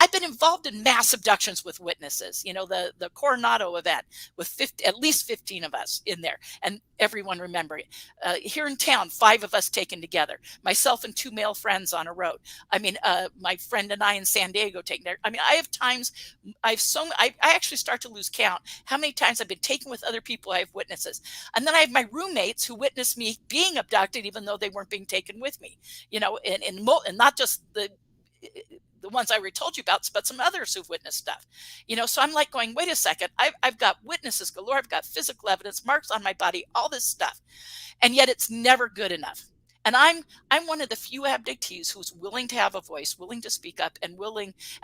I've been involved in mass abductions with witnesses, the Coronado event with at least 15 of us in there, and everyone remembering it. Here in town, 5 of us taken together, myself and 2 male friends on a road. I mean, my friend and I in San Diego taken there. I mean, I have times, I actually start to lose count how many times I've been taken with other people. I have witnesses. And then I have my roommates who witnessed me being abducted, even though they weren't being taken with me, and not just the ones I already told you about, but some others who've witnessed stuff, so I'm like going, wait a second, I've got witnesses galore. I've got physical evidence, marks on my body, all this stuff. And yet it's never good enough. And I'm one of the few abductees who's willing to have a voice, willing to speak up, and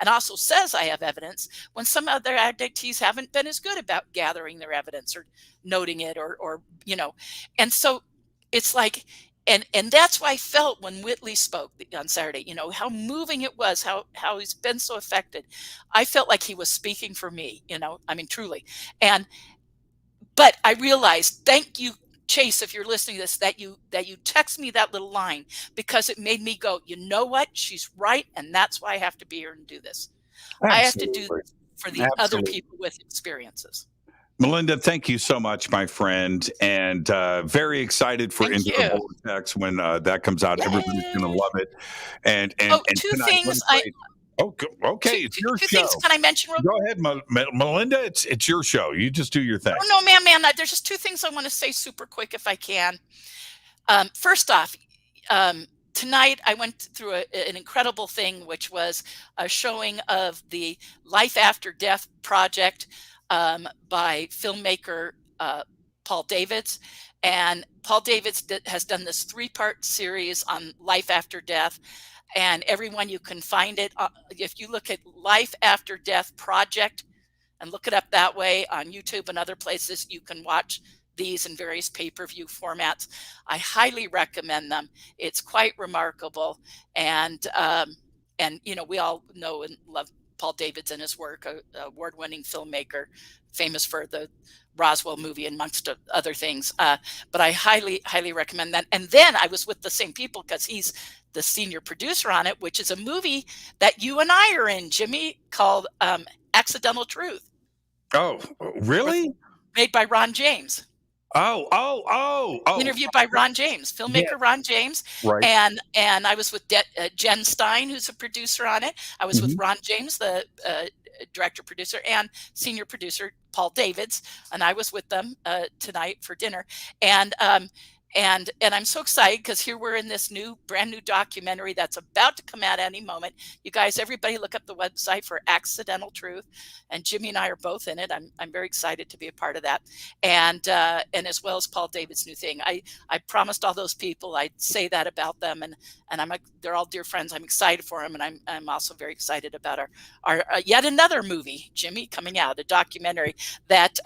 also says I have evidence, when some other abductees haven't been as good about gathering their evidence or noting it or and so it's like, and that's why I felt when Whitley spoke on Saturday, how moving it was, how he's been so affected. I felt like he was speaking for me, I mean, truly. But I realized, thank you, Chase, if you're listening to this, that you text me that little line, because it made me go, you know what? She's right. And that's why I have to be here and do this. Absolutely. I have to do this for the other people with experiences. Melinda, thank you so much, my friend, and very excited for Into the Vortex when that comes out. Yay. Everybody's going to love it. And two things. Okay, it's your show. 2 things. Can I mention? Go ahead, Melinda. It's your show. You just do your thing. Oh no, man. There's just 2 things I want to say super quick, if I can. First off, tonight I went through an incredible thing, which was a showing of the Life After Death project by filmmaker Paul Davids. And Paul Davids has done this 3-part series on life after death. And everyone, you can find it. If you look at Life After Death Project and look it up that way on YouTube and other places, you can watch these in various pay-per-view formats. I highly recommend them. It's quite remarkable. And we all know and love Paul Davids and his work, an award-winning filmmaker, famous for the Roswell movie and amongst other things. But I highly, highly recommend that. And then I was with the same people because he's the senior producer on it, which is a movie that you and I are in, Jimmy, called Accidental Truth. Oh, really? Made by Ron James. Oh. Interviewed by Ron James, filmmaker Ron James. Right. And I was with Jen Stein, who's a producer on it. I was with Ron James, the director, producer, and senior producer, Paul Davids. And I was with them tonight for dinner. And I'm so excited because here we're in this brand new documentary that's about to come out any moment. You guys, everybody look up the website for Accidental Truth, and Jimmy and I are both in it. I'm very excited to be a part of that. And as well as Paul David's new thing. I promised all those people I'd say that about them, and they're all dear friends. I'm excited for them, and I'm also very excited about our yet another movie, Jimmy, coming out, a documentary that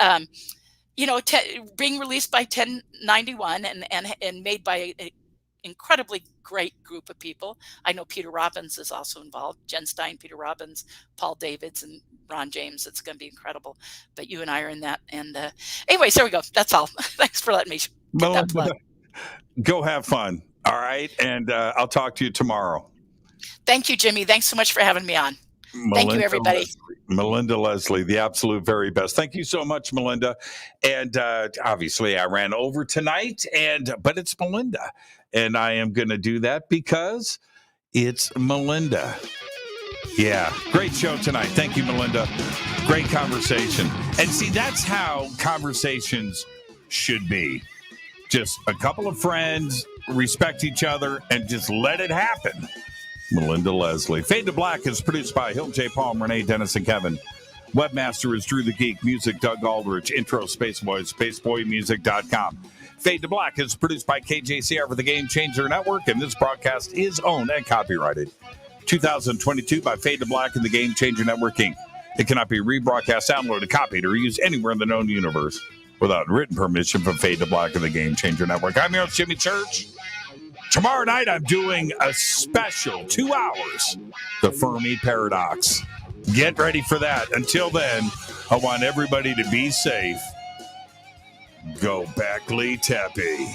being released by 1091 and made by incredibly great group of people. I know Peter Robbins is also involved. Jen Stein, Peter Robbins, Paul Davids, and Ron James. It's going to be incredible. But you and I are in that. And anyways, there we go. That's all. Thanks for letting me get that plug. Go have fun. All right. And I'll talk to you tomorrow. Thank you, Jimmy. Thanks so much for having me on. Thank you, everybody. Melinda Leslie, the absolute very best. Thank you so much, Melinda. And obviously, I ran over tonight, but it's Melinda. And I am going to do that because it's Melinda. Yeah, great show tonight. Thank you, Melinda. Great conversation. And see, that's how conversations should be. Just a couple of friends, respect each other, and just let it happen. Melinda Leslie. Fade to Black is produced by Hill J. Palm, Renee, Dennis, and Kevin. Webmaster is Drew the Geek. Music, Doug Aldrich. Intro, Spaceboy, spaceboymusic.com. Fade to Black is produced by KJCR for the Game Changer Network, and this broadcast is owned and copyrighted 2022 by Fade to Black and the Game Changer Network, Inc. It cannot be rebroadcast, downloaded, copied, or used anywhere in the known universe without written permission from Fade to Black and the Game Changer Network. I'm your host, Jimmy Church. Tomorrow night, I'm doing a special 2 hours, the Fermi Paradox. Get ready for that. Until then, I want everybody to be safe. Go back, Lee Tappy.